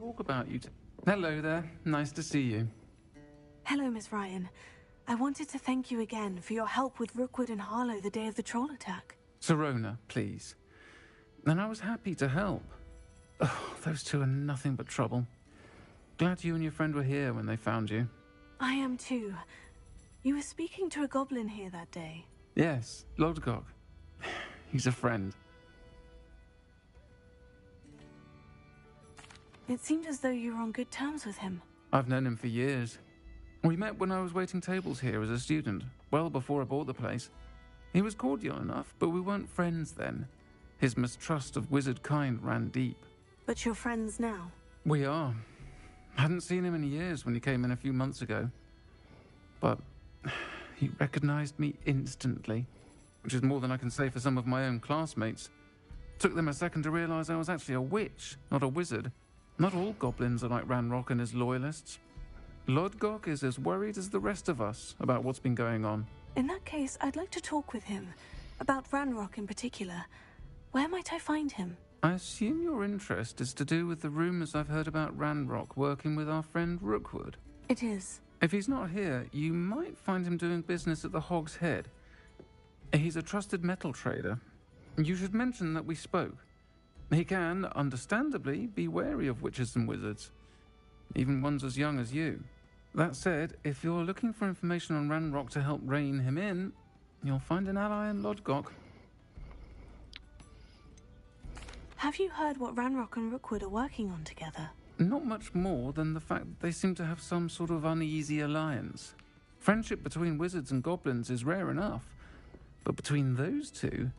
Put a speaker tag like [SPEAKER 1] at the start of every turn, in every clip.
[SPEAKER 1] talk about you. Hello there. Nice to see you.
[SPEAKER 2] Hello, Miss Ryan. I wanted to thank you again for your help with Rookwood and Harlow the day of the troll attack.
[SPEAKER 1] Sirona, please. And I was happy to help. Oh, those two are nothing but trouble. Glad you and your friend were here when they found you.
[SPEAKER 2] I am too. You were speaking to a goblin here that day.
[SPEAKER 1] Yes, Lodgok. He's a friend.
[SPEAKER 2] It seemed as though you were on good terms with him.
[SPEAKER 1] I've known him for years. We met when I was waiting tables here as a student, well before I bought the place. He was cordial enough, but we weren't friends then. His mistrust of wizard kind ran deep.
[SPEAKER 2] But you're friends now?
[SPEAKER 1] We are. Hadn't seen him in years when he came in a few months ago. But he recognized me instantly, which is more than I can say for some of my own classmates. Took them a second to realize I was actually a witch, not a wizard. Not all goblins are like Ranrock and his loyalists. Lodgok is as worried as the rest of us about what's been going on.
[SPEAKER 2] In that case, I'd like to talk with him. About Ranrock in particular. Where might I find him?
[SPEAKER 1] I assume your interest is to do with the rumors I've heard about Ranrock working with our friend Rookwood.
[SPEAKER 2] It is.
[SPEAKER 1] If he's not here, you might find him doing business at the Hog's Head. He's a trusted metal trader. You should mention that we spoke. He can, understandably, be wary of witches and wizards, even ones as young as you. That said, if you're looking for information on Ranrock to help rein him in, you'll find an ally in Lodgok.
[SPEAKER 2] Have you heard what Ranrock and Rookwood are working on together?
[SPEAKER 1] Not much more than the fact that they seem to have some sort of uneasy alliance. Friendship between wizards and goblins is rare enough, but between those two,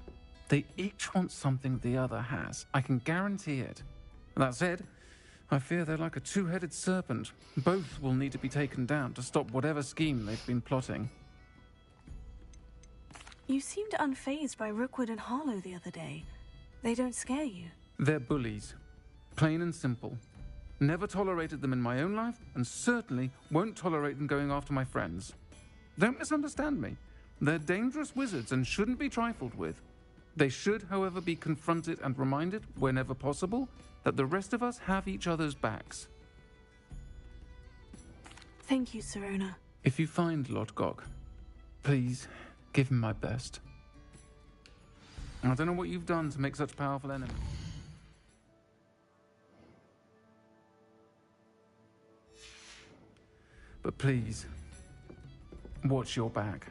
[SPEAKER 1] they each want something the other has. I can guarantee it. That said, I fear they're like a two-headed serpent. Both will need to be taken down to stop whatever scheme they've been plotting.
[SPEAKER 2] You seemed unfazed by Rookwood and Harlow the other day. They don't scare you.
[SPEAKER 1] They're bullies. Plain and simple. Never tolerated them in my own life, and certainly won't tolerate them going after my friends. Don't misunderstand me. They're dangerous wizards and shouldn't be trifled with. They should, however, be confronted and reminded, whenever possible, that the rest of us have each other's backs.
[SPEAKER 2] Thank you, Sirona.
[SPEAKER 1] If you find Lodgok, please give him my best. I don't know what you've done to make such powerful enemies. But please, watch your back.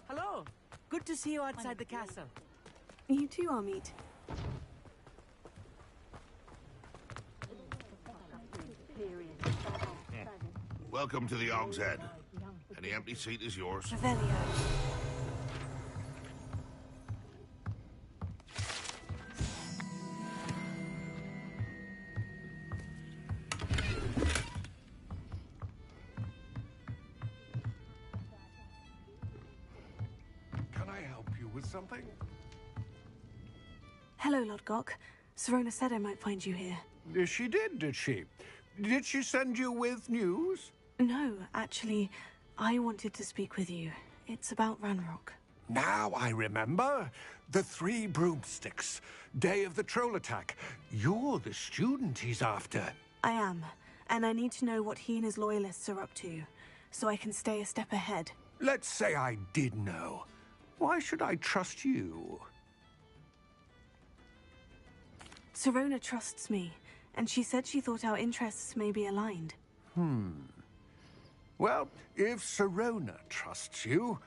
[SPEAKER 3] Hello. Good to see you outside the castle.
[SPEAKER 2] You too, Amit.
[SPEAKER 4] Welcome to the Hog's Head. Any empty seat is yours.
[SPEAKER 2] Revelio.
[SPEAKER 5] Can I help you with something?
[SPEAKER 2] Hello, Lodgok. Sirona said I might find you here.
[SPEAKER 5] She did she? Did she send you with news?
[SPEAKER 2] No, actually, I wanted to speak with you. It's about Ranrock.
[SPEAKER 5] Now I remember. The 3 broomsticks. Day of the troll attack. You're the student he's after.
[SPEAKER 2] I am, and I need to know what he and his loyalists are up to, so I can stay a step ahead.
[SPEAKER 5] Let's say I did know. Why should I trust you?
[SPEAKER 2] Sirona trusts me, and she said she thought our interests may be aligned.
[SPEAKER 5] Well, if Sirona trusts you,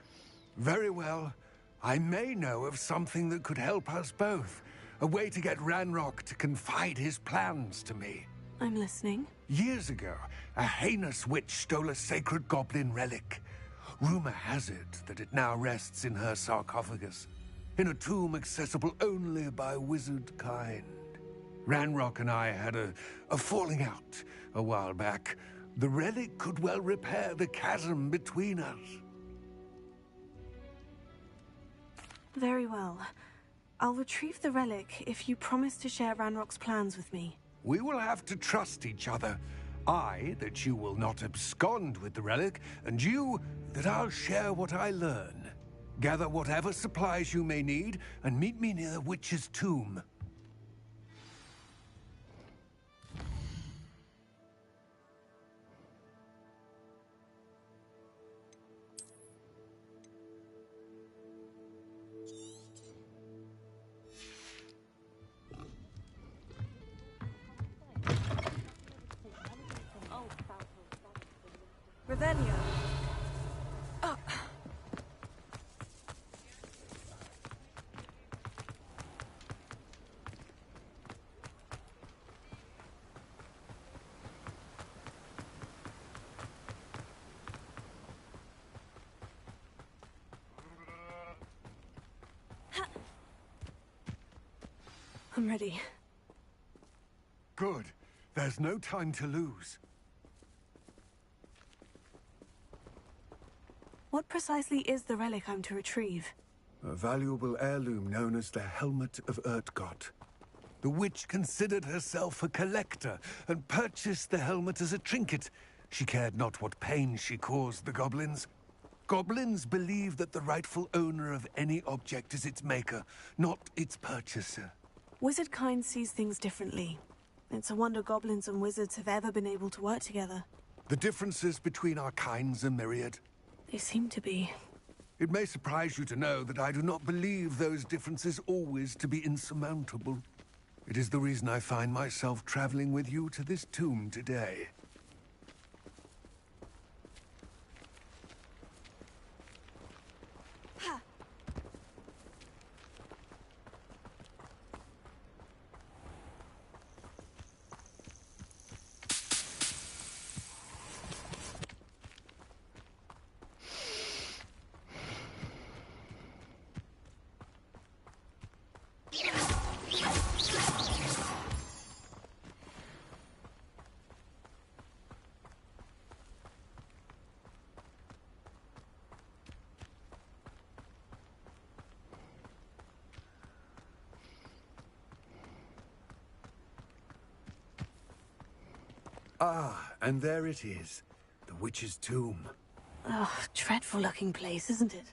[SPEAKER 5] very well. I may know of something that could help us both. A way to get Ranrock to confide his plans to me.
[SPEAKER 2] I'm listening.
[SPEAKER 5] Years ago, a heinous witch stole a sacred goblin relic. Rumor has it that it now rests in her sarcophagus, in a tomb accessible only by wizard kind. Ranrock and I had a falling out a while back. The relic could well repair the chasm between us.
[SPEAKER 2] Very well. I'll retrieve the relic if you promise to share Ranrock's plans with me.
[SPEAKER 5] We will have to trust each other. I, that you will not abscond with the relic, and you, that I'll share what I learn. Gather whatever supplies you may need, and meet me near the witch's tomb.
[SPEAKER 2] Revelio. Oh. I'm ready.
[SPEAKER 5] Good. There's no time to lose.
[SPEAKER 2] What precisely is the relic I'm to retrieve?
[SPEAKER 5] A valuable heirloom known as the Helmet of Urtkot. The witch considered herself a collector and purchased the helmet as a trinket. She cared not what pain she caused the goblins. Goblins believe that the rightful owner of any object is its maker, not its purchaser.
[SPEAKER 2] Wizard kind sees things differently. It's a wonder goblins and wizards have ever been able to work together.
[SPEAKER 5] The differences between our kinds are myriad.
[SPEAKER 2] They seem to be.
[SPEAKER 5] It may surprise you to know that I do not believe those differences always to be insurmountable. It is the reason I find myself traveling with you to this tomb today. Ah, and there it is. The witch's tomb.
[SPEAKER 2] Oh, dreadful looking place, isn't it?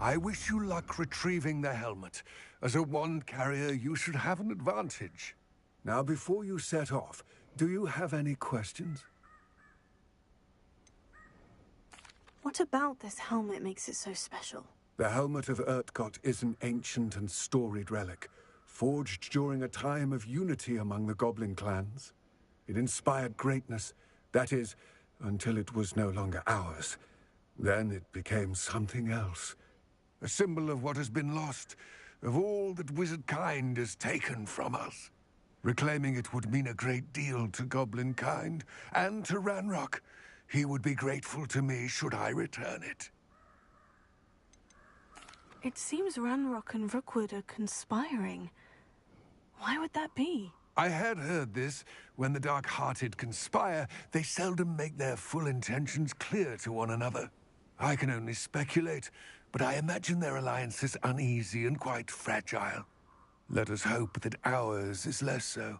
[SPEAKER 5] I wish you luck retrieving the helmet. As a wand carrier, you should have an advantage. Now, before you set off, do you have any questions?
[SPEAKER 2] What about this helmet makes it so special?
[SPEAKER 5] The Helmet of Urtkot is an ancient and storied relic, forged during a time of unity among the goblin clans. It inspired greatness, that is, until it was no longer ours. Then it became something else. A symbol of what has been lost, of all that wizard kind has taken from us. Reclaiming it would mean a great deal to goblin kind, and to Ranrock. He would be grateful to me should I return it.
[SPEAKER 2] It seems Ranrock and Rookwood are conspiring. Why would that be?
[SPEAKER 5] I had heard this. When the dark-hearted conspire, they seldom make their full intentions clear to one another. I can only speculate, but I imagine their alliance is uneasy and quite fragile. Let us hope that ours is less so.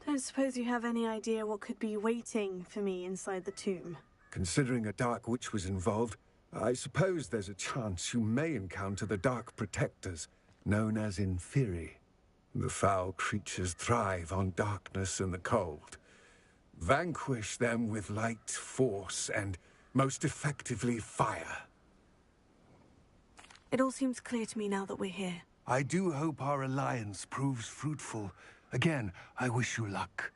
[SPEAKER 2] Don't suppose you have any idea what could be waiting for me inside the tomb?
[SPEAKER 5] Considering a dark witch was involved, I suppose there's a chance you may encounter the Dark Protectors, known as Inferi. The foul creatures thrive on darkness and the cold. Vanquish them with light, force, and, most effectively, fire.
[SPEAKER 2] It all seems clear to me now that we're here.
[SPEAKER 5] I do hope our alliance proves fruitful. Again, I wish you luck.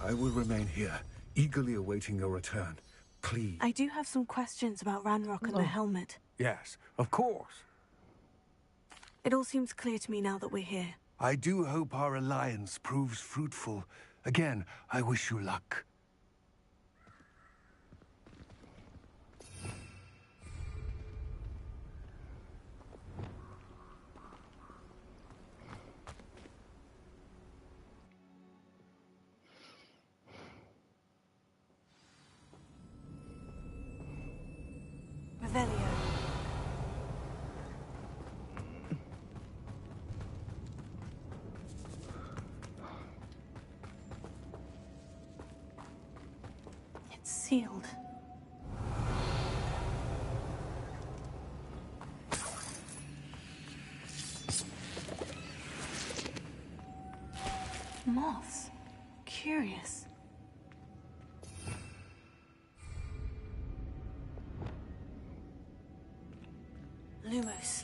[SPEAKER 5] I will remain here, eagerly awaiting your return. Please.
[SPEAKER 2] I do have some questions about Ranrock and the helmet.
[SPEAKER 5] Yes, of course.
[SPEAKER 2] It all seems clear to me now that we're here.
[SPEAKER 5] I do hope our alliance proves fruitful. Again, I wish you luck.
[SPEAKER 2] sealed. Moths. Curious. Lumos.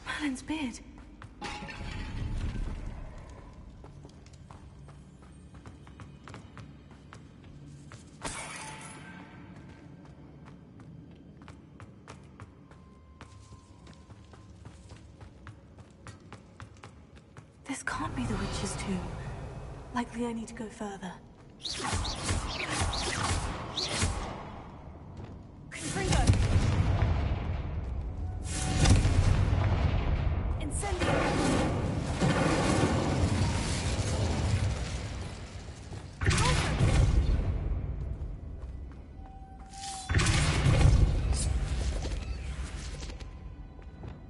[SPEAKER 2] Merlin's beard. This can't be the witch's tomb. Likely I need to go further. Confringo! Incendio!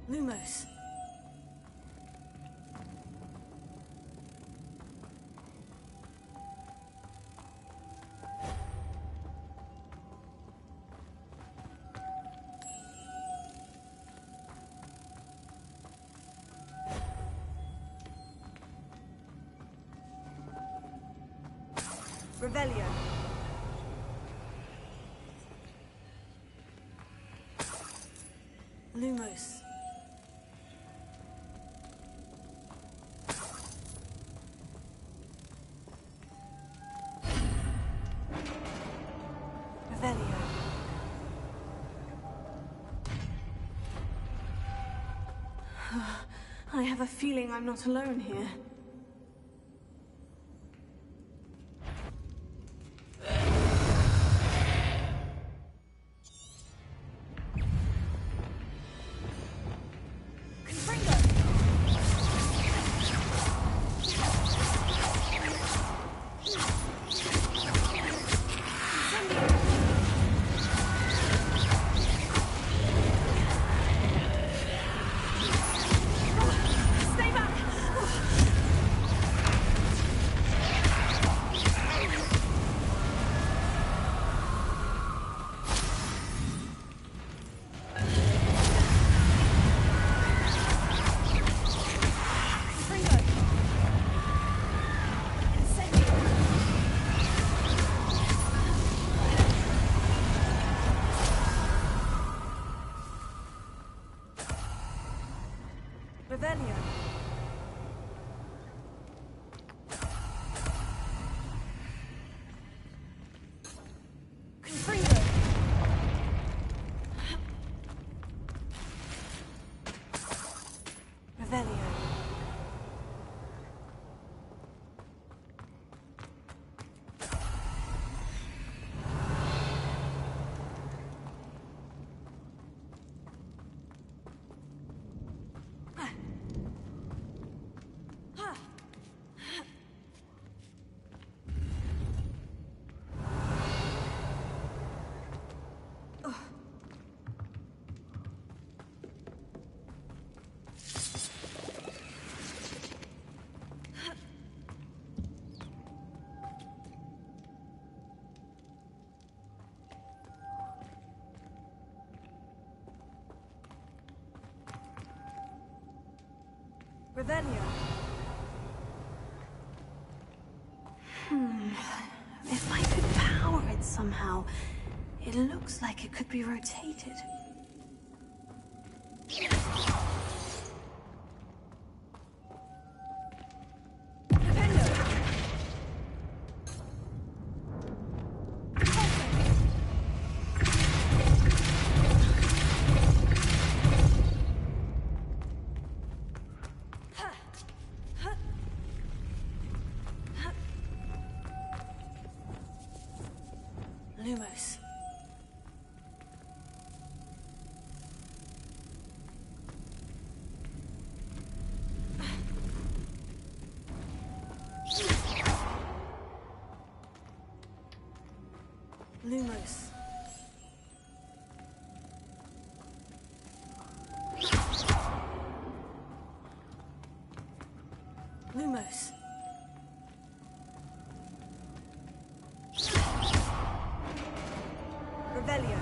[SPEAKER 2] Lumos. Revelio. Lumos. Revelio. I have a feeling I'm not alone here. Revelio. Confringo. Revelio. Revelio. If I could power it somehow, it looks like it could be rotated. Lumos. Lumos. Lumos. Lumos. Revelio.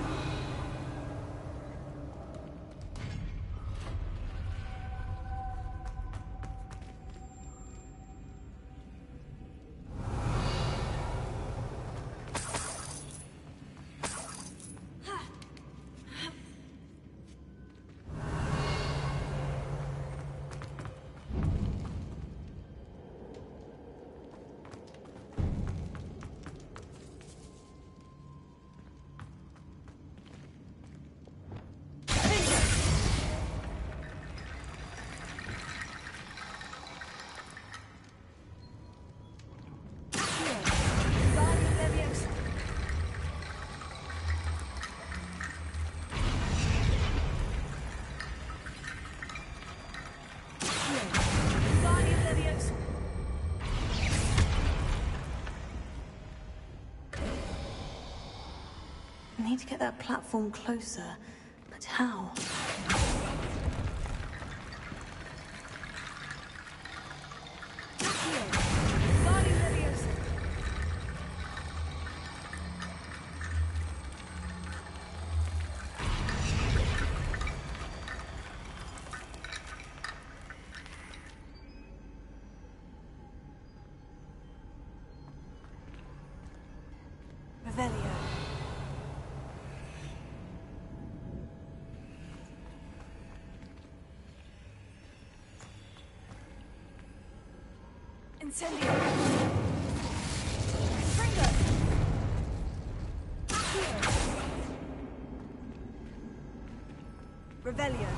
[SPEAKER 2] I need to get that platform closer, but how? Revelio. Incendio. Fringo. Here. Revelio.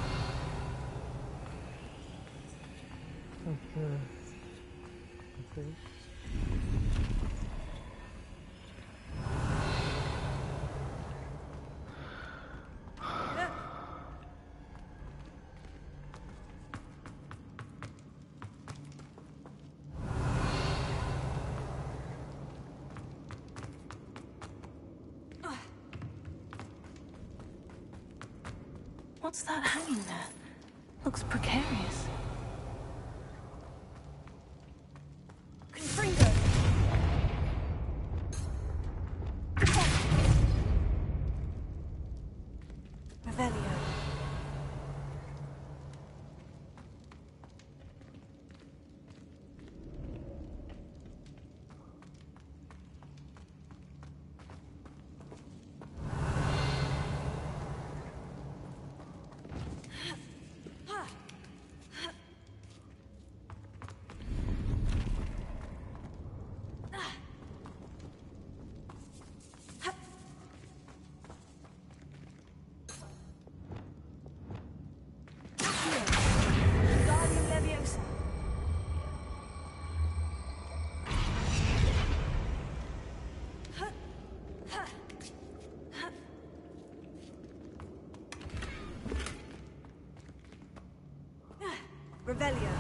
[SPEAKER 6] Okay.
[SPEAKER 2] What's that hanging there? Looks precarious. Confringo. Revelio. Revelio.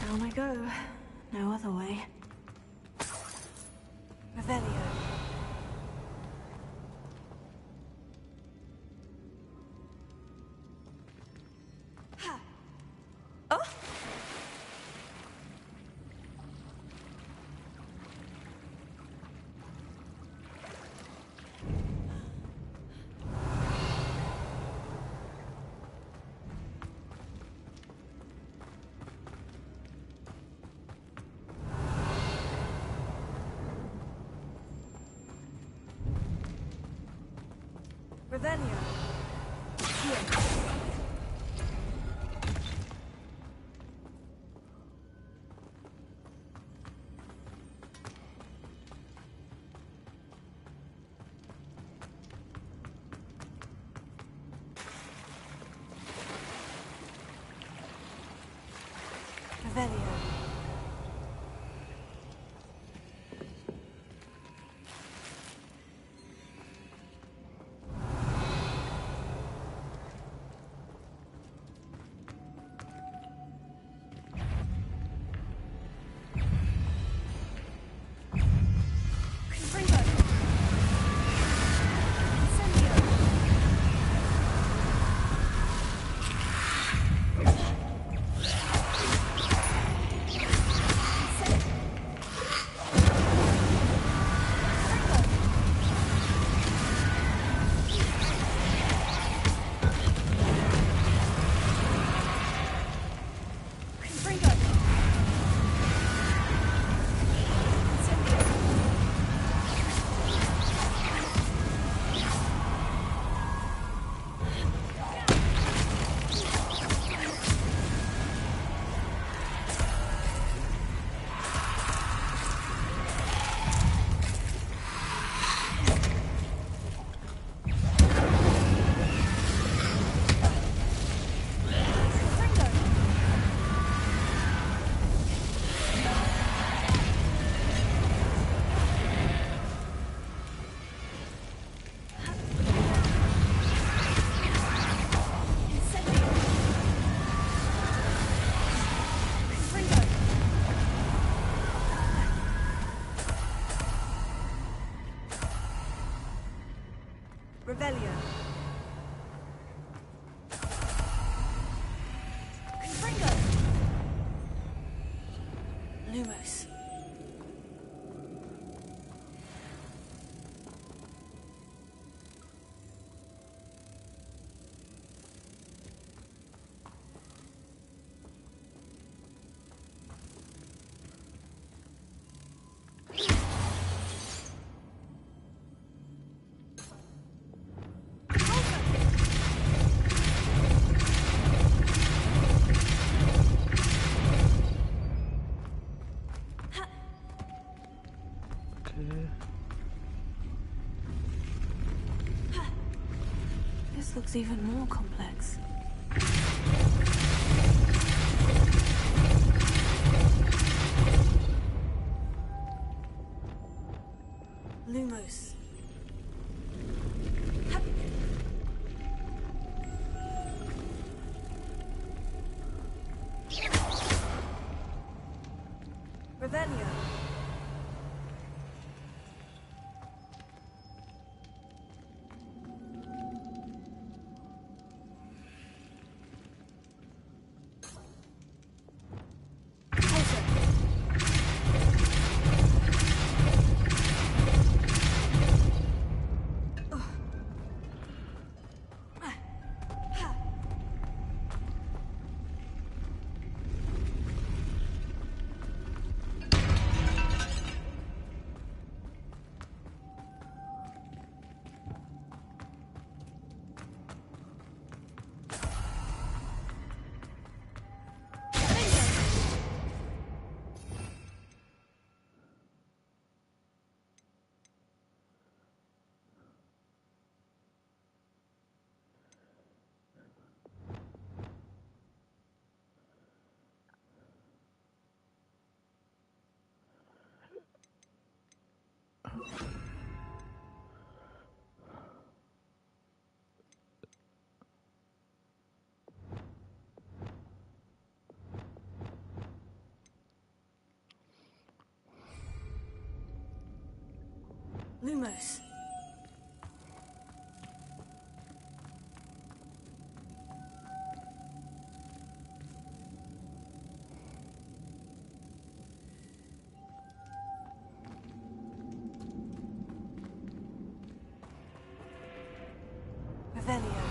[SPEAKER 2] Down I go. No other way. Revelio. Revelio. Here. Revelio. Revelio. Confringo. Lumos. This looks even more complex. Lumos. Revelio. Lumos. Revelio.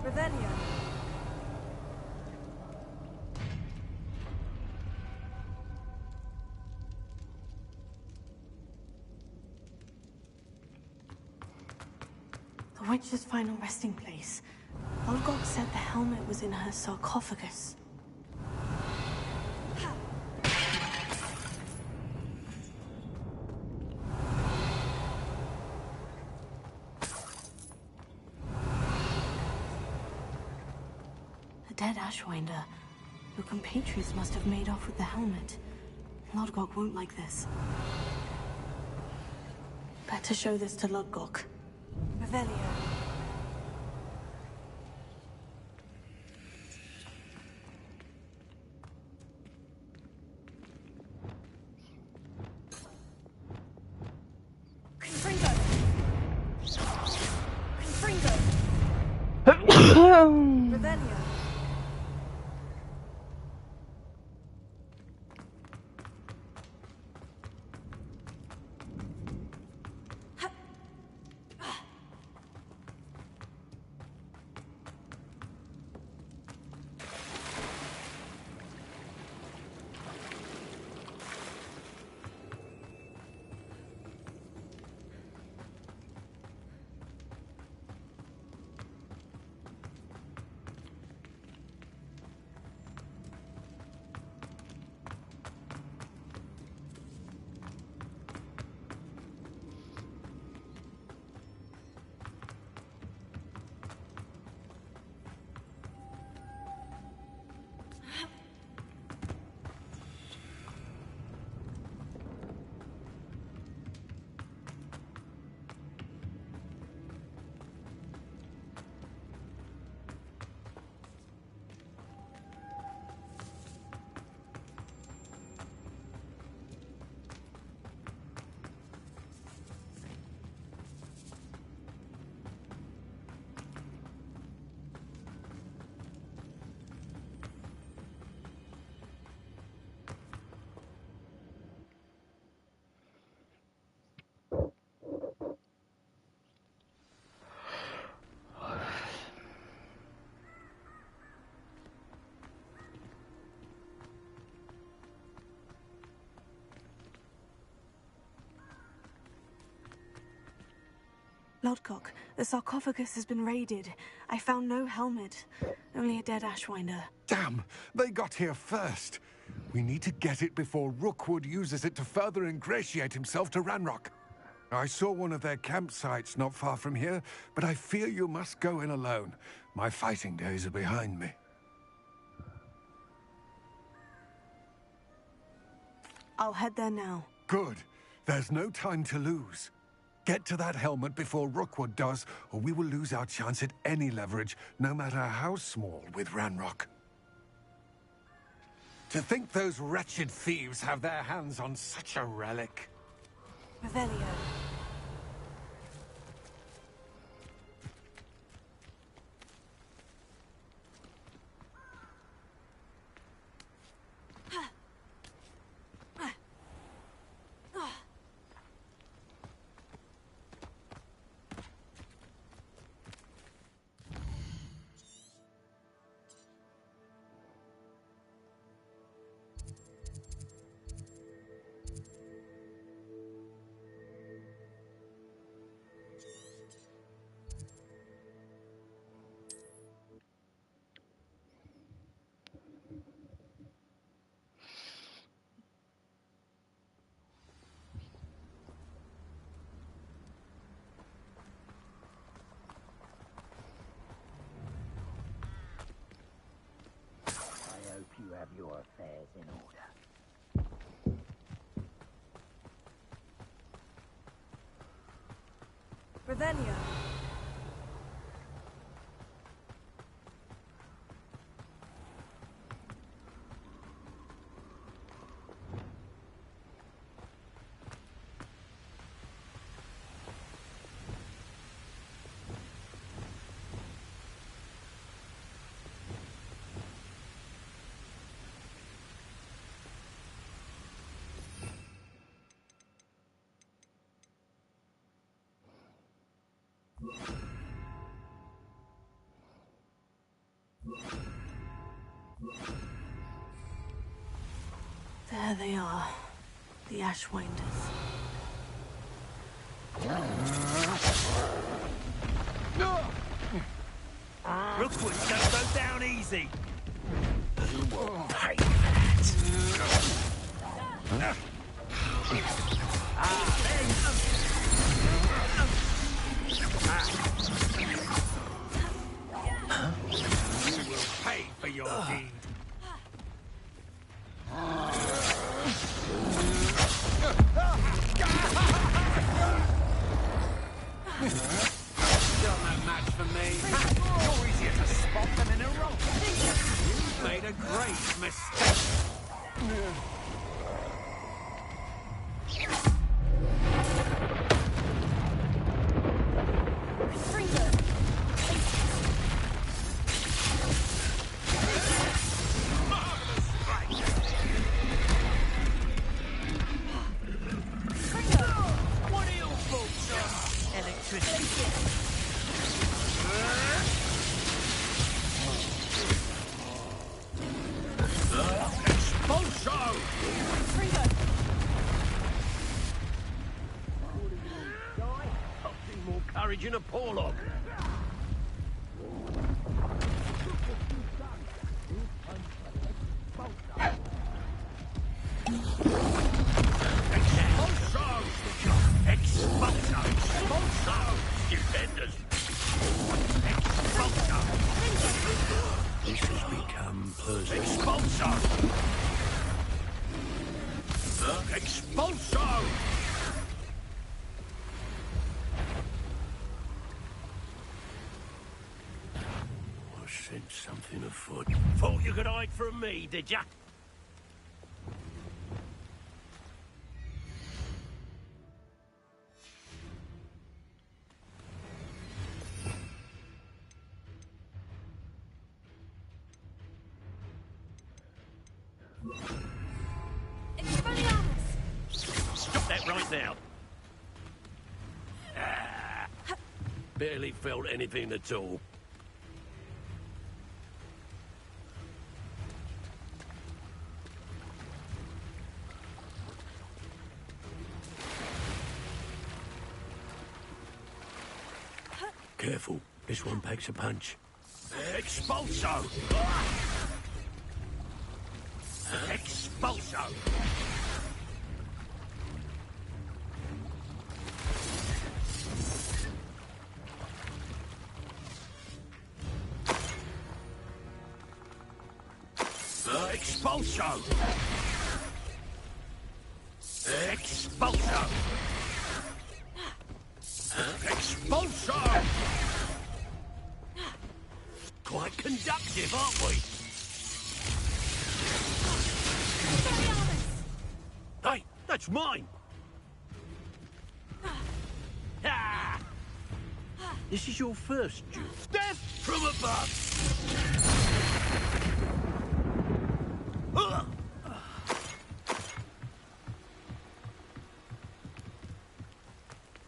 [SPEAKER 2] Revelio. The witch's final resting place. Olgok said the helmet was in her sarcophagus. The dead Ashwinder. Your compatriots must have made off with the helmet. Lodgok won't like this. Better show this to Lodgok. Revelio. Confringo. Revelio. Lodgok, the sarcophagus has been raided. I found no helmet, only a dead Ashwinder.
[SPEAKER 5] Damn! They got here first. We need to get it before Rookwood uses it to further ingratiate himself to Ranrock. I saw one of their campsites not far from here, but I fear you must go in alone. My fighting days are behind me.
[SPEAKER 2] I'll head there now.
[SPEAKER 5] Good. There's no time to lose. Get to that helmet before Rookwood does, or we will lose our chance at any leverage, no matter how small, with Ranrock. To think those wretched thieves have their hands on such a relic.
[SPEAKER 2] Revelio.
[SPEAKER 7] You have your affairs in order.
[SPEAKER 2] Revelio. There they are, the Ashwinders.
[SPEAKER 3] Rookwood don't go down easy.
[SPEAKER 5] You will pay that. You will pay for your deed. Still no match for me. You're easier to spot than in a rock. You've made a great mistake.
[SPEAKER 3] What are your thoughts on electricity?
[SPEAKER 5] Expulso!
[SPEAKER 3] I'll see more courage in a Porlock.
[SPEAKER 5] Expulso! Expulso! Expulso! Defenders! Expulso!
[SPEAKER 3] This has become personal.
[SPEAKER 5] Expulso! Expulso!
[SPEAKER 3] I sense something afoot. Thought you could hide from me, did ya?
[SPEAKER 5] Stop that right now!
[SPEAKER 3] Barely felt anything at all. Careful, this one packs a punch.
[SPEAKER 5] Expulso! Expulso! Expulso! Expulso! Expulso!
[SPEAKER 3] Quite conductive, aren't we? Hey, that's mine! Ah! This is your first duel. Death from above!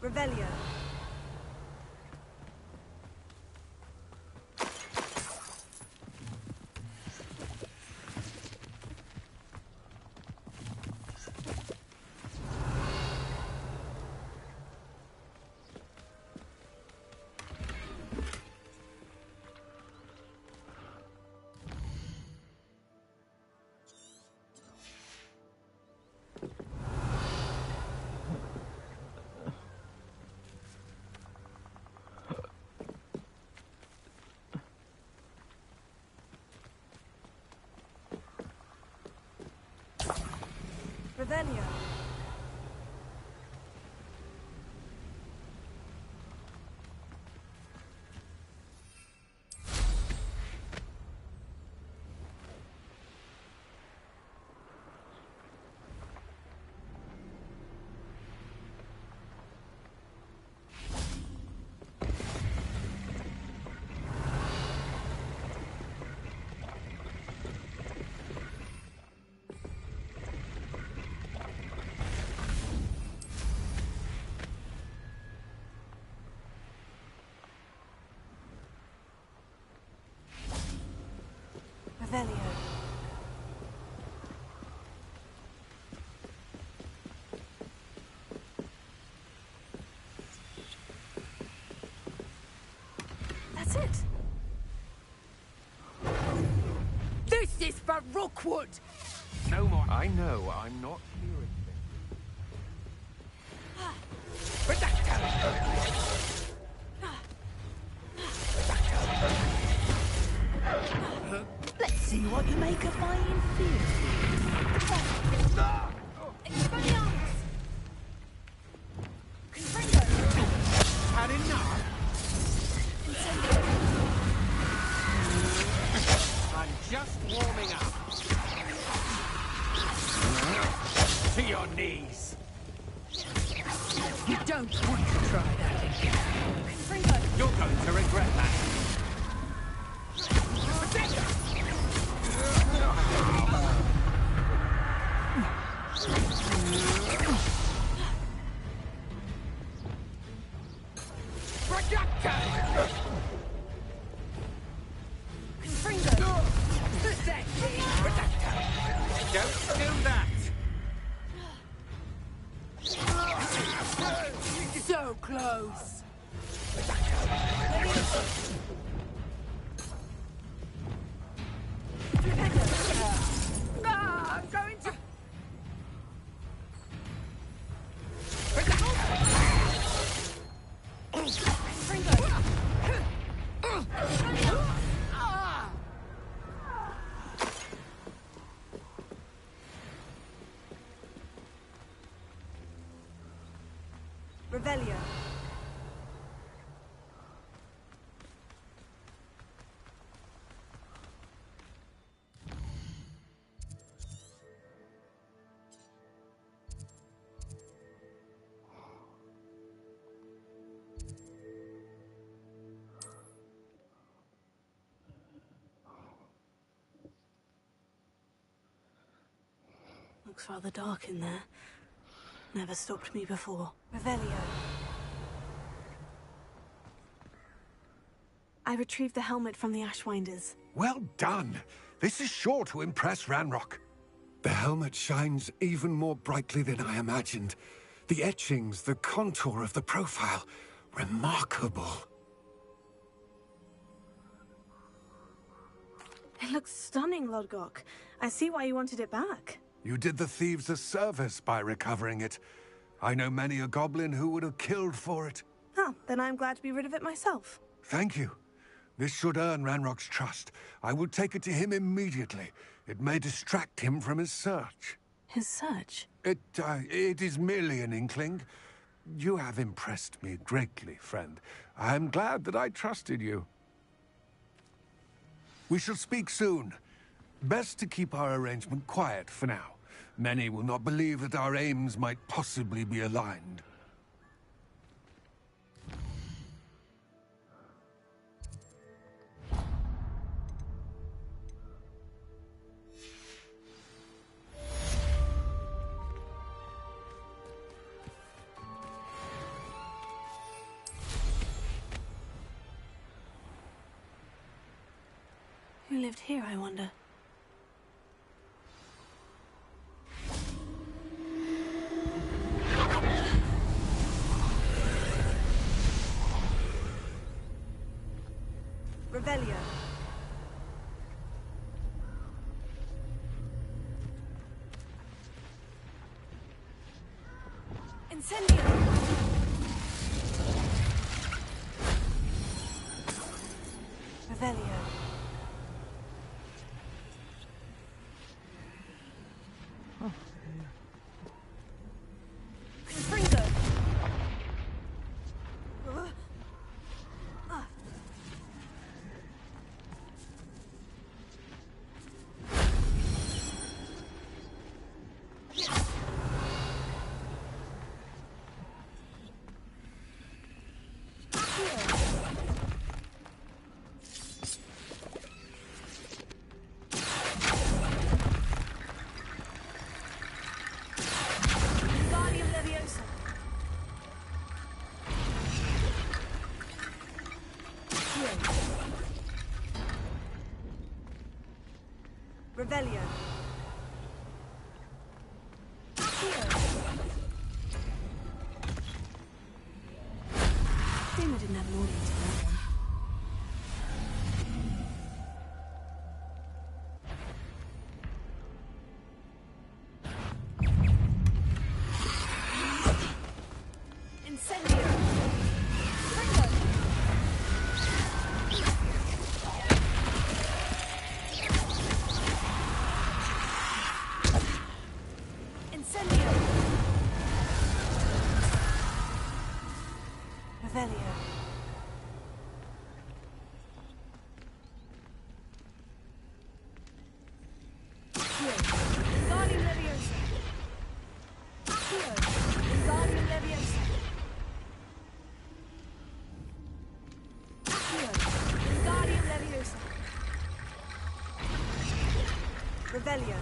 [SPEAKER 2] Revelio. Revelio. Revelio. That's it.
[SPEAKER 8] This is for Rookwood!
[SPEAKER 5] No more. I know, I'm not hearing
[SPEAKER 8] Let's see what you make of my inferior. Expelliarmus! Confringo!
[SPEAKER 5] Had enough? I'm just warming up. To your knees.
[SPEAKER 8] You don't want to try that again.
[SPEAKER 2] Confringo.
[SPEAKER 5] You're going to regret that.
[SPEAKER 2] Confringo.
[SPEAKER 5] Don't do that.
[SPEAKER 8] So close. I'm going to...
[SPEAKER 2] Revelio. Looks rather dark in there. Never stopped me before. Revelio. I retrieved the helmet from the Ashwinders.
[SPEAKER 5] Well done. This is sure to impress Ranrock. The helmet shines even more brightly than I imagined. The etchings, the contour of the profile. Remarkable.
[SPEAKER 2] It looks stunning, Lodgok. I see why you wanted it back.
[SPEAKER 5] You did the thieves a service by recovering it. I know many a goblin who would have killed for it.
[SPEAKER 2] Oh, then I'm glad to be rid of it myself.
[SPEAKER 5] Thank you. This should earn Ranrock's trust. I will take it to him immediately. It may distract him from his search.
[SPEAKER 2] His search?
[SPEAKER 5] It is merely an inkling. You have impressed me greatly, friend. I am glad that I trusted you. We shall speak soon. Best to keep our arrangement quiet for now. Many will not believe that our aims might possibly be aligned.
[SPEAKER 2] Who lived here, I wonder? Revelio. Incendio. Revelio. Confringo. Guardian Leviosa.
[SPEAKER 8] Revelio.
[SPEAKER 2] Shame I didn't have an audience for that one.
[SPEAKER 8] Incendio. Incendio. Revelio. Wingardium Leviosa. Wingardium Leviosa. Wingardium Leviosa. Revelio.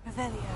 [SPEAKER 8] Revelio.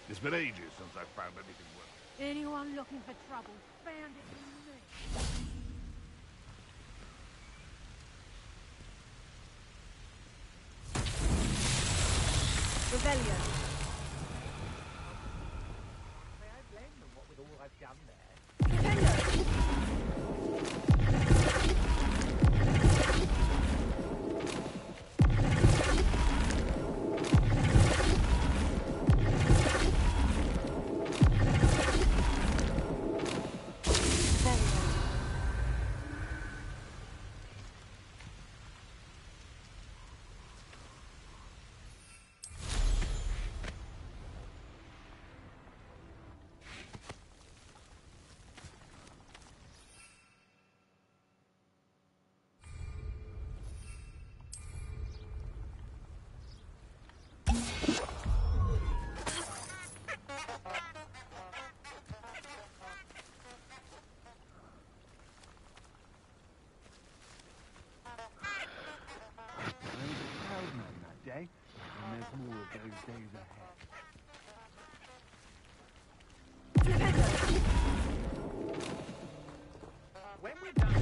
[SPEAKER 4] It's been ages since I found anything worth.
[SPEAKER 8] Anyone looking for trouble found it in me. Revelio.
[SPEAKER 9] May I blame them, what with all I've done there?
[SPEAKER 5] Day, and there's more of those days ahead.
[SPEAKER 9] When we're done...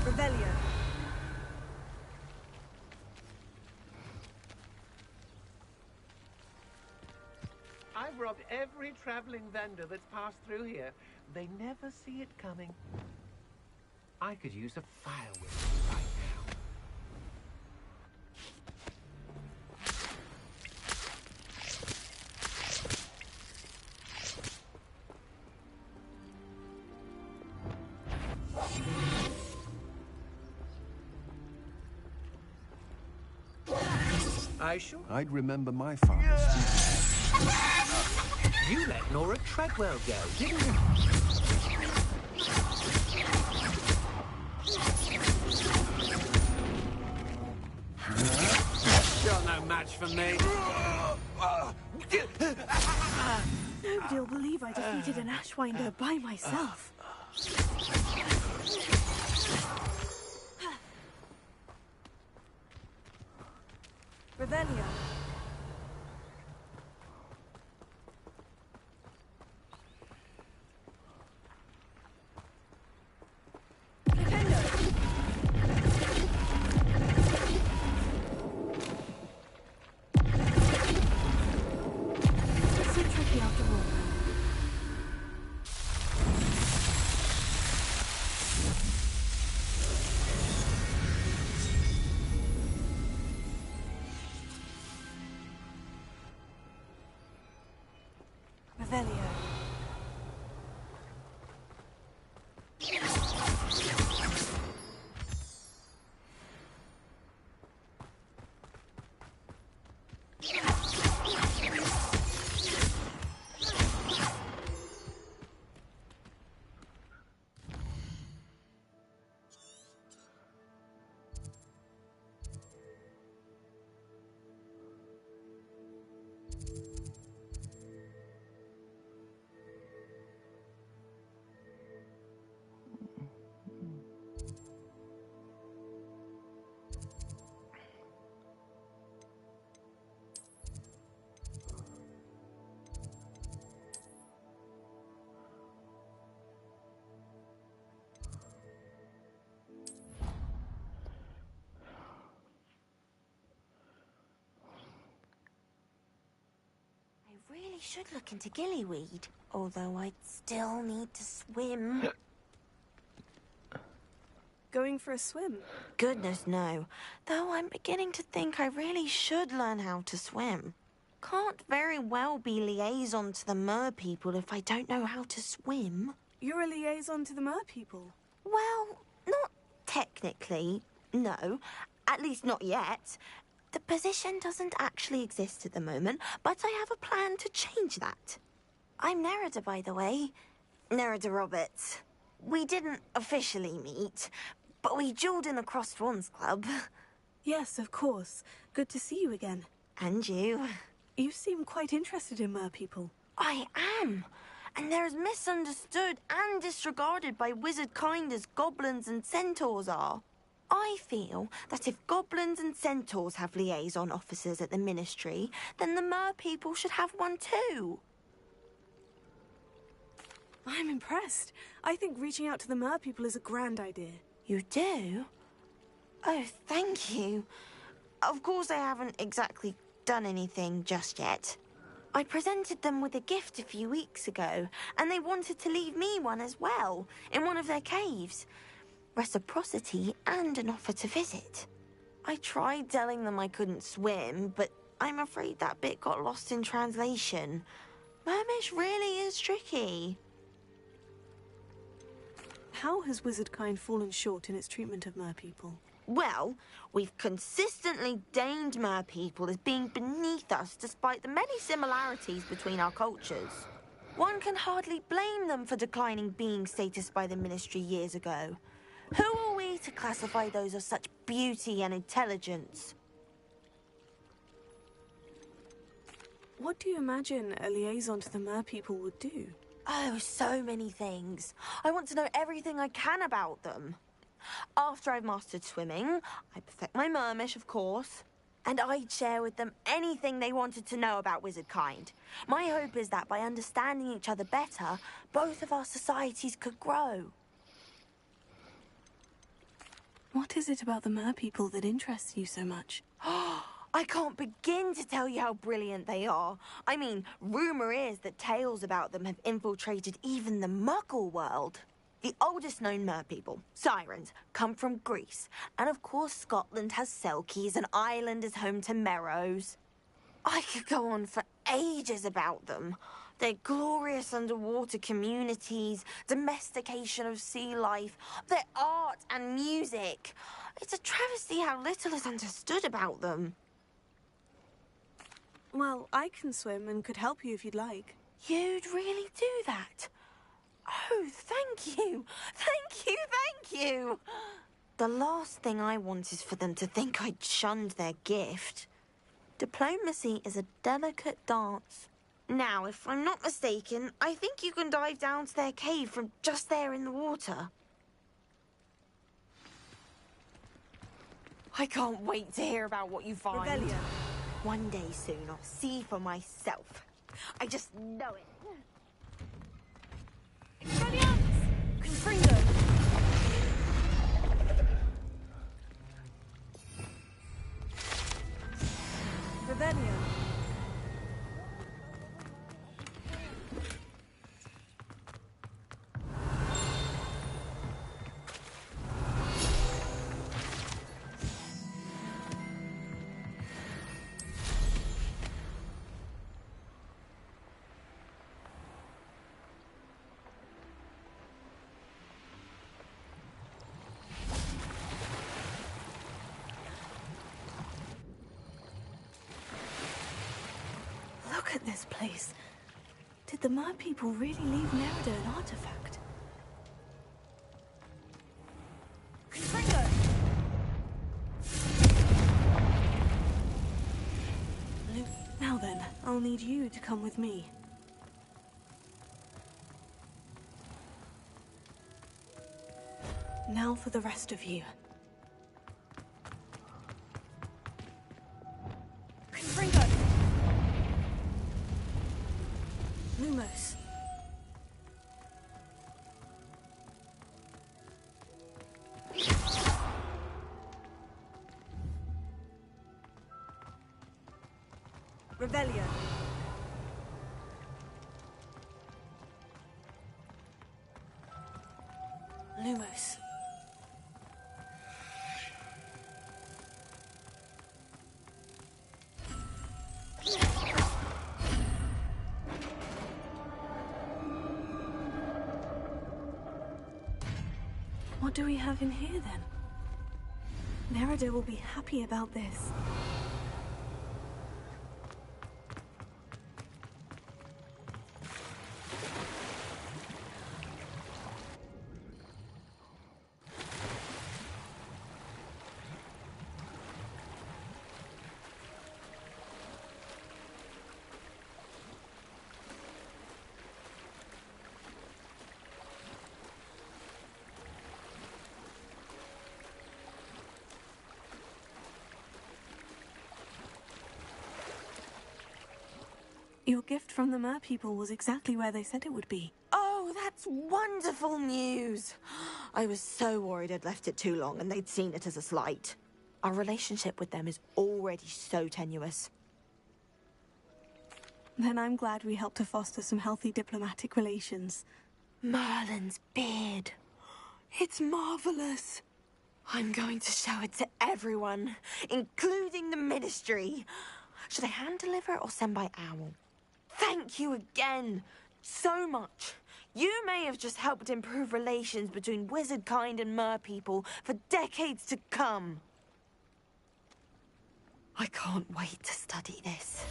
[SPEAKER 8] Revelio.
[SPEAKER 9] I've robbed every traveling vendor that's passed through here. They never see it coming. I could use a fire whip right now.
[SPEAKER 5] I'd remember my father's.
[SPEAKER 9] You let Nora Treadwell go, didn't you? You're no match for me.
[SPEAKER 2] Nobody will believe I defeated an Ashwinder by myself. Revelio.
[SPEAKER 10] I really should look into gillyweed, although I'd still need to swim.
[SPEAKER 2] Going for a swim?
[SPEAKER 10] Goodness, no. Though I'm beginning to think I really should learn how to swim. Can't very well be liaison to the mer people if I don't know how to swim.
[SPEAKER 2] You're a liaison to the mer people?
[SPEAKER 10] Well, not technically, no. At least not yet. The position doesn't actually exist at the moment, but I have a plan to change that. I'm Nerida, by the way. Nerida Roberts. We didn't officially meet, but we duelled in the Crossed Swans Club.
[SPEAKER 2] Yes, of course. Good to see you again.
[SPEAKER 10] And you.
[SPEAKER 2] You seem quite interested in mer people.
[SPEAKER 10] I am. And they're as misunderstood and disregarded by wizard kind as goblins and centaurs are. I feel that if goblins and centaurs have liaison officers at the Ministry, then the mer people should have one too.
[SPEAKER 2] I'm impressed. I think reaching out to the mer people is a grand idea.
[SPEAKER 10] You do? Oh, thank you. Of course I haven't exactly done anything just yet. I presented them with a gift a few weeks ago, and they wanted to leave me one as well, in one of their caves. Reciprocity and an offer to visit. I tried telling them I couldn't swim, but I'm afraid that bit got lost in translation. Mermish really is tricky.
[SPEAKER 2] How has wizardkind fallen short in its treatment of mer people?
[SPEAKER 10] Well, we've consistently deigned mer people as being beneath us despite the many similarities between our cultures. One can hardly blame them for declining being status by the Ministry years ago. Who are we to classify those of such beauty and intelligence?
[SPEAKER 2] What do you imagine a liaison to the mer people would do?
[SPEAKER 10] Oh, so many things. I want to know everything I can about them. After I've mastered swimming, I perfect my mermish, of course, and I'd share with them anything they wanted to know about wizardkind. My hope is that by understanding each other better, both of our societies could grow.
[SPEAKER 2] What is it about the mer people that interests you so much?
[SPEAKER 10] I can't begin to tell you how brilliant they are. I mean, rumour is that tales about them have infiltrated even the Muggle world. The oldest known merpeople, sirens, come from Greece. And of course Scotland has Selkies and Ireland is home to Merrows. I could go on for ages about them. Their glorious underwater communities, domestication of sea life, their art and music. It's a travesty how little is understood about them.
[SPEAKER 2] Well, I can swim and could help you if you'd like.
[SPEAKER 10] You'd really do that? Oh, thank you! Thank you, thank you! The last thing I want is for them to think I'd shunned their gift. Diplomacy is a delicate dance. Now, if I'm not mistaken, I think you can dive down to their cave from just there in the water. I can't wait to hear about what you find.
[SPEAKER 2] Revelio.
[SPEAKER 10] One day soon, I'll see for myself. I just know it.
[SPEAKER 2] Expelliarmus! Confringo! Revelio. Look at this place. Did the Mer people really leave Merida an artifact? Confringo! Now then, I'll need you to come with me. Now for the rest of you. Confringo! Lumos. Revelio. Lumos. What do we have in here, then? Merida will be happy about this. Your gift from the Mer people was exactly where they said it would be.
[SPEAKER 10] Oh, that's wonderful news! I was so worried I'd left it too long and they'd seen it as a slight. Our relationship with them is already so tenuous.
[SPEAKER 2] Then I'm glad we helped to foster some healthy diplomatic relations.
[SPEAKER 10] Merlin's beard. It's marvelous. I'm going to show it to everyone, including the Ministry. Should I hand deliver it or send by owl? Thank you again, so much. You may have just helped improve relations between wizard kind and mer people for decades to come. I can't wait to study this.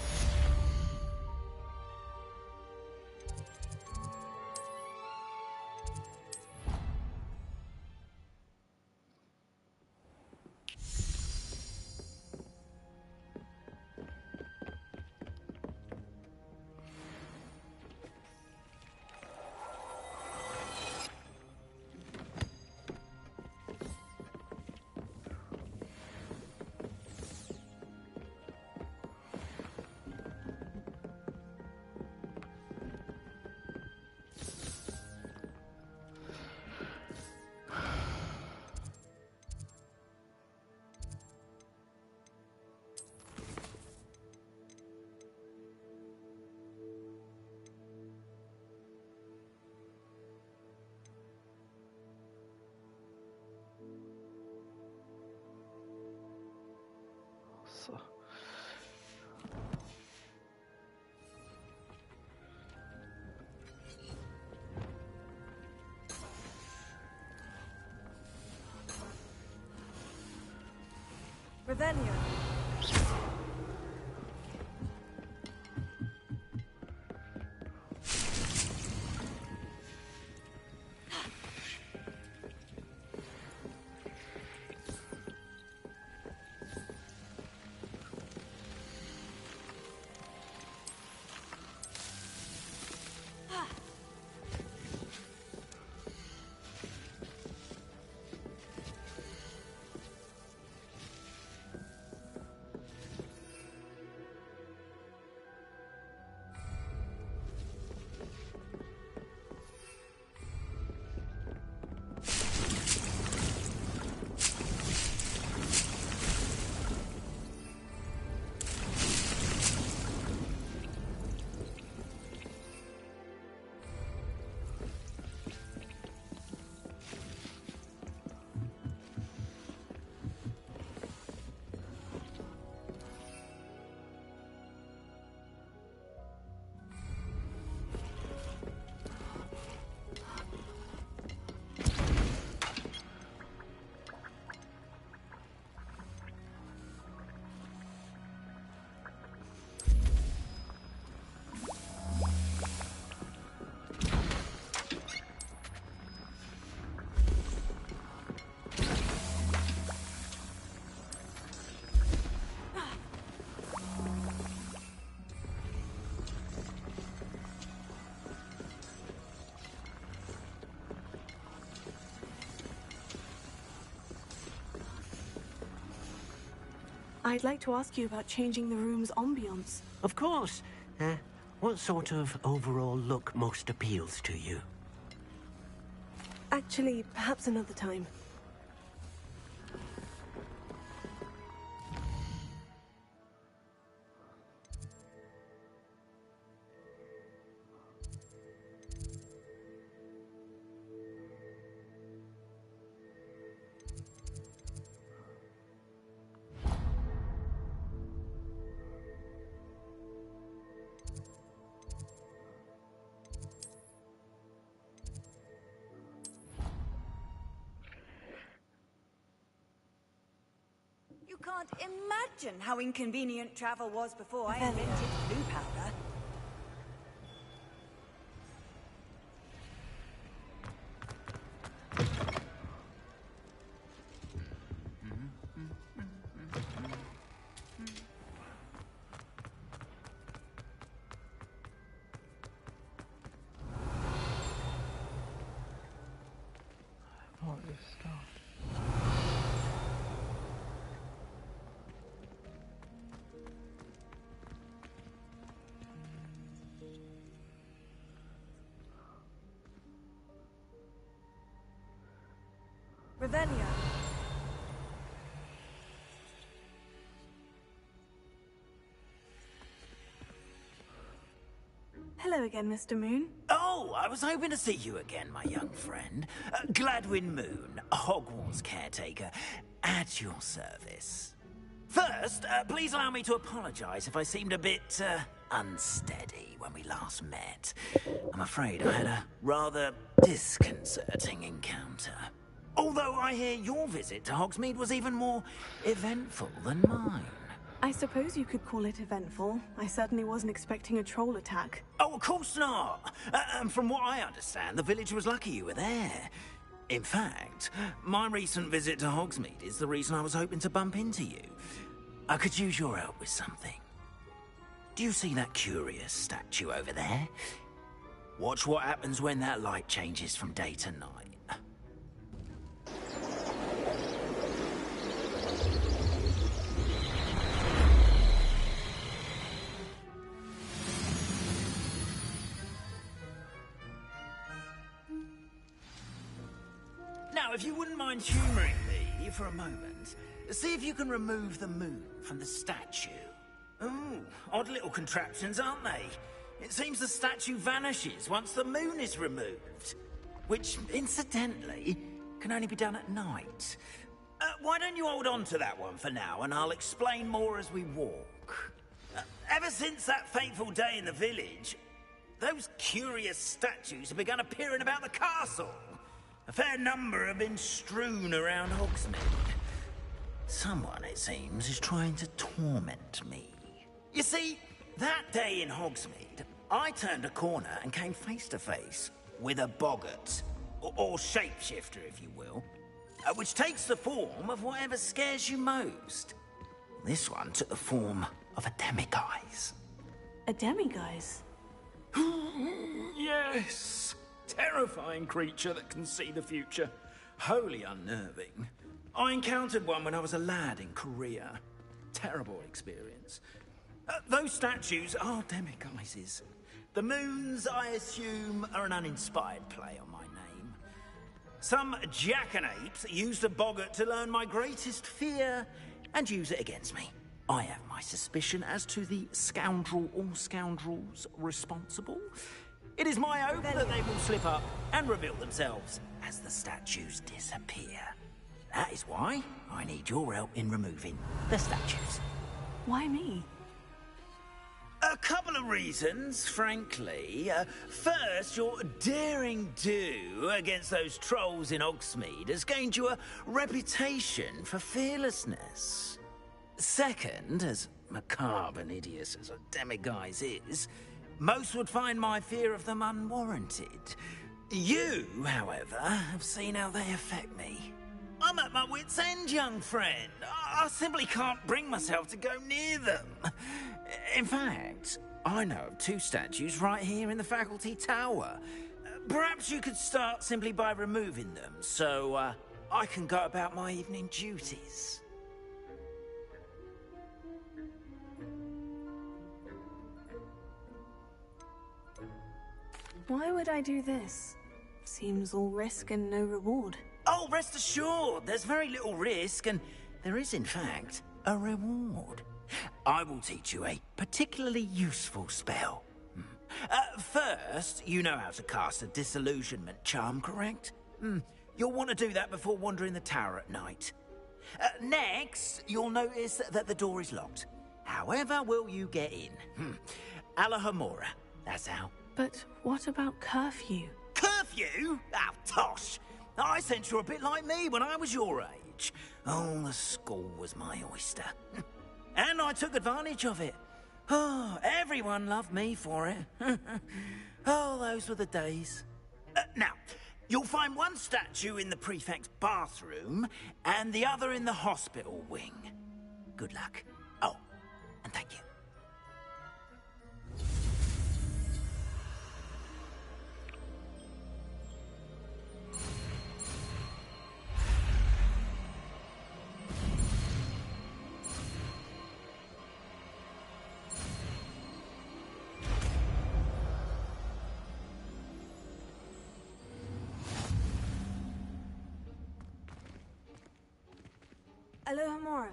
[SPEAKER 6] cazzo.
[SPEAKER 8] Revelio. I'd like to ask you about changing the room's ambiance.
[SPEAKER 3] Of course. What sort of overall look most appeals to you?
[SPEAKER 8] Actually, perhaps another time.
[SPEAKER 11] You can't imagine how inconvenient travel was before I invented blue powder.
[SPEAKER 6] What is stuff?
[SPEAKER 8] Revelio. Hello again, Mr. Moon.
[SPEAKER 12] Oh, I was hoping to see you again, my young friend. Gladwin Moon, Hogwarts caretaker, at your service. First, please allow me to apologize if I seemed a bit, unsteady when we last met. I'm afraid I had a rather disconcerting encounter. Although I hear your visit to Hogsmeade was even more eventful than mine.
[SPEAKER 8] I suppose you could call it eventful. I certainly wasn't expecting a troll attack.
[SPEAKER 12] Oh, of course not. And from what I understand, the village was lucky you were there. In fact, my recent visit to Hogsmeade is the reason I was hoping to bump into you. I could use your help with something. Do you see that curious statue over there? Watch what happens when that light changes from day to night. Now, if you wouldn't mind humouring me for a moment, see if you can remove the moon from the statue. Ooh, odd little contraptions, aren't they? It seems the statue vanishes once the moon is removed. Which, incidentally, can only be done at night. Why don't you hold on to that one for now, and I'll explain more as we walk. Ever since that fateful day in the village, those curious statues have begun appearing about the castle. A fair number have been strewn around Hogsmeade. Someone, it seems, is trying to torment me. You see, that day in Hogsmeade, I turned a corner and came face to face with a boggart, or shapeshifter, if you will, which takes the form of whatever scares you most. This one took the form of a demiguise.
[SPEAKER 2] A demiguise?
[SPEAKER 12] Yes! Terrifying creature that can see the future. Wholly unnerving. I encountered one when I was a lad in Korea. Terrible experience. Those statues are demiguises. The moons, I assume, are an uninspired play on my name. Some jackanapes used a boggart to learn my greatest fear and use it against me. I have my suspicion as to the scoundrel or scoundrels responsible. It is my hope that they will slip up and reveal themselves as the statues disappear. That is why I need your help in removing the statues.
[SPEAKER 2] Why me?
[SPEAKER 12] A couple of reasons, frankly. First, your daring do against those trolls in Hogsmeade has gained you a reputation for fearlessness. Second, as macabre and hideous as a demiguise is, most would find my fear of them unwarranted. You, however, have seen how they affect me. I'm at my wit's end, young friend. I simply can't bring myself to go near them. In fact, I know of 2 statues right here in the faculty tower. Perhaps you could start simply by removing them, so I can go about my evening duties.
[SPEAKER 2] Why would I do this? Seems all risk and no reward.
[SPEAKER 12] Oh, rest assured, there's very little risk, and there is, in fact, a reward. I will teach you a particularly useful spell. First, you know how to cast a disillusionment charm, correct? You'll want to do that before wandering the tower at night. Next, you'll notice that the door is locked. However will you get in? Alahomora, that's how.
[SPEAKER 2] But what about curfew?
[SPEAKER 12] Curfew? Oh, tosh! I sense you're a bit like me when I was your age. Oh, the school was my oyster. And I took advantage of it. Oh, everyone loved me for it. Oh, those were the days. Now, you'll find one statue in the prefect's bathroom and the other in the hospital wing. Good luck. Oh, and thank you.
[SPEAKER 2] Alohomora.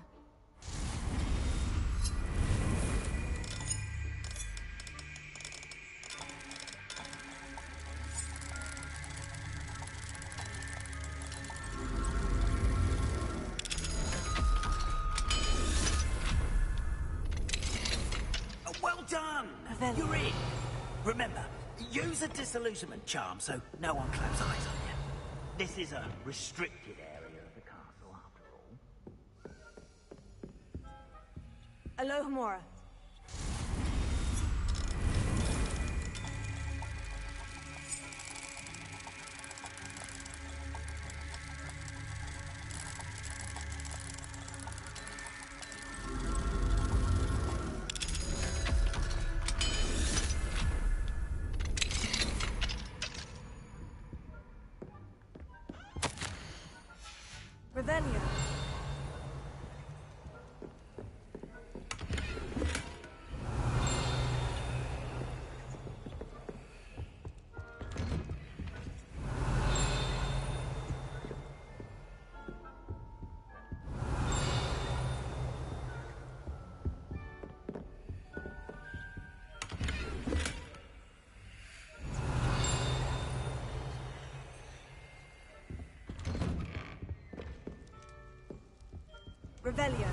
[SPEAKER 12] Well done! You're in. Remember, use a disillusionment charm so no one claps eyes on you. This is a restricted area of the castle, after all.
[SPEAKER 2] Alohomora.
[SPEAKER 11] Revelio.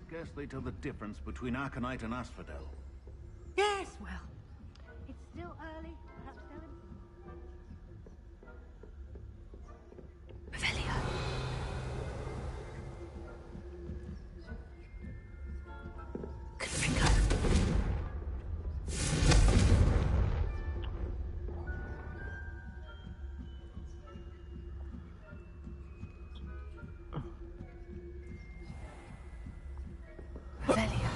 [SPEAKER 3] Scarcely tell the difference between Arcanite and Asphodel.
[SPEAKER 11] Yes, well, it's still early. Perhaps they'll improve.
[SPEAKER 2] Revelio. Confringo. Revelio.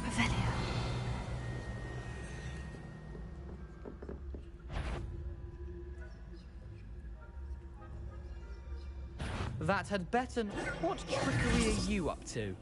[SPEAKER 2] Revelio.
[SPEAKER 13] That had better. What trickery are you up to?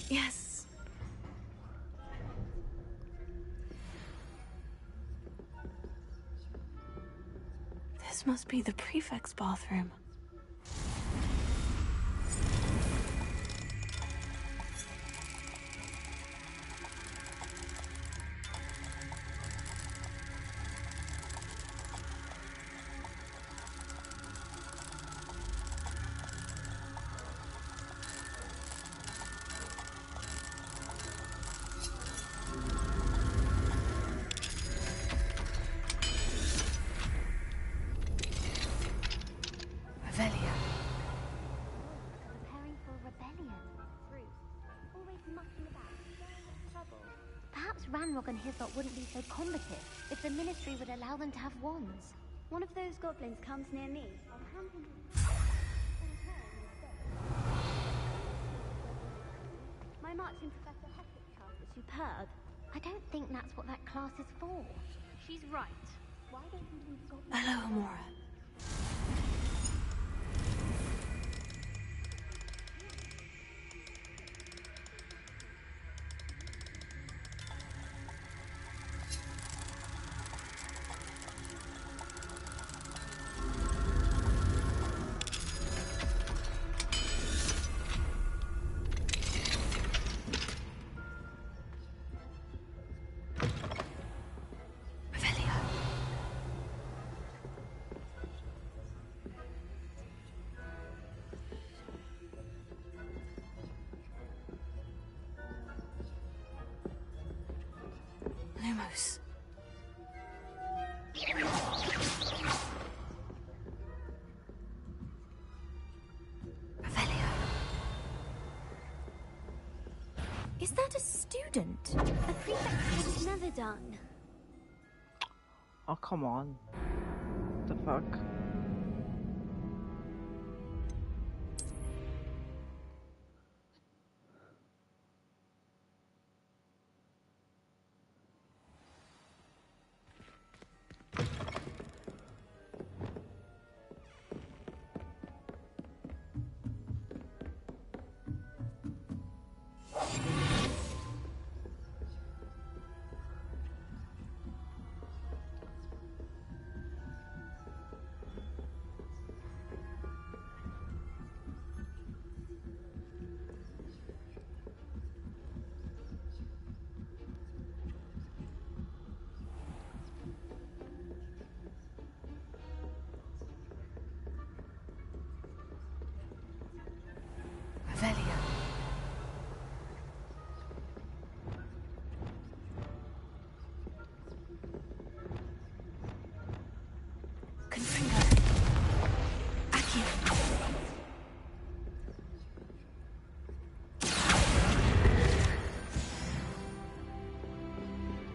[SPEAKER 8] Yes. This must be the prefect's bathroom.
[SPEAKER 14] Preparing for a rebellion. Bruce, always mucking about, stirring up trouble. Perhaps Ranrock and his lot wouldn't be so combative if the Ministry would allow them to have wands.
[SPEAKER 15] One of those goblins comes near me, I'll hand him My marching Professor Hector's class is superb.
[SPEAKER 14] I don't think that's what that class is for.
[SPEAKER 15] She's right. Why don't you leave goblins?
[SPEAKER 8] Hello, Amora. Lumos. Revelio.
[SPEAKER 15] Is that a student? A prefect has never done.
[SPEAKER 6] Oh, come on. The fuck?
[SPEAKER 8] Revelio. Confringo. Accio.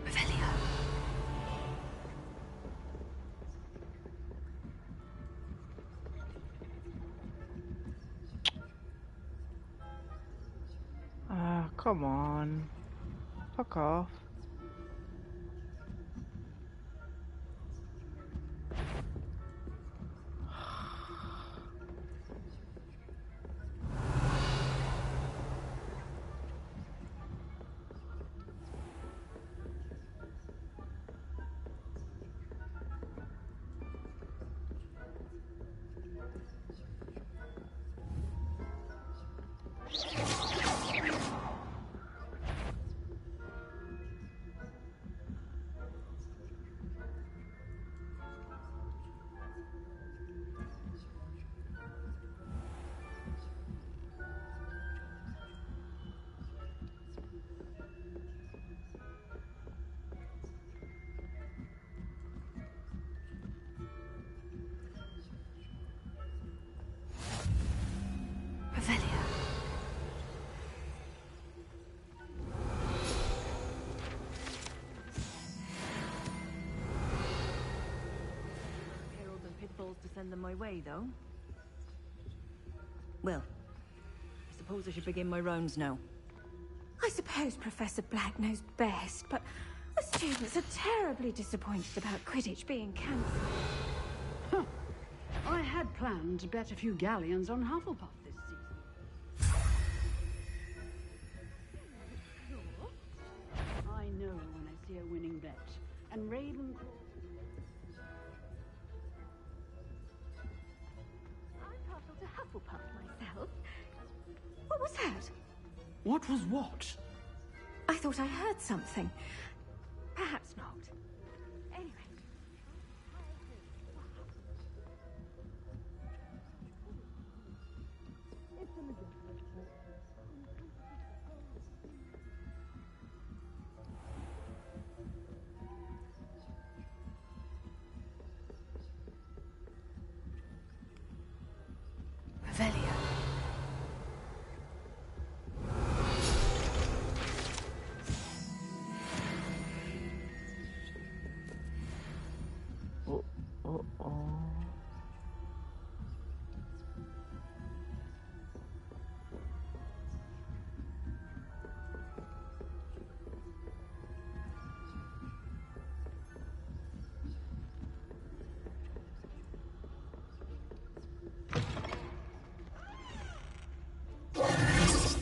[SPEAKER 8] Revelio.
[SPEAKER 6] Ah, come on. Fuck off.
[SPEAKER 8] Revelio.
[SPEAKER 16] Perils and pitfalls to send them my way, though. Well, I suppose I should begin my rounds now.
[SPEAKER 15] I suppose Professor Black knows best, but the students are terribly disappointed about Quidditch being cancelled.
[SPEAKER 17] Huh. I had planned to bet a few galleons on Hufflepuff this season. know when I see a winning bet. And Ravenclaw...
[SPEAKER 15] I'm partial to Hufflepuff myself. What was that?
[SPEAKER 13] What was what?
[SPEAKER 15] I thought I heard something. Perhaps not. Anyway.
[SPEAKER 2] Revelio.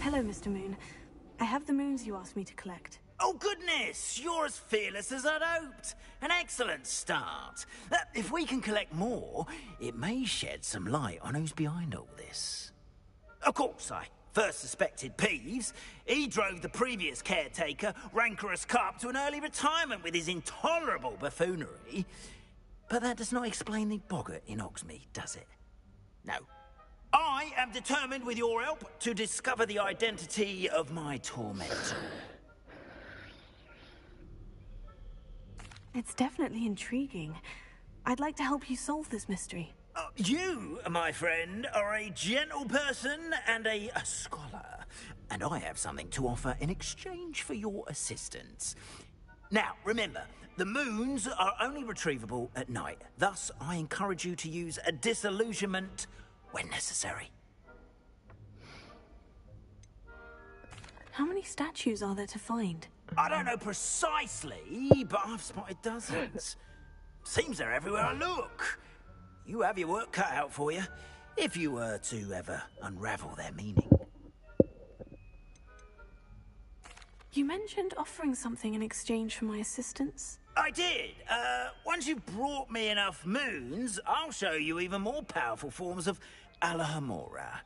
[SPEAKER 2] Hello, Mr. Moon. I have the moons you asked me to collect.
[SPEAKER 12] Oh, goodness! You're as fearless as I'd hoped. An excellent start. If we can collect more, it may shed some light on who's behind all this. Of course, I first suspected Peeves. He drove the previous caretaker, Rancorous Carp, to an early retirement with his intolerable buffoonery. But that does not explain the boggart in Hogsmeade, does it? No. I am determined, with your help, to discover the identity of my tormentor.
[SPEAKER 2] It's definitely intriguing. I'd like to help you solve this mystery.
[SPEAKER 12] You, my friend, are a gentle person and a scholar. And I have something to offer in exchange for your assistance. Now, remember, the moons are only retrievable at night. Thus, I encourage you to use a disillusionment when necessary.
[SPEAKER 2] How many statues are there to find?
[SPEAKER 12] I don't know precisely, but I've spotted dozens. Seems they're everywhere I look. You have your work cut out for you, if you were to ever unravel their meaning.
[SPEAKER 2] You mentioned offering something in exchange for my assistance.
[SPEAKER 12] I did. Once you've brought me enough moons, I'll show you even more powerful forms of Alohomora.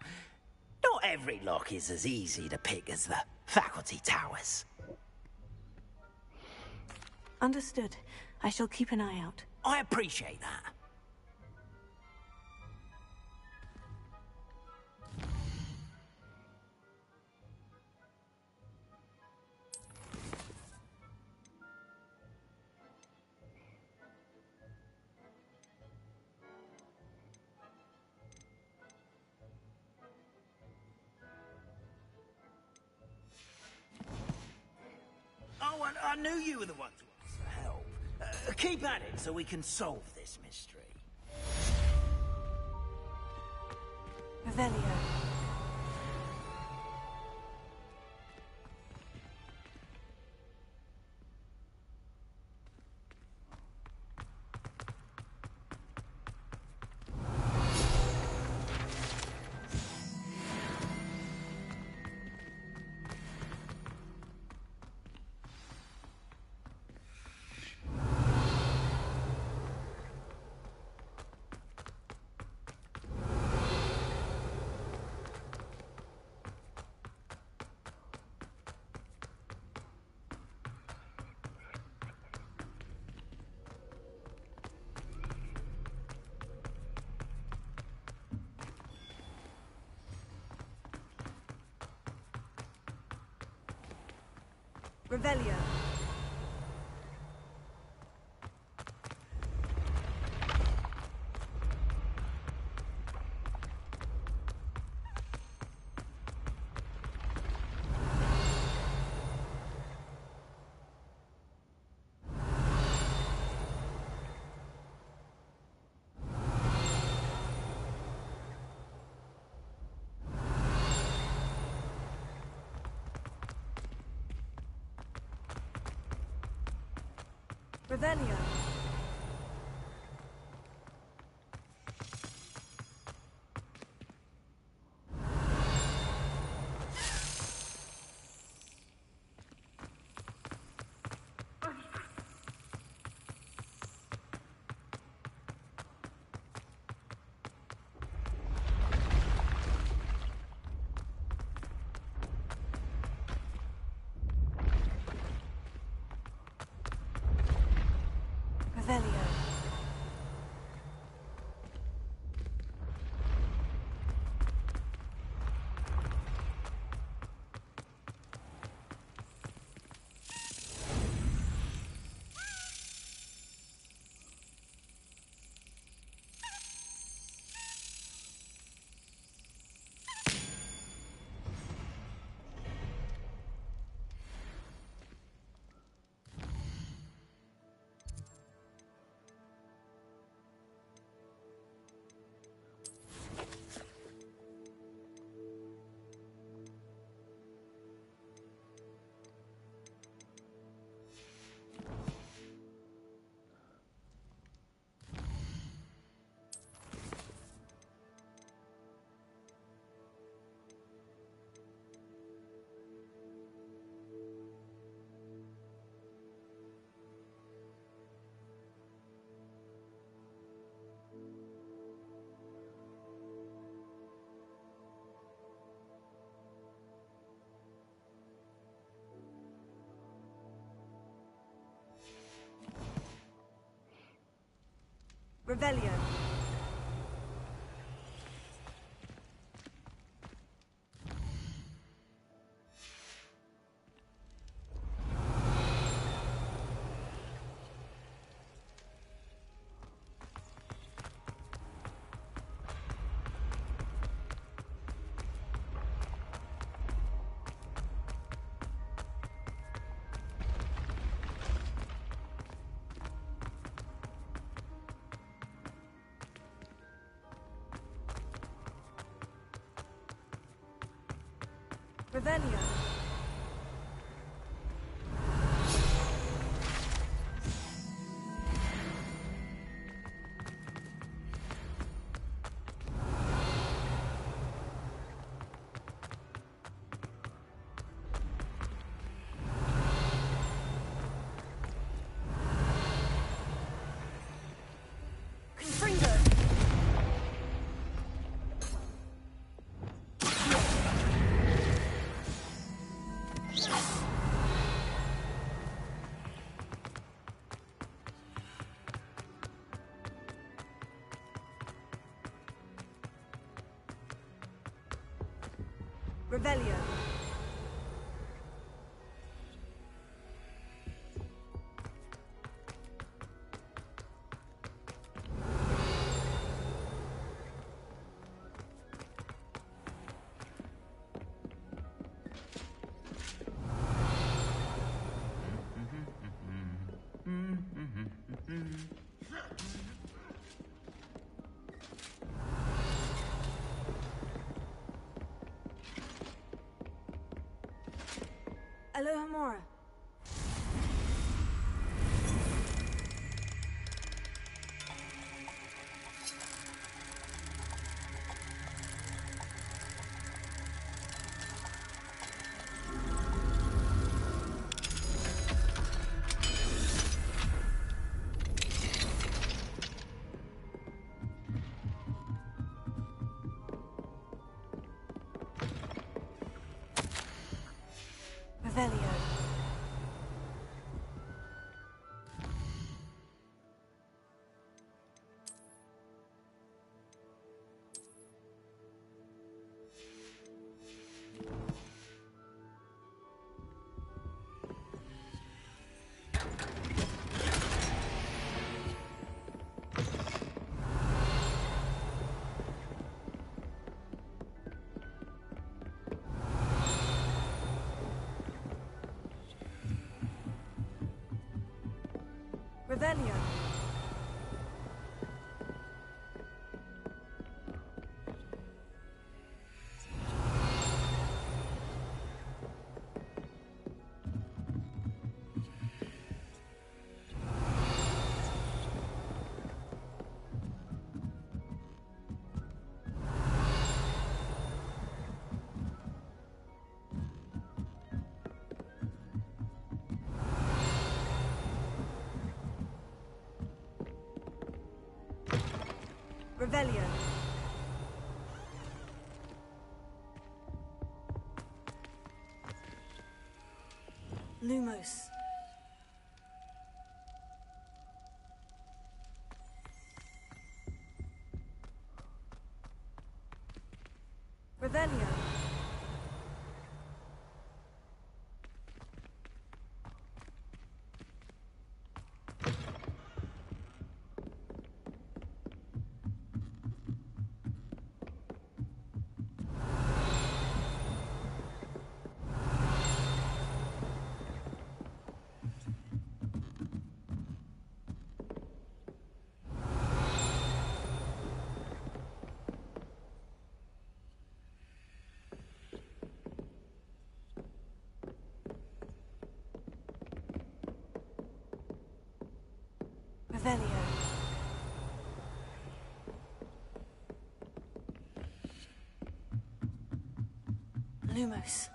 [SPEAKER 12] Not every lock is as easy to pick as the faculty towers.
[SPEAKER 2] Understood. I shall keep an eye out.
[SPEAKER 12] I appreciate that. Oh, I knew you were the one to ask for help. Keep at it so we can solve this mystery.
[SPEAKER 2] Revelio.
[SPEAKER 11] Revelio. Revelio. Revelio. Revelio. Confringo. Revelio. Alohomora. Revelio. Revelio. Revelio. Lumos. Revelio. Revelio. Lumos.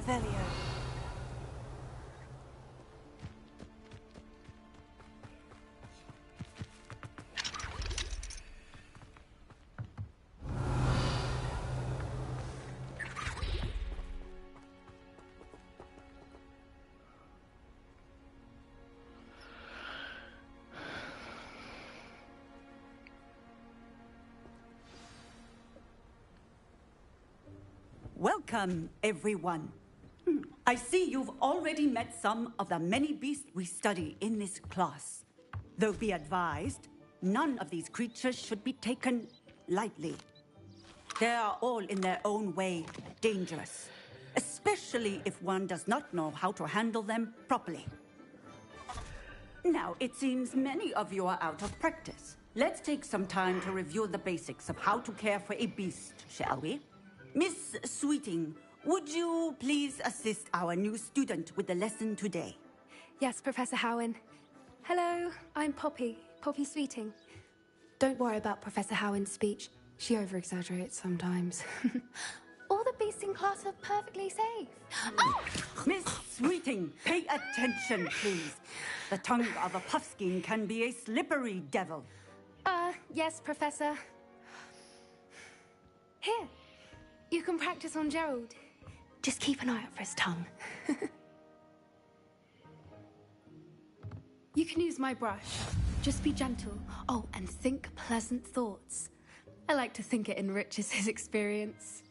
[SPEAKER 2] Revelio.
[SPEAKER 18] Welcome, everyone. I see you've already met some of the many beasts we study in this class. Though be advised, none of these creatures should be taken lightly. They are all in their own way dangerous, especially if one does not know how to handle them properly. Now, it seems many of you are out of practice. Let's take some time to review the basics of how to care for a beast, shall we? Miss Sweeting, would you please assist our new student with the lesson today?
[SPEAKER 19] Yes, Professor Howen. Hello, I'm Poppy Sweeting. Don't worry about Professor Howen's speech. She over-exaggerates sometimes. All the beasts in class are perfectly safe.
[SPEAKER 18] Oh! Miss Sweeting, pay attention, please. The tongue of a puffskein can be a slippery devil.
[SPEAKER 19] Yes, Professor. Here. You can practice on Gerald. Just keep an eye out for his tongue. You can use my brush. Just be gentle. Oh, and think pleasant thoughts. I like to think it enriches his experience.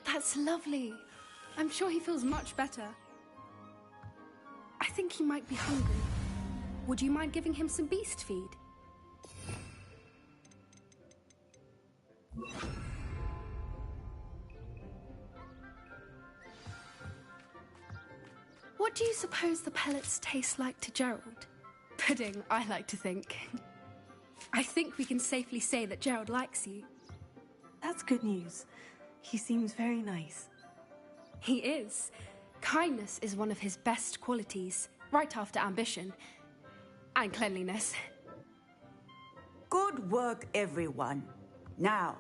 [SPEAKER 19] That's lovely. I'm sure he feels much better. I think he might be hungry. Would you mind giving him some beast feed? What do you suppose the pellets taste like to Gerald? Pudding, I like to think. I think we can safely say that Gerald likes you.
[SPEAKER 2] That's good news. He seems very nice.
[SPEAKER 19] He is. Kindness is one of his best qualities, right after ambition. And cleanliness.
[SPEAKER 18] Good work, everyone. Now,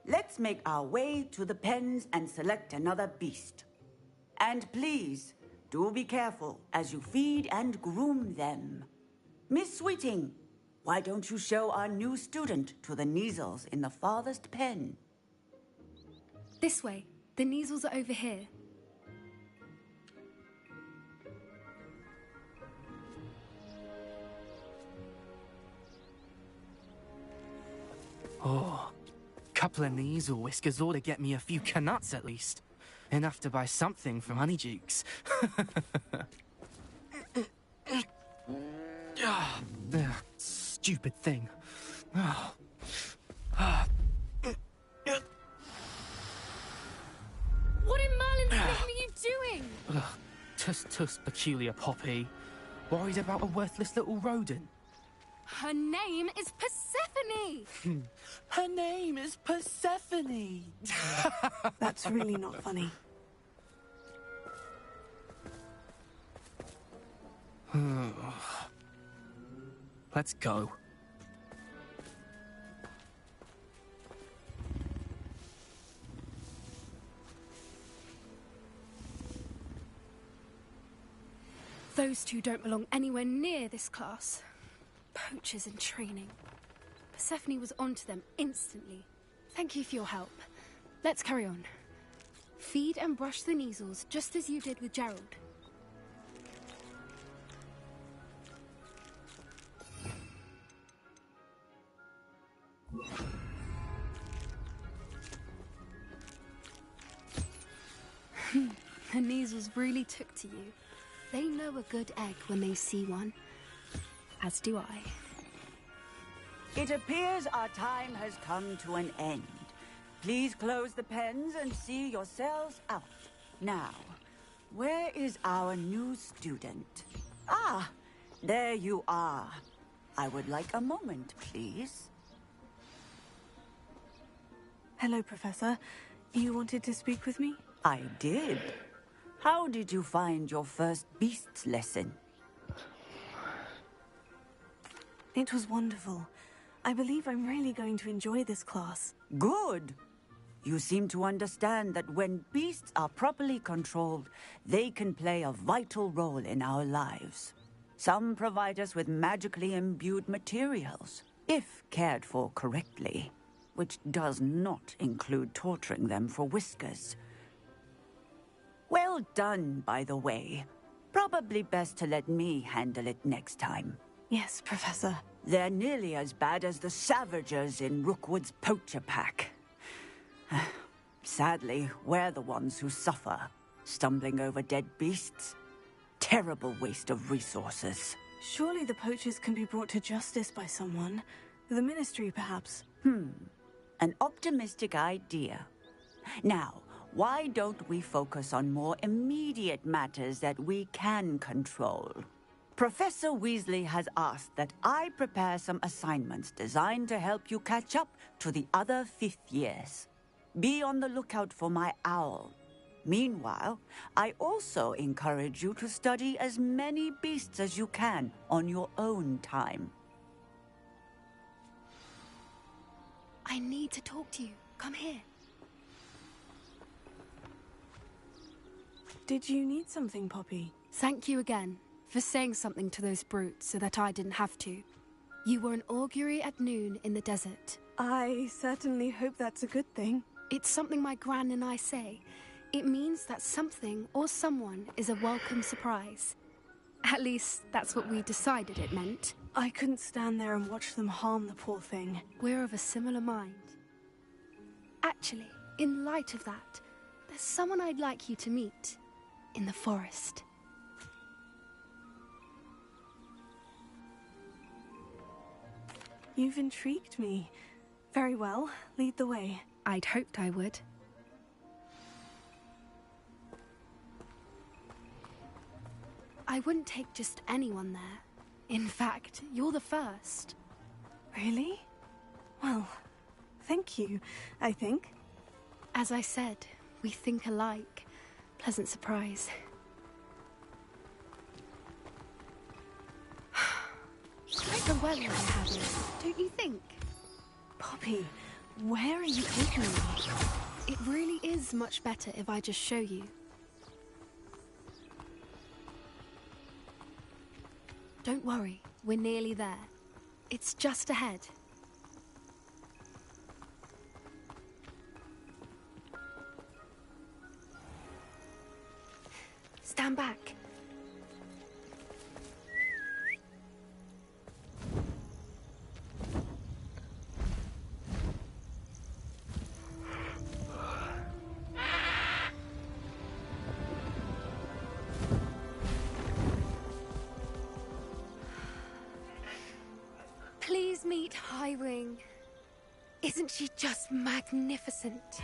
[SPEAKER 18] let's make our way to the pens and select another beast. And please, do be careful as you feed and groom them. Miss Sweeting, why don't you show our new student to the Neasels in the farthest pen?
[SPEAKER 19] This way. The Neasels are over here.
[SPEAKER 20] Oh, couple of Neasel whiskers ought to get me a few canuts at least. Enough to buy something from Honeydukes. Stupid thing.
[SPEAKER 19] What in Merlin's name are you doing?
[SPEAKER 20] Tuss, peculiar Poppy. Worried about a worthless little rodent?
[SPEAKER 19] Her name is Persephone!
[SPEAKER 20] Her name is Persephone!
[SPEAKER 2] That's really not funny.
[SPEAKER 20] Let's go.
[SPEAKER 19] Those two don't belong anywhere near this class. Poachers in training. Persephone was onto them instantly. Thank you for your help. Let's carry on. Feed and brush the Neasels, just as you did with Gerald. The Neasels really took to you. They know a good egg when they see one. As do I.
[SPEAKER 18] It appears our time has come to an end. Please close the pens and see yourselves out. Now, where is our new student? Ah, there you are. I would like a moment, please.
[SPEAKER 2] Hello, Professor.
[SPEAKER 8] You wanted to speak with me?
[SPEAKER 18] I did. How did you find your first beasts lesson?
[SPEAKER 8] It was wonderful. I believe I'm really going to enjoy this class.
[SPEAKER 18] Good. You seem to understand that when beasts are properly controlled, they can play a vital role in our lives. Some provide us with magically imbued materials, if cared for correctly, which does not include torturing them for whiskers. Well done, by the way. Probably best to let me handle it next time.
[SPEAKER 8] Yes, Professor.
[SPEAKER 18] They're nearly as bad as the Savagers in Rookwood's poacher pack. Sadly, we're the ones who suffer, stumbling over dead beasts. Terrible waste of resources.
[SPEAKER 8] Surely the poachers can be brought to justice by someone. The Ministry, perhaps.
[SPEAKER 18] An optimistic idea. Now, why don't we focus on more immediate matters that we can control? Professor Weasley has asked that I prepare some assignments designed to help you catch up to the other 5th years. Be on the lookout for my owl. Meanwhile, I also encourage you to study as many beasts as you can on your own time.
[SPEAKER 19] I need to talk to you. Come here.
[SPEAKER 8] Did you need something, Poppy?
[SPEAKER 19] Thank you again for saying something to those brutes so that I didn't have to. You were an augury at noon in the desert.
[SPEAKER 8] I certainly hope that's a good thing.
[SPEAKER 19] It's something my gran and I say. It means that something or someone is a welcome surprise. At least, that's what we decided it meant.
[SPEAKER 8] I couldn't stand there and watch them harm the poor thing.
[SPEAKER 19] We're of a similar mind. Actually, in light of that, there's someone I'd like you to meet in the forest.
[SPEAKER 8] You've intrigued me. Very well, lead the way.
[SPEAKER 19] I'd hoped I would. I wouldn't take just anyone there. In fact, you're the first.
[SPEAKER 8] Really? Well, thank you, I think.
[SPEAKER 19] As I said, we think alike. Pleasant surprise. Quite the weather we're having, don't you think?
[SPEAKER 8] Poppy, where are you taking me?
[SPEAKER 19] It really is much better if I just show you. Don't worry, we're nearly there. It's just ahead. Stand back. Please meet Highwing. Isn't she just magnificent?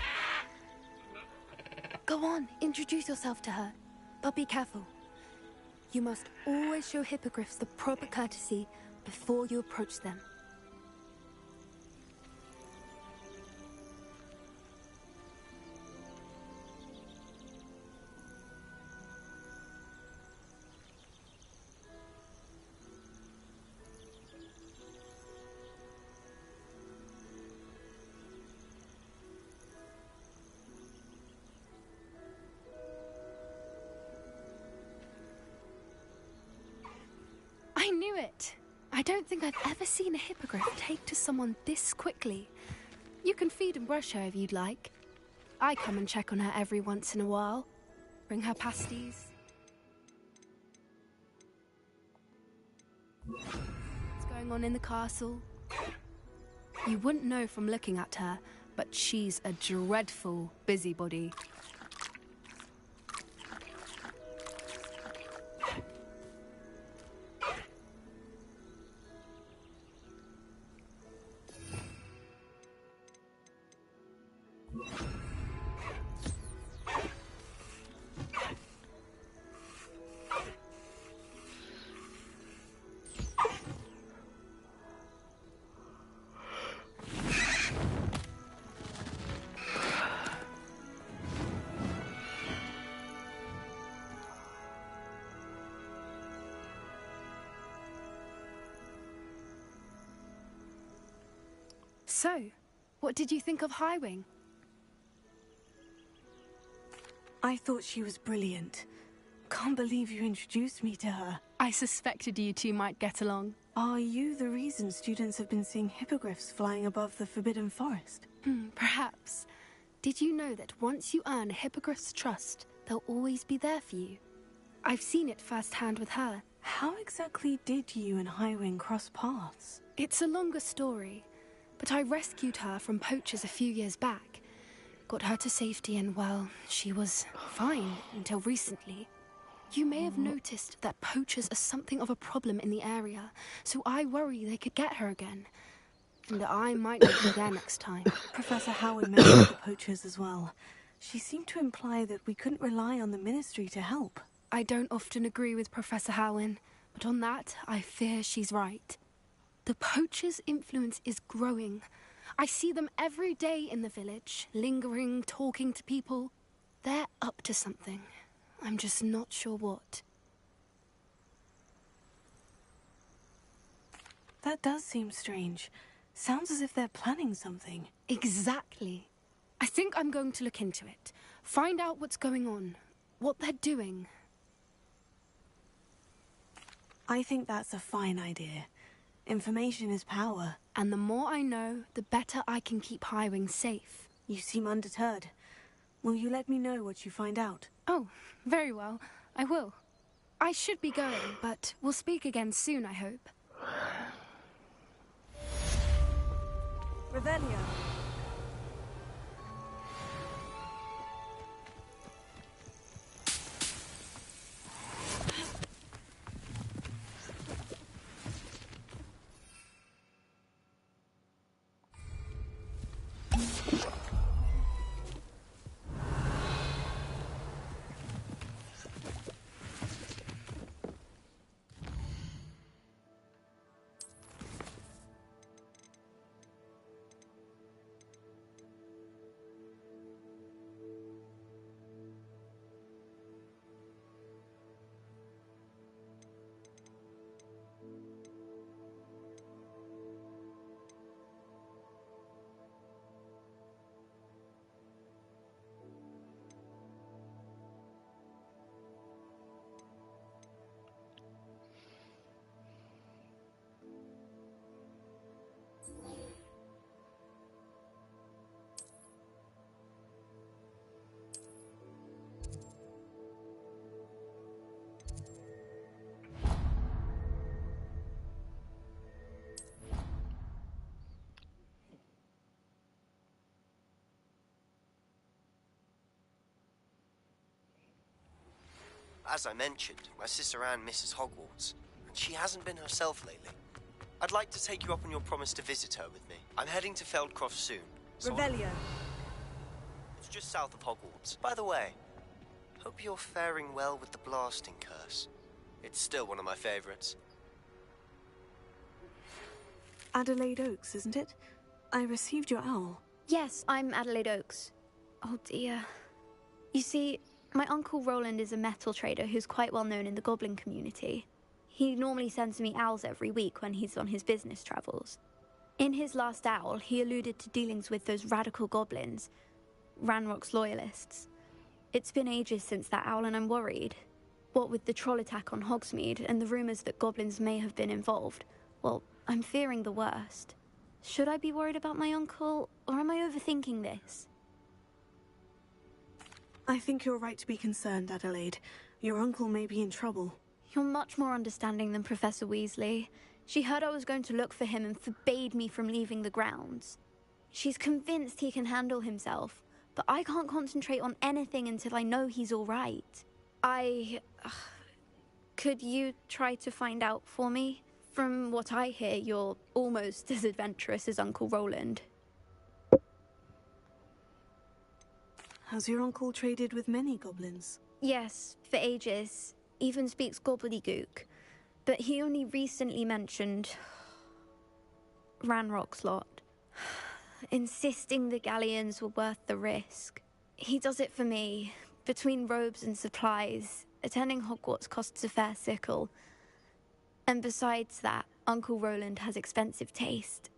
[SPEAKER 19] Go on, introduce yourself to her. But be careful. You must always show hippogriffs the proper courtesy before you approach them. I knew it! I don't think I've ever seen a hippogriff take to someone this quickly. You can feed and brush her if you'd like. I come and check on her every once in a while. Bring her pasties. What's going on in the castle? You wouldn't know from looking at her, but she's a dreadful busybody. So, what did you think of Highwing?
[SPEAKER 8] I thought she was brilliant. Can't believe you introduced me to her.
[SPEAKER 19] I suspected you two might get along.
[SPEAKER 8] Are you the reason students have been seeing hippogriffs flying above the Forbidden Forest?
[SPEAKER 19] Perhaps. Did you know that once you earn a hippogriff's trust, they'll always be there for you? I've seen it firsthand with her.
[SPEAKER 8] How exactly did you and Highwing cross paths?
[SPEAKER 19] It's a longer story, but I rescued her from poachers a few years back. Got her to safety and, well, she was fine until recently. You may have noticed that poachers are something of a problem in the area, so I worry they could get her again. And I might not be there next time.
[SPEAKER 8] Professor Howard mentioned the poachers as well. She seemed to imply that we couldn't rely on the Ministry to help.
[SPEAKER 19] I don't often agree with Professor Howin, but on that, I fear she's right. The poachers' influence is growing. I see them every day in the village, lingering, talking to people. They're up to something. I'm just not sure what.
[SPEAKER 8] That does seem strange. Sounds as if they're planning something.
[SPEAKER 19] Exactly. I think I'm going to look into it. Find out what's going on. What they're doing.
[SPEAKER 8] I think that's a fine idea. Information is power.
[SPEAKER 19] And the more I know, the better I can keep Highwing safe.
[SPEAKER 8] You seem undeterred. Will you let me know what you find out?
[SPEAKER 19] Oh, very well. I will. I should be going, but we'll speak again soon, I hope.
[SPEAKER 15] Revelio.
[SPEAKER 21] As I mentioned, my sister Anne misses Hogwarts, and she hasn't been herself lately. I'd like to take you up on your promise to visit her with me. I'm heading to Feldcroft soon. So
[SPEAKER 15] Revelio.
[SPEAKER 21] It's just south of Hogwarts. By the way, hope you're faring well with the blasting curse. It's still one of my favorites.
[SPEAKER 8] Adelaide Oaks, isn't it? I received your owl.
[SPEAKER 22] Yes, I'm Adelaide Oaks. Oh dear. You see, my Uncle Roland is a metal trader who's quite well known in the goblin community. He normally sends me owls every week when he's on his business travels. In his last owl, he alluded to dealings with those radical goblins, Ranrock's loyalists. It's been ages since that owl and I'm worried. What with the troll attack on Hogsmeade and the rumours that goblins may have been involved, well, I'm fearing the worst. Should I be worried about my uncle, or am I overthinking this?
[SPEAKER 8] I think you're right to be concerned, Adelaide. Your uncle may be in trouble.
[SPEAKER 22] You're much more understanding than Professor Weasley. She heard I was going to look for him and forbade me from leaving the grounds. She's convinced he can handle himself, but I can't concentrate on anything until I know he's all right. Could you try to find out for me? From what I hear, you're almost as adventurous as Uncle Roland.
[SPEAKER 8] Has your uncle traded with many goblins?
[SPEAKER 22] Yes, for ages. Even speaks gobbledygook. But he only recently mentioned Ranrock's lot, insisting the galleons were worth the risk. He does it for me. Between robes and supplies, attending Hogwarts costs a fair sickle. And besides that, Uncle Roland has expensive taste.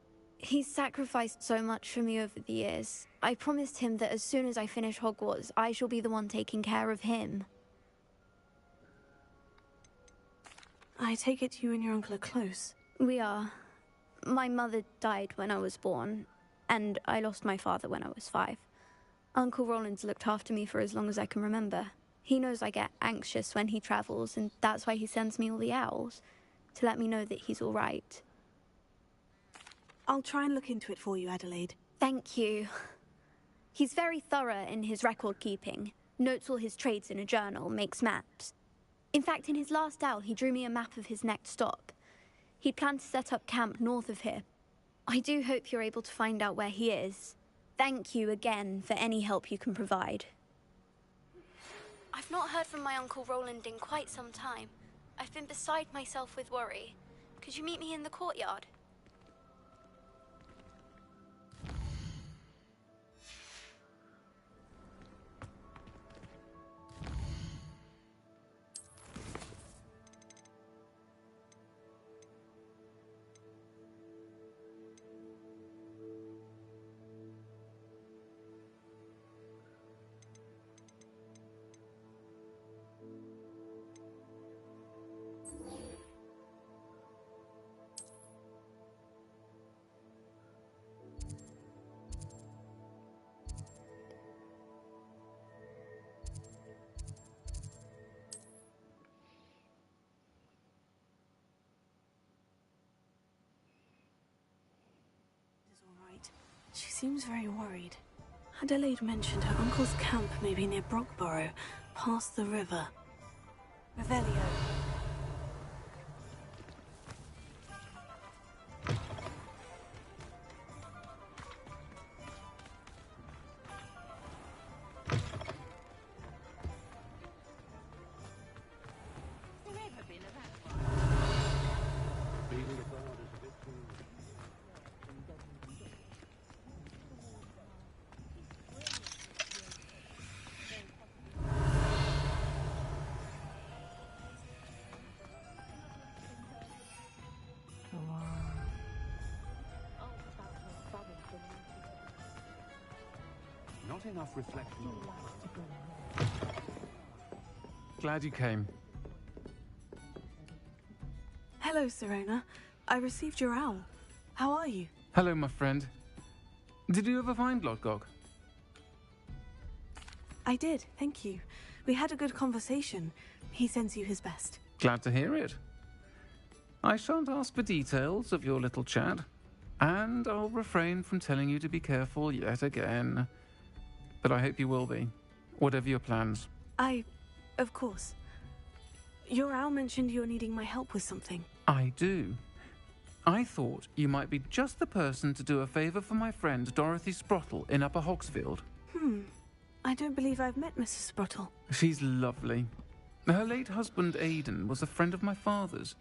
[SPEAKER 22] He's sacrificed so much for me over the years. I promised him that as soon as I finish Hogwarts, I shall be the one taking care of him.
[SPEAKER 2] I take it you and your uncle are close.
[SPEAKER 22] We are. My mother died when I was born, and I lost my father when I was 5. Uncle Roland's looked after me for as long as I can remember. He knows I get anxious when he travels, and that's why he sends me all the owls, to let me know that he's all right.
[SPEAKER 2] I'll try and look into it for you, Adelaide.
[SPEAKER 22] Thank you. He's very thorough in his record keeping, notes all his trades in a journal, makes maps. In fact, in his last owl, he drew me a map of his next stop. He'd planned to set up camp north of here. I do hope you're able to find out where he is. Thank you again for any help you can provide. I've not heard from my Uncle Roland in quite some time. I've been beside myself with worry. Could you meet me in the courtyard?
[SPEAKER 2] She seems very worried. Adelaide mentioned her uncle's camp may be near Brockborough, past the river. Revelio.
[SPEAKER 1] Not enough reflection.
[SPEAKER 7] Glad you came.
[SPEAKER 2] Hello, Serona. I received your owl. How are you?
[SPEAKER 7] Hello, my friend. Did you ever find Lodgok?
[SPEAKER 2] I did, thank you. We had a good conversation. He sends you his best.
[SPEAKER 7] Glad to hear it. I shan't ask for details of your little chat, and I'll refrain from telling you to be careful yet again. But I hope you will be, whatever your plans.
[SPEAKER 2] Of course. Your owl mentioned you're needing my help with something.
[SPEAKER 7] I do. I thought you might be just the person to do a favour for my friend Dorothy Sprottle in Upper Hogsfield.
[SPEAKER 2] I don't believe I've met Mrs. Sprottle.
[SPEAKER 7] She's lovely. Her late husband Aidan was a friend of my father's.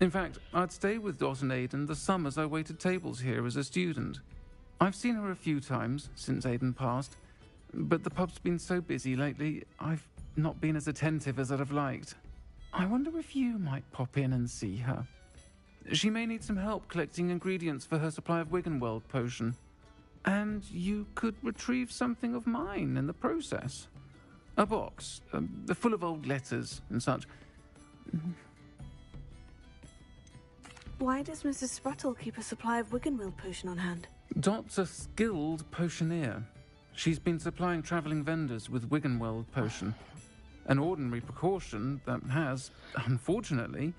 [SPEAKER 7] In fact, I'd stay with Dot and Aidan the summers I waited tables here as a student. I've seen her a few times since Aidan passed, but the pub's been so busy lately, I've not been as attentive as I'd have liked. I wonder if you might pop in and see her. She may need some help collecting ingredients for her supply of Wiggenweld potion. And you could retrieve something of mine in the process. A box, full of old letters and such.
[SPEAKER 2] Why does Mrs. Sprottle keep a supply of Wiggenweld potion on hand?
[SPEAKER 7] Dot's a skilled potioneer. She's been supplying travelling vendors with Wiggenweld potion. An ordinary precaution that has, unfortunately,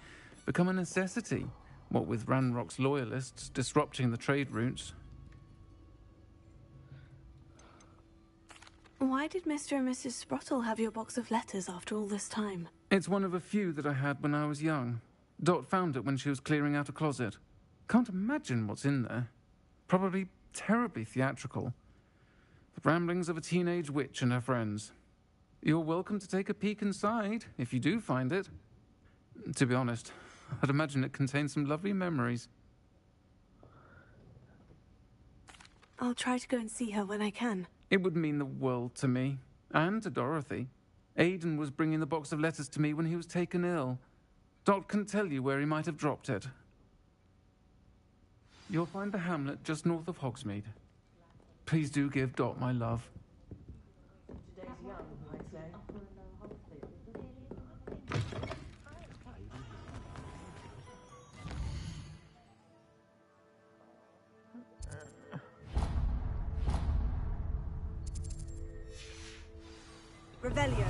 [SPEAKER 7] become a necessity, what with Ranrock's loyalists disrupting the trade routes.
[SPEAKER 2] Why did Mr. and Mrs. Sprottle have your box of letters after all this time?
[SPEAKER 7] It's one of a few that I had when I was young. Dot found it when she was clearing out a closet. Can't imagine what's in there. Probably terribly theatrical. The ramblings of a teenage witch and her friends. You're welcome to take a peek inside, if you do find it. To be honest, I'd imagine it contains some lovely memories.
[SPEAKER 2] I'll try to go and see her when I can.
[SPEAKER 7] It would mean the world to me, and to Dorothy. Aidan was bringing the box of letters to me when he was taken ill. Dot can tell you where he might have dropped it. You'll find the hamlet just north of Hogsmeade. Please do give Dot my love.
[SPEAKER 4] Today's young, I'd say.
[SPEAKER 15] Revelio.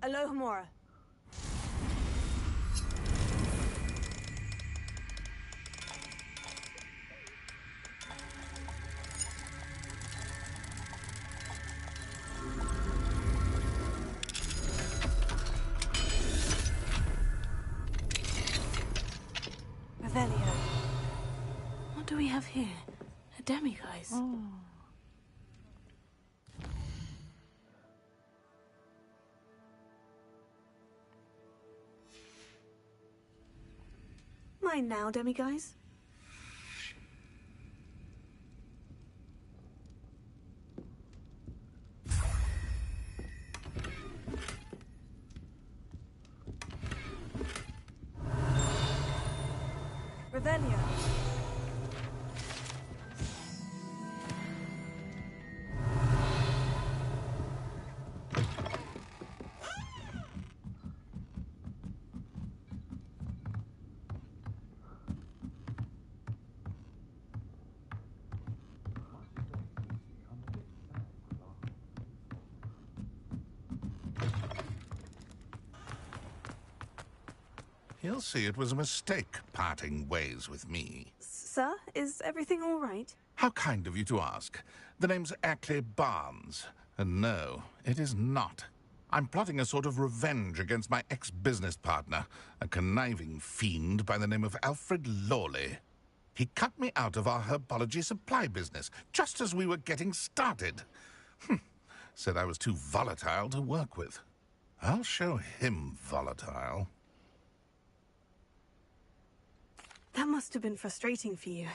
[SPEAKER 15] Alohomora. Revelio.
[SPEAKER 2] What do we have here? A demiguise.
[SPEAKER 6] Oh.
[SPEAKER 2] Mine now, demiguise.
[SPEAKER 15] Revelio.
[SPEAKER 5] He'll see it was a mistake parting ways with me.
[SPEAKER 2] Sir, is everything all right?
[SPEAKER 5] How kind of you to ask. The name's Ackley Barnes. And no, it is not. I'm plotting a sort of revenge against my ex-business partner, a conniving fiend by the name of Alfred Lawley. He cut me out of our herbology supply business, just as we were getting started. Said I was too volatile to work with. I'll show him volatile.
[SPEAKER 2] That must have been frustrating for you.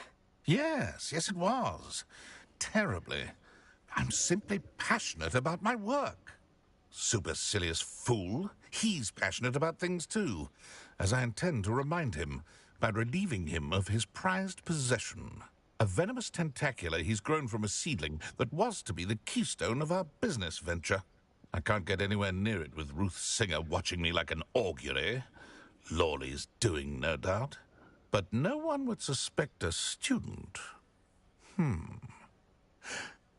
[SPEAKER 5] Yes, it was. Terribly. I'm simply passionate about my work. Supercilious fool. He's passionate about things too, as I intend to remind him by relieving him of his prized possession. A venomous tentacula he's grown from a seedling that was to be the keystone of our business venture. I can't get anywhere near it with Ruth Singer watching me like an augury. Lawley's doing, no doubt. But no one would suspect a student.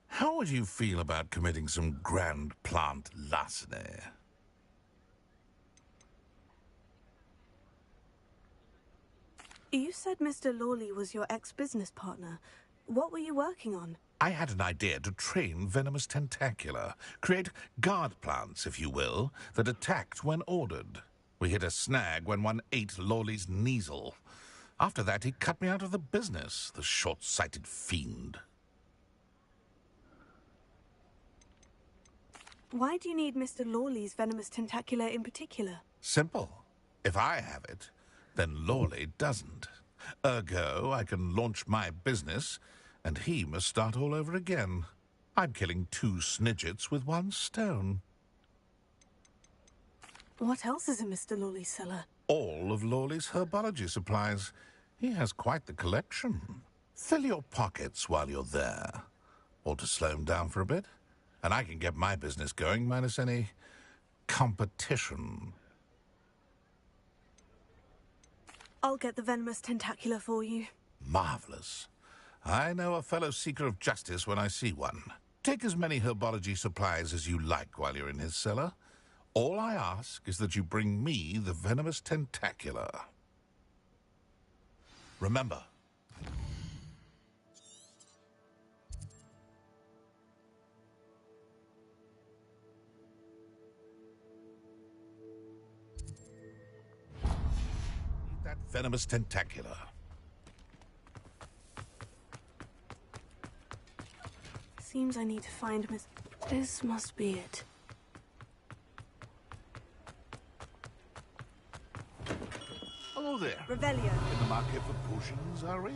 [SPEAKER 5] How would you feel about committing some grand plant larceny?
[SPEAKER 2] You said Mr. Lawley was your ex-business partner. What were you working on?
[SPEAKER 5] I had an idea to train venomous tentacula, create guard plants, if you will, that attacked when ordered. We hit a snag when one ate Lawley's Kneasel. After that, he cut me out of the business, the short-sighted fiend.
[SPEAKER 2] Why do you need Mr. Lawley's venomous tentacula in particular?
[SPEAKER 5] Simple. If I have it, then Lawley doesn't. Ergo, I can launch my business, and he must start all over again. I'm killing 2 snidgets with 1 stone.
[SPEAKER 2] What else is in Mr. Lawley's cellar?
[SPEAKER 5] All of Lawley's herbology supplies. He has quite the collection. Fill your pockets while you're there. Or to slow him down for a bit, and I can get my business going minus any competition.
[SPEAKER 2] I'll get the venomous tentacula for you.
[SPEAKER 5] Marvelous. I know a fellow seeker of justice when I see one. Take as many herbology supplies as you like while you're in his cellar. All I ask is that you bring me the venomous tentacula. Remember. That venomous tentacula.
[SPEAKER 8] Seems I need to find Miss... This must be it.
[SPEAKER 5] Hello there.
[SPEAKER 11] Revelio.
[SPEAKER 5] In the market for potions, are we?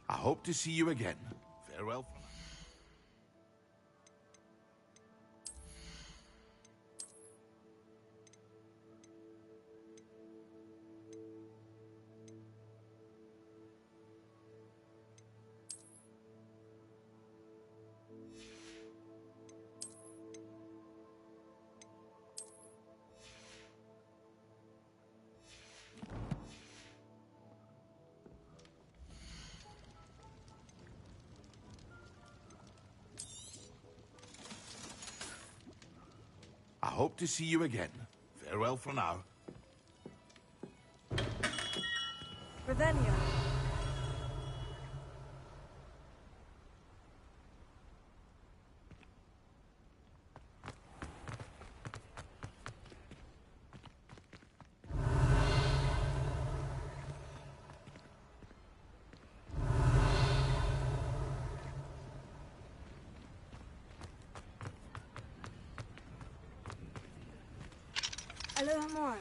[SPEAKER 5] I hope to see you again. Farewell for now. I hope to see you again. Farewell for now.
[SPEAKER 11] Revelio.
[SPEAKER 8] Hello, more.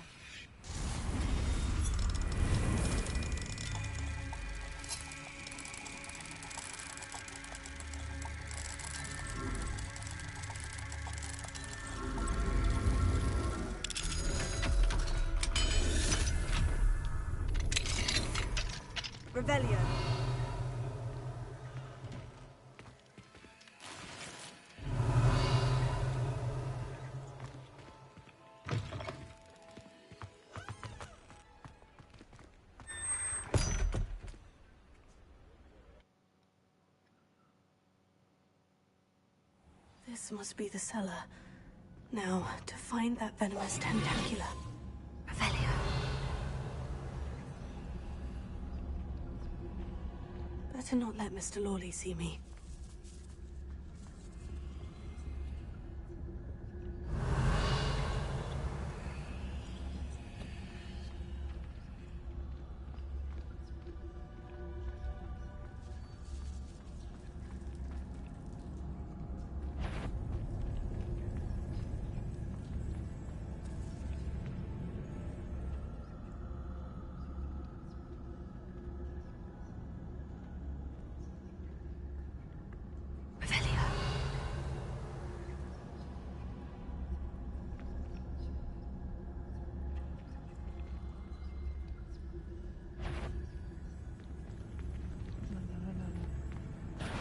[SPEAKER 11] Revelio.
[SPEAKER 8] This must be the cellar. Now, to find that venomous tentacula. Revelio. Better not let Mr. Lawley see me.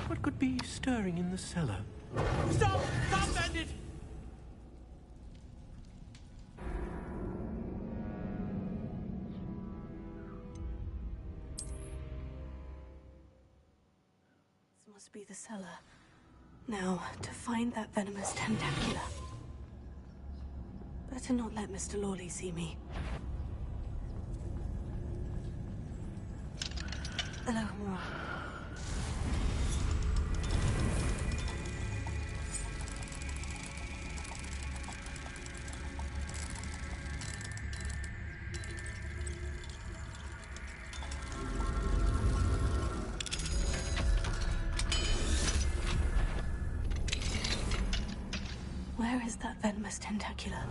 [SPEAKER 3] What could be stirring in the cellar?
[SPEAKER 12] Stop! Stop, bandit!
[SPEAKER 8] This must be the cellar. Now, to find that venomous tentacula. Better not let Mr. Lawley see me. Hello, Mora. Where is that venomous tentacula?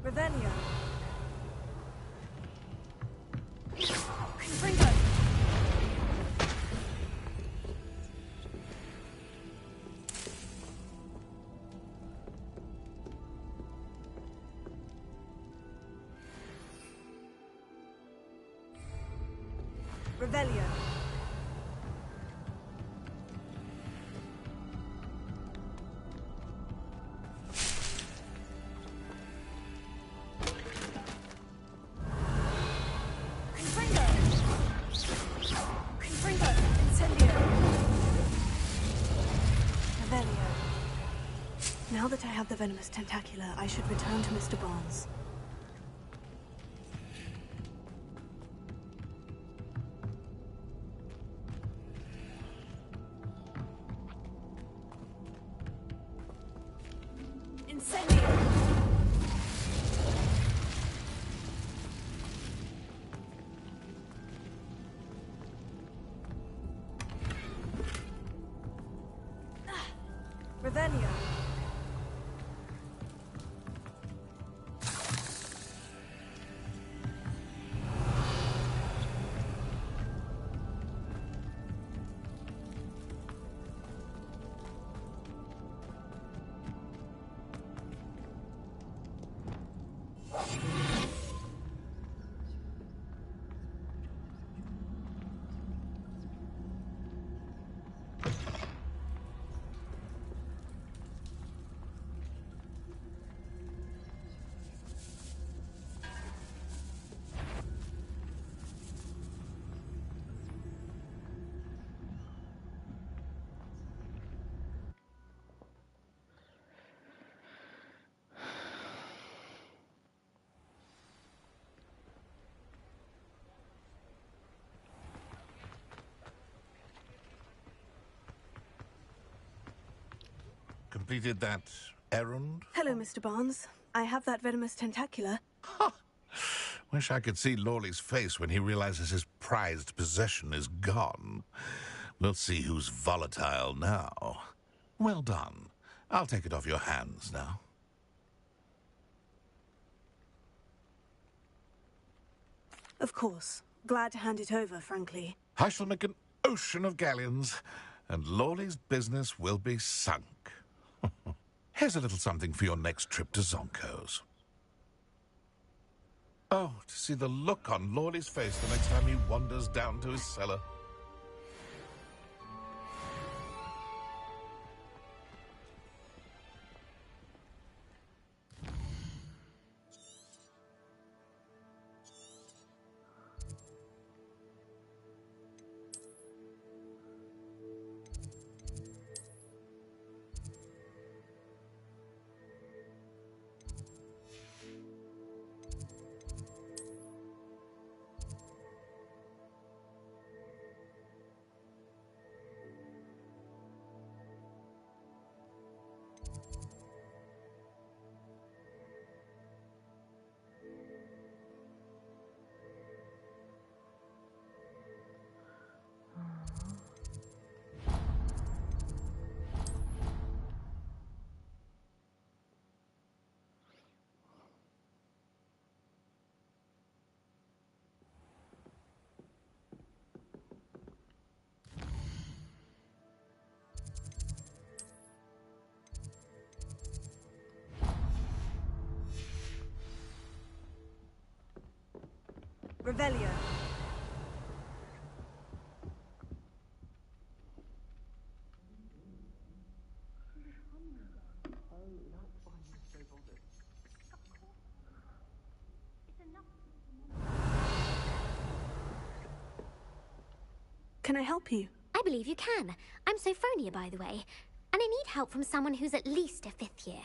[SPEAKER 8] Revelio. Revelio. Now that I have the venomous tentacula, I should return to Mr. Barnes. Revelio.
[SPEAKER 5] Completed that errand?
[SPEAKER 8] Hello, Mr. Barnes. I have that venomous tentacula.
[SPEAKER 5] Wish I could see Lawley's face when he realizes his prized possession is gone. We'll see who's volatile now. Well done. I'll take it off your hands now.
[SPEAKER 8] Of course. Glad to hand it over, frankly.
[SPEAKER 5] I shall make an ocean of galleons, and Lawley's business will be sunk. Here's a little something for your next trip to Zonko's. Oh, to see the look on Lawley's face the next time he wanders down to his cellar.
[SPEAKER 8] Revelio. Can I help you?
[SPEAKER 14] I believe you can. I'm Sophronia, by the way.
[SPEAKER 9] and I need help from someone who's at least a 5th year.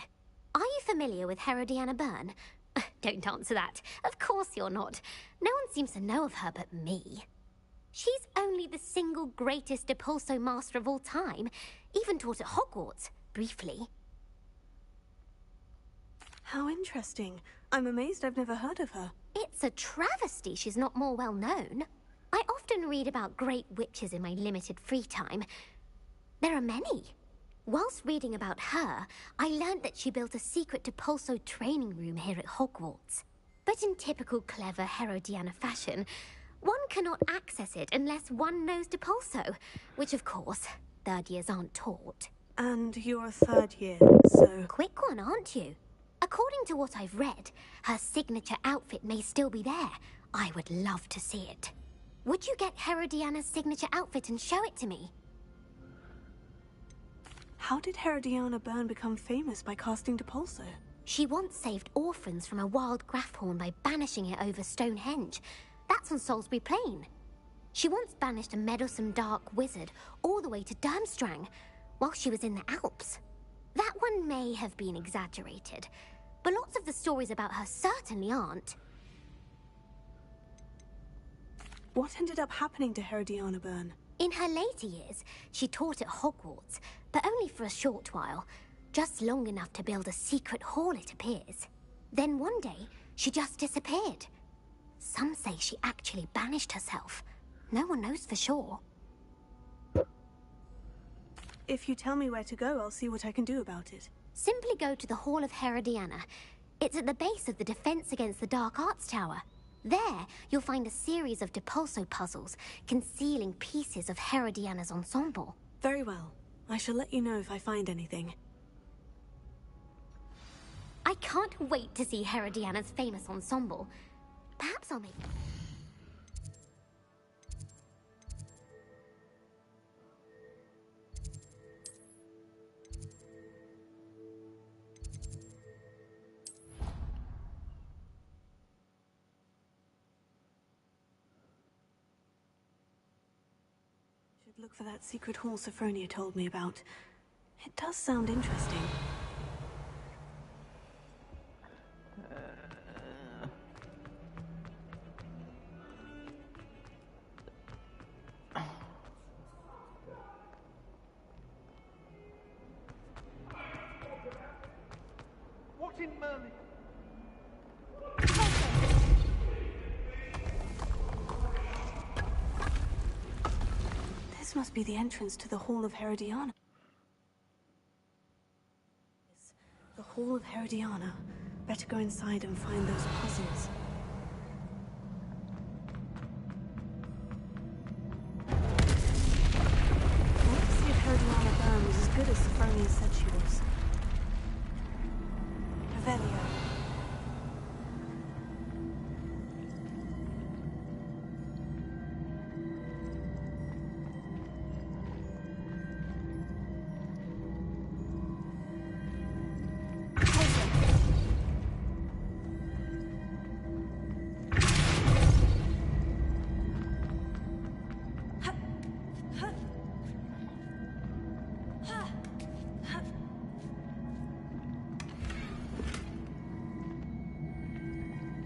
[SPEAKER 9] Are you familiar with Herodiana Byrne? Don't answer that. Of course you're not. No one seems to know of her but me. She's only the single greatest Depulso master of all time, even taught at Hogwarts, briefly.
[SPEAKER 8] How interesting. I'm amazed I've never heard of her.
[SPEAKER 9] It's a travesty she's not more well known. I often read about great witches in my limited free time. There are many. Whilst reading about her, I learned that she built a secret Depulso training room here at Hogwarts. But in typical clever Herodiana fashion, one cannot access it unless one knows Depulso, which of course, 3rd years aren't taught.
[SPEAKER 8] And you're a 3rd year, so...
[SPEAKER 9] Quick one, aren't you? According to what I've read, her signature outfit may still be there. I would love to see it. Would you get Herodiana's signature outfit and show it to me?
[SPEAKER 8] How did Herodiana Byrne become famous by casting Depulso?
[SPEAKER 9] She once saved orphans from a wild Grafhorn by banishing it over Stonehenge. That's on Salisbury Plain. She once banished a meddlesome dark wizard all the way to Durmstrang while she was in the Alps. That one may have been exaggerated, but lots of the stories about her certainly aren't.
[SPEAKER 8] What ended up happening to Herodiana Byrne?
[SPEAKER 9] In her later years, she taught at Hogwarts, but only for a short while. Just long enough to build a secret hall, it appears. Then one day, she just disappeared. Some say she actually banished herself. No one knows for sure.
[SPEAKER 8] If you tell me where to go, I'll see what I can do about it.
[SPEAKER 9] Simply go to the Hall of Herodiana. It's at the base of the Defense Against the Dark Arts Tower. There, you'll find a series of Depulso puzzles concealing pieces of Herodiana's ensemble.
[SPEAKER 8] Very well. I shall let you know if I find anything.
[SPEAKER 9] I can't wait to see Herodiana's famous ensemble. Perhaps I'll make...
[SPEAKER 8] Look for that secret hall Sophronia told me about. It does sound interesting.
[SPEAKER 10] What in Merlin?
[SPEAKER 8] This must be the entrance to the Hall of Herodiana. The Hall of Herodiana. Better go inside and find those puzzles. Let's see if Herodiana Byrne was as good as Sophronia said she was. Revelio.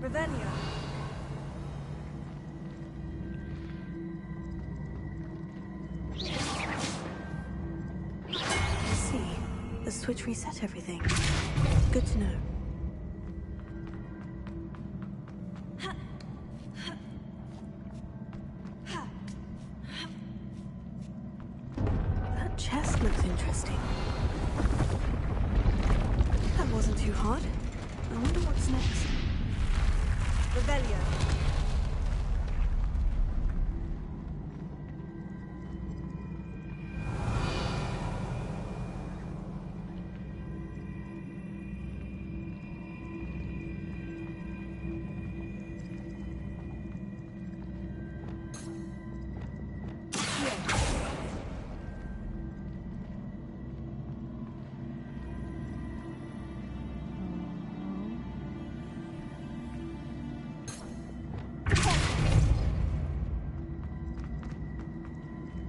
[SPEAKER 8] Revelio. I see. The switch reset everything. Good to know. That chest looks interesting. That wasn't too hard. I wonder what's next. Revelio.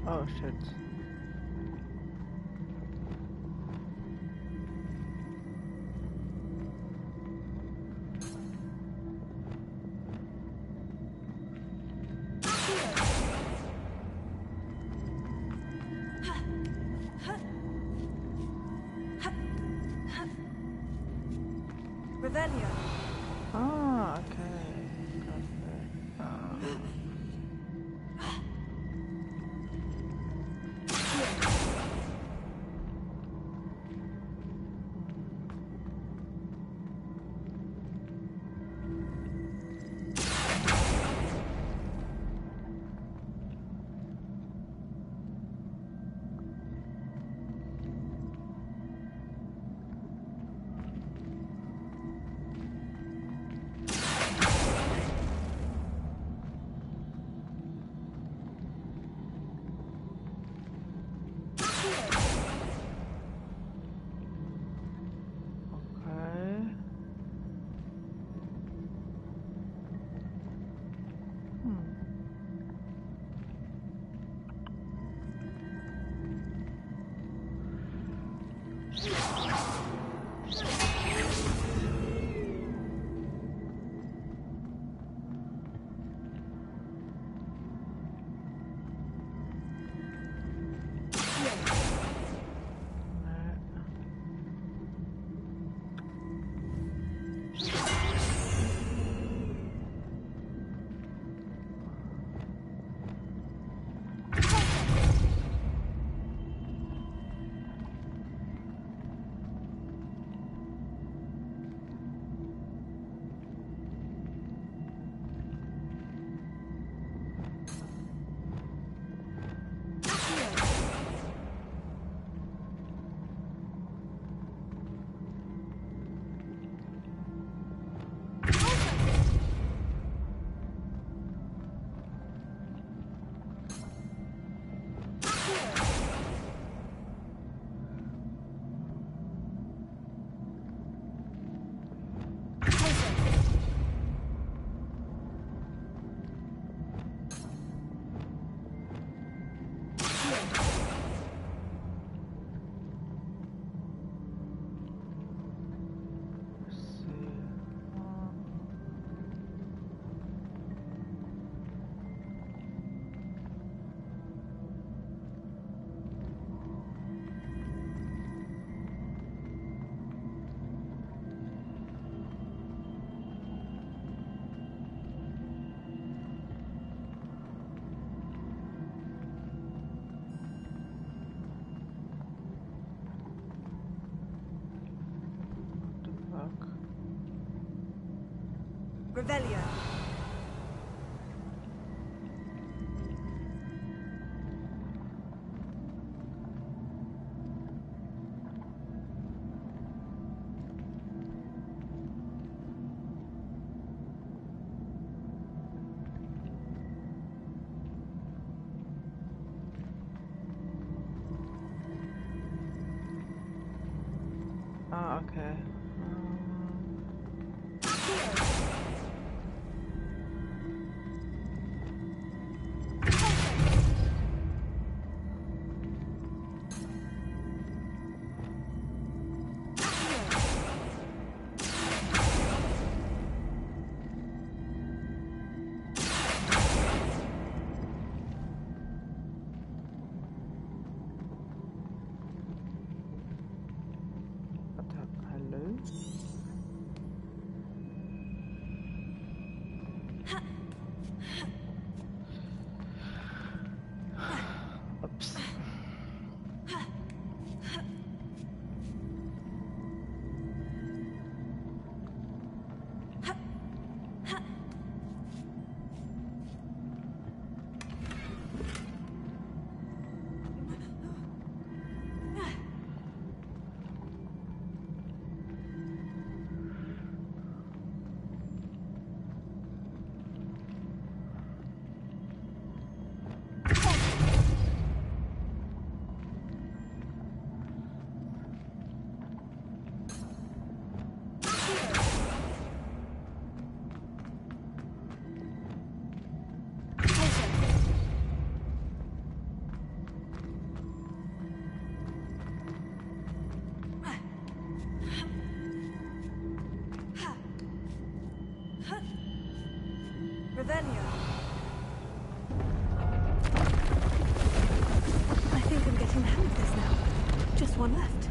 [SPEAKER 6] Oh shit.
[SPEAKER 11] Revelio.
[SPEAKER 6] Ah, okay.
[SPEAKER 11] Revelio.
[SPEAKER 6] Ah, okay.
[SPEAKER 11] Revelio.
[SPEAKER 8] I think I'm getting the hang of this now. Just one left.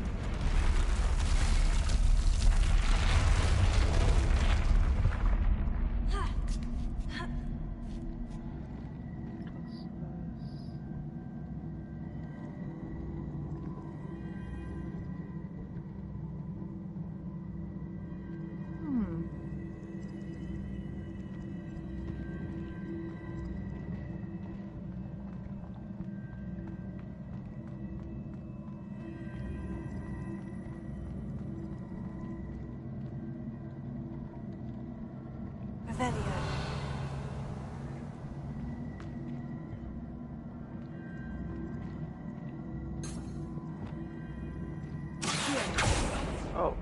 [SPEAKER 8] Revelio.
[SPEAKER 6] Oh.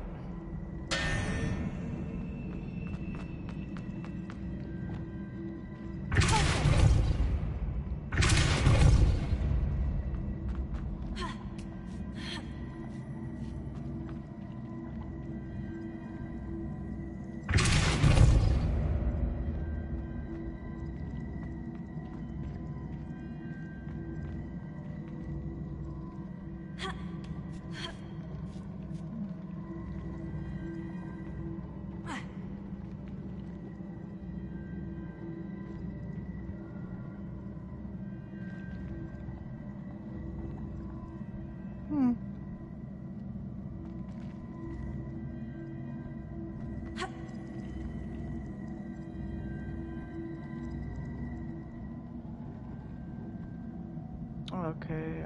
[SPEAKER 6] Okay,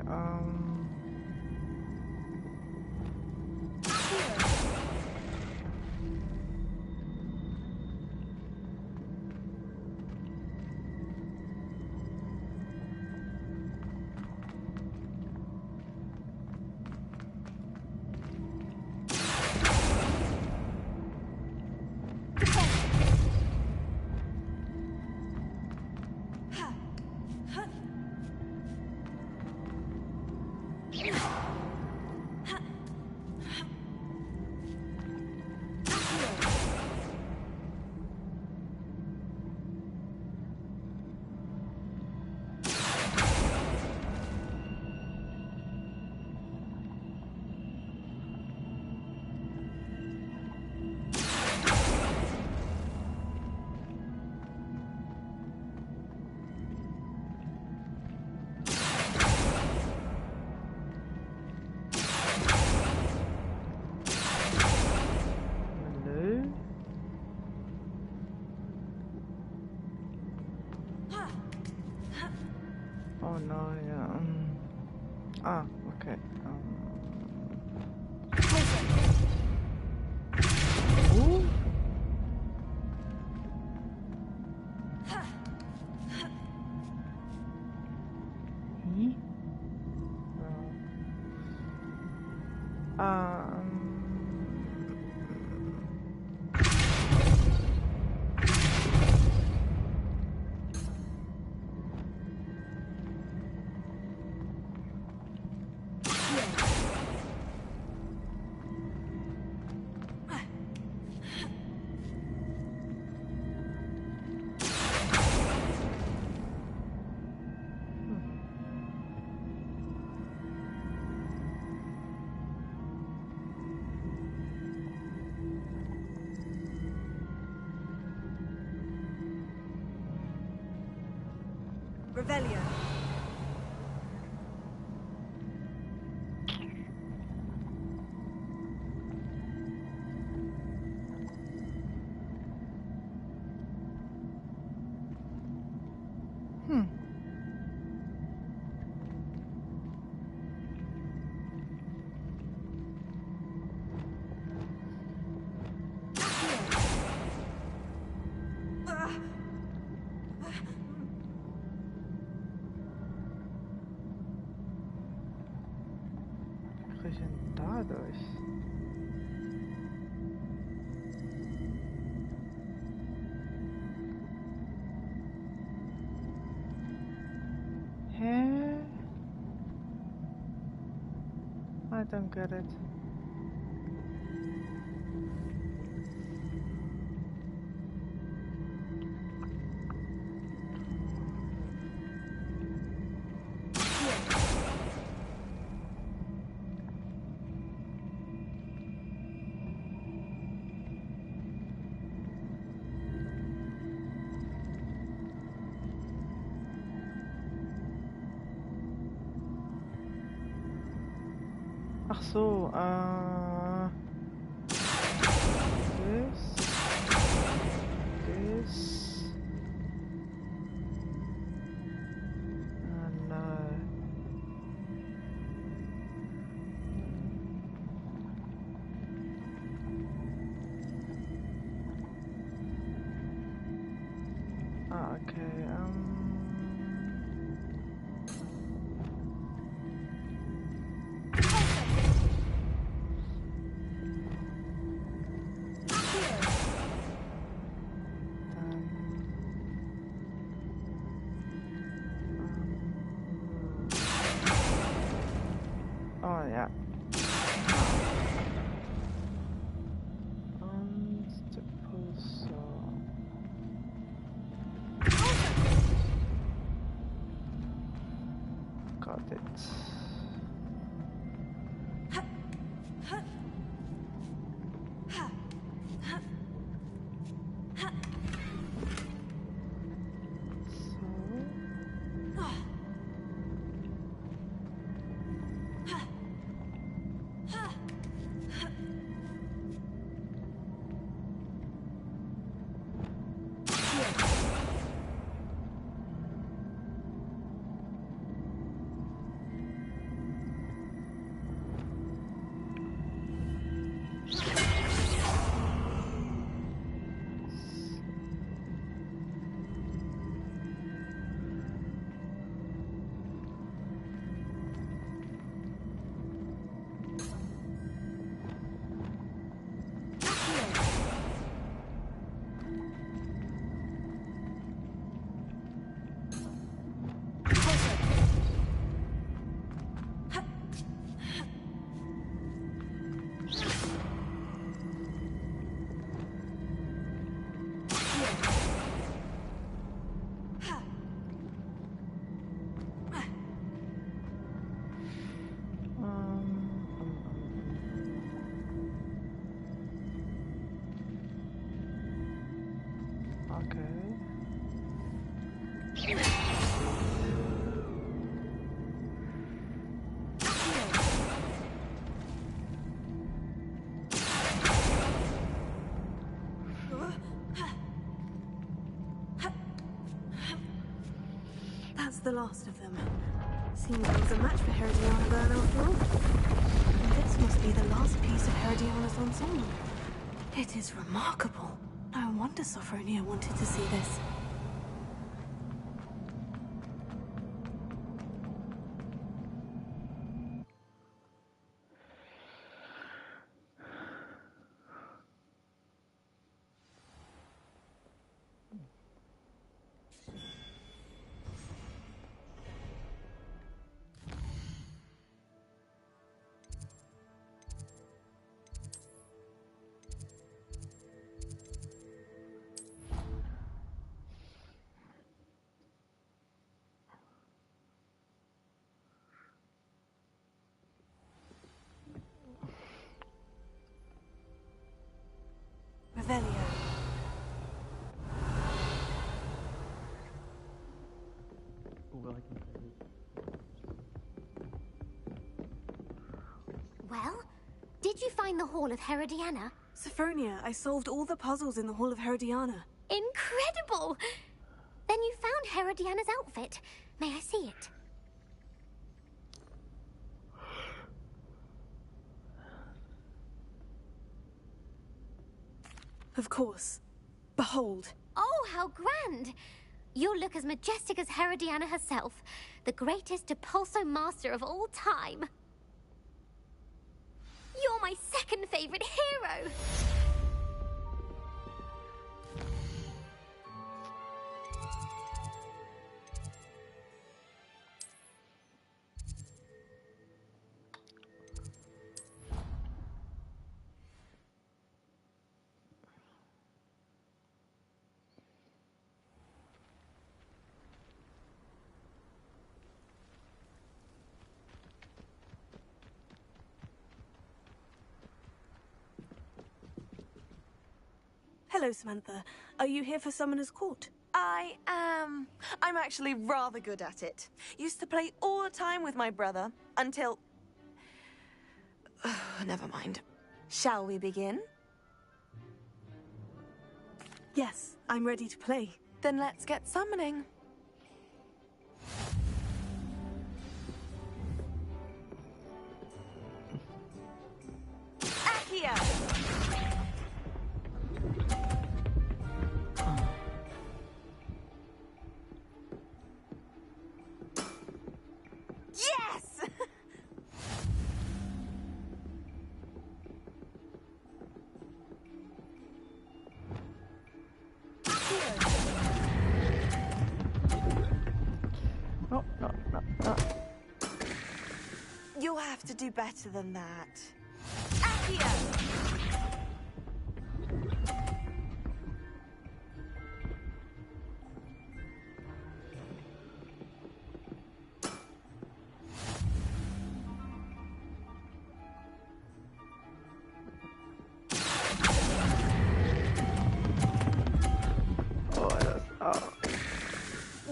[SPEAKER 6] oh no, yeah. Okay. Ooh.
[SPEAKER 11] Revelio.
[SPEAKER 6] Was denn dadurch? Hä? I don't get it. Ach so, this. No.
[SPEAKER 8] the last of them. Seems I was a match for Herodiana Byrne after all. And this must be the last piece of Herodiana's ensemble. It is remarkable. No wonder Sophronia wanted to see this. Revelio.
[SPEAKER 9] Well, did you find the Hall of Herodiana?
[SPEAKER 8] Sophronia, I solved all the puzzles in the Hall of Herodiana.
[SPEAKER 9] Incredible! Then you found Herodiana's outfit. May I see it?
[SPEAKER 8] Of course. Behold.
[SPEAKER 9] Oh, how grand! You'll look as majestic as Herodiana herself, the greatest Depulso master of all time. You're my second favorite hero!
[SPEAKER 8] Hello, Samantha. Are you here for Summoner's Court?
[SPEAKER 4] I am. I'm actually rather good at it. Used to play all the time with my brother, until... Never mind. Shall we begin?
[SPEAKER 8] Yes, I'm ready to play.
[SPEAKER 4] Then let's get summoning. Accio! Yes!
[SPEAKER 6] No.
[SPEAKER 4] You'll have to do better than that. Accio!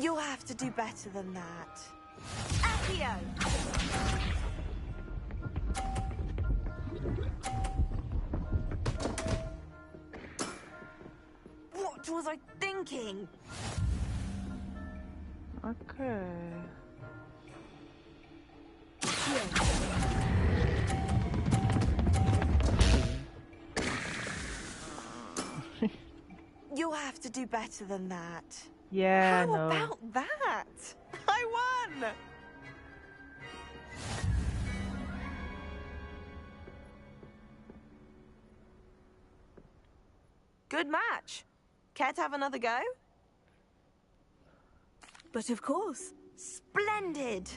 [SPEAKER 4] You'll have to do better than that. Accio! What was I thinking?
[SPEAKER 6] Okay.
[SPEAKER 4] You'll have to do better than that.
[SPEAKER 6] Yeah,
[SPEAKER 4] How
[SPEAKER 6] no.
[SPEAKER 4] about that? I won! Good match. Care to have another go?
[SPEAKER 8] But of course.
[SPEAKER 4] Splendid!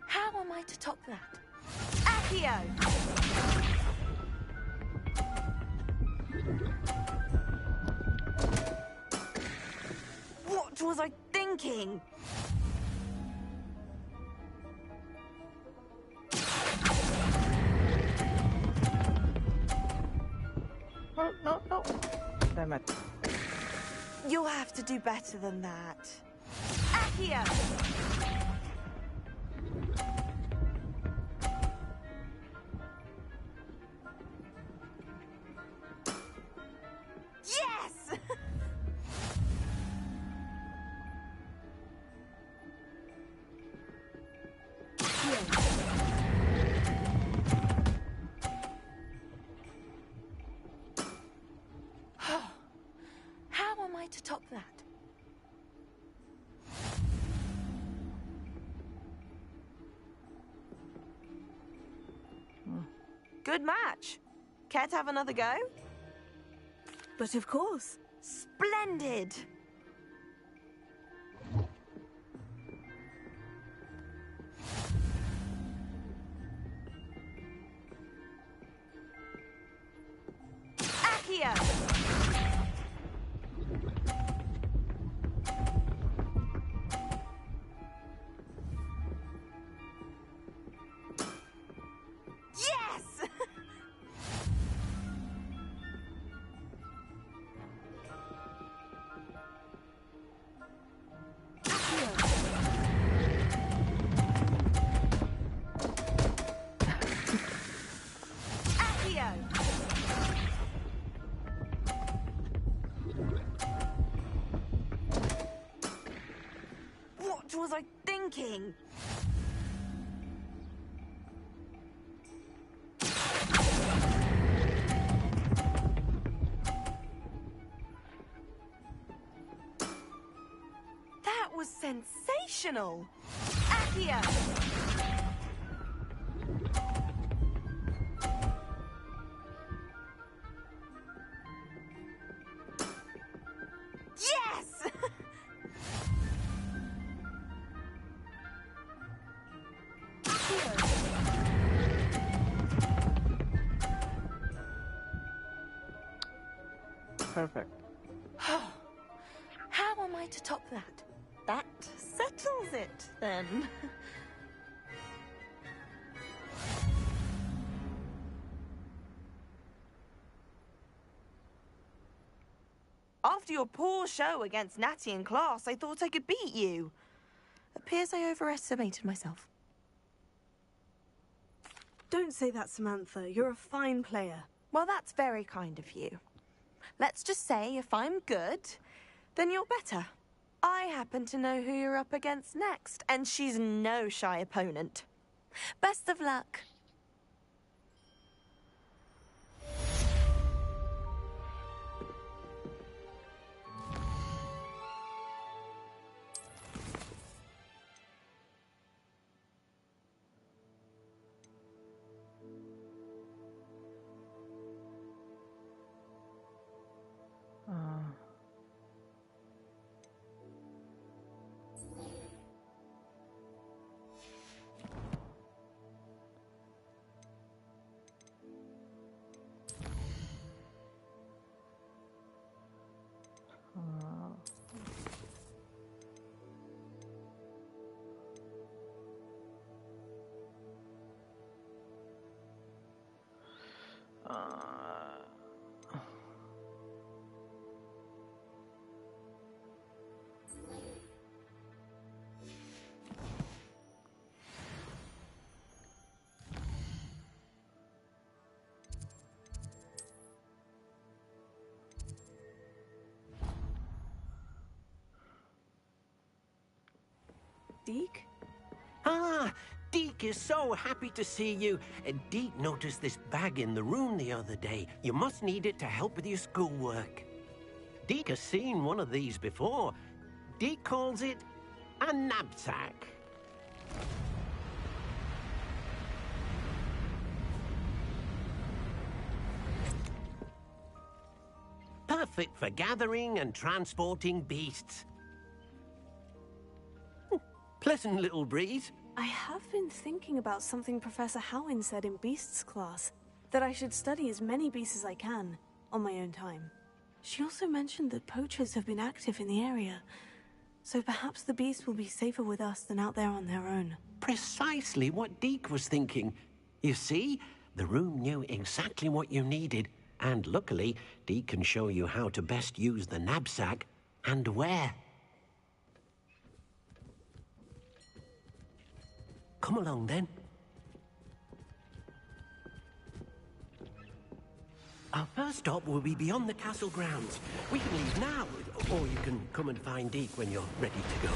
[SPEAKER 4] How am I to top that? Accio! was I thinking?
[SPEAKER 6] No, no, no. Damn it.
[SPEAKER 4] You'll have to do better than that. Accio! Yes! How am I to top that? Good match. Care to have another go?
[SPEAKER 2] But of course.
[SPEAKER 4] Splendid! Accio! Yes! Accio! What was I thinking? That was sensational! Accio! Yes!
[SPEAKER 6] Perfect.
[SPEAKER 4] How am I to top that? That settles it, then. After your poor show against Natty in class, I thought I could beat you. Appears I overestimated myself.
[SPEAKER 2] Don't say that, Samantha. You're a fine player.
[SPEAKER 4] Well, that's very kind of you. Let's just say if I'm good, then you're better. I happen to know who you're up against next, and she's no shy opponent. Best of luck.
[SPEAKER 2] Deke?
[SPEAKER 3] Ah, Deke is so happy to see you. Deke noticed this bag in the room the other day. You must need it to help with your schoolwork. Deke has seen one of these before. Deke calls it a knapsack. Perfect for gathering and transporting beasts. Pleasant little breeze.
[SPEAKER 2] I have been thinking about something Professor Howin said in Beasts class, that I should study as many beasts as I can, on my own time. She also mentioned that poachers have been active in the area, So perhaps the beast will be safer with us than out there on their own.
[SPEAKER 3] Precisely what Deke was thinking. You see, the room knew exactly what you needed, and luckily, Deke can show you how to best use the knapsack and where. Come along, then. Our first stop will be beyond the castle grounds. We can leave now, or you can come and find Deke when you're ready to go.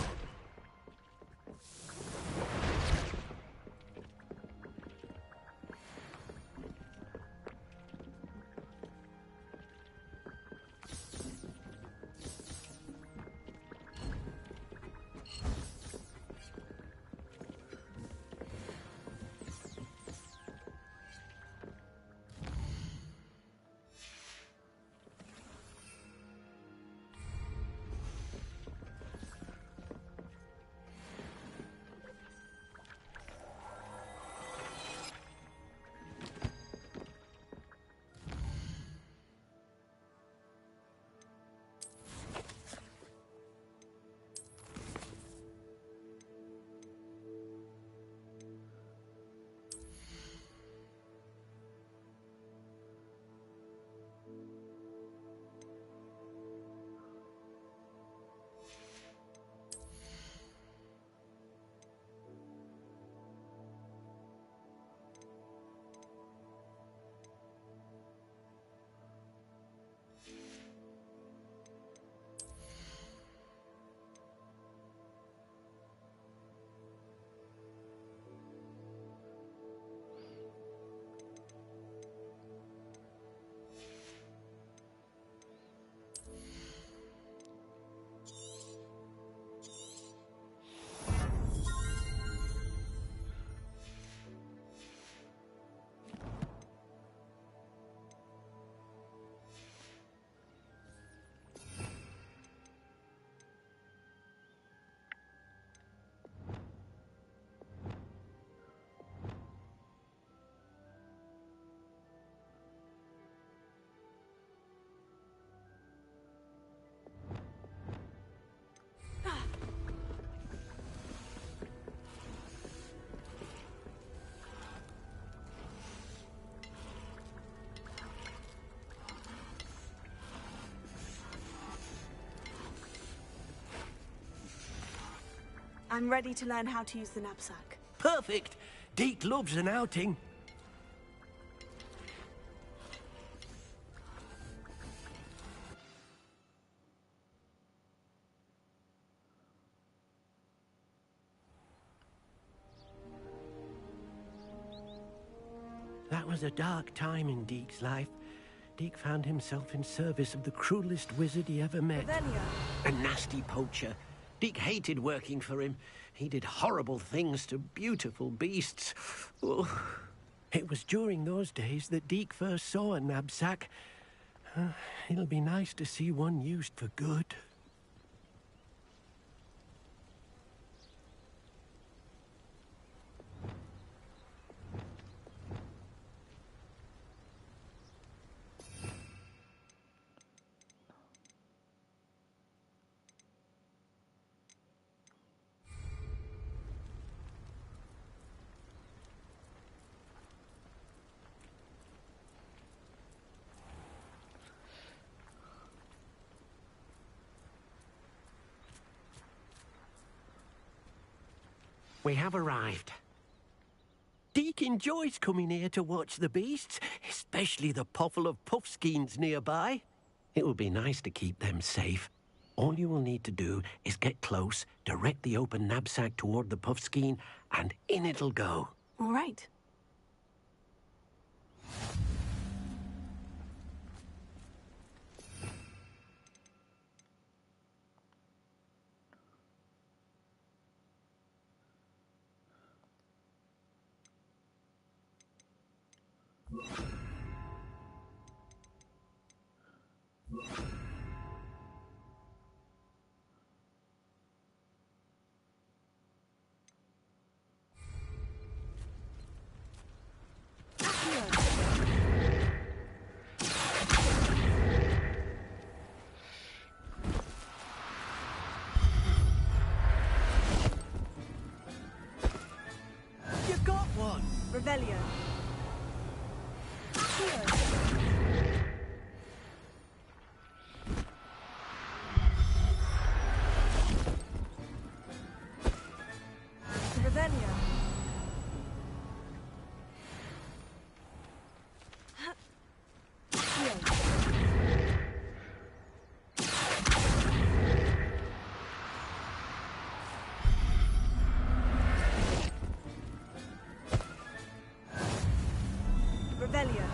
[SPEAKER 2] I'm ready to learn how to use the knapsack.
[SPEAKER 3] Perfect! Deke loves an outing. That was a dark time in Deke's life. Deke found himself in service of the cruelest wizard he ever met. A nasty poacher. Deke hated working for him. He did horrible things to beautiful beasts. Oh. It was during those days that Deke first saw a knapsack. It'll be nice to see one used for good. We have arrived. Deke enjoys coming here to watch the beasts, especially the poffle of puffskeins nearby. It will be nice to keep them safe. All you will need to do is get close, direct the open knapsack toward the puffskein, and in it'll go.
[SPEAKER 2] All right.
[SPEAKER 11] Revelio. Revelio. Revelio.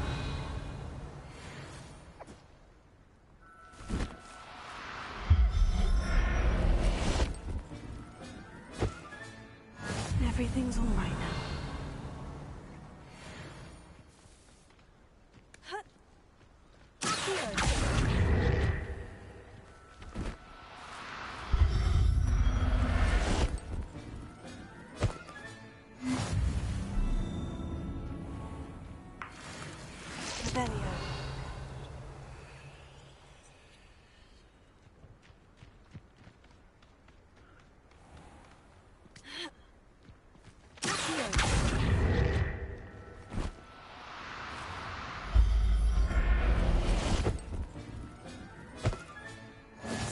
[SPEAKER 2] Everything's all right now.
[SPEAKER 11] Revelio.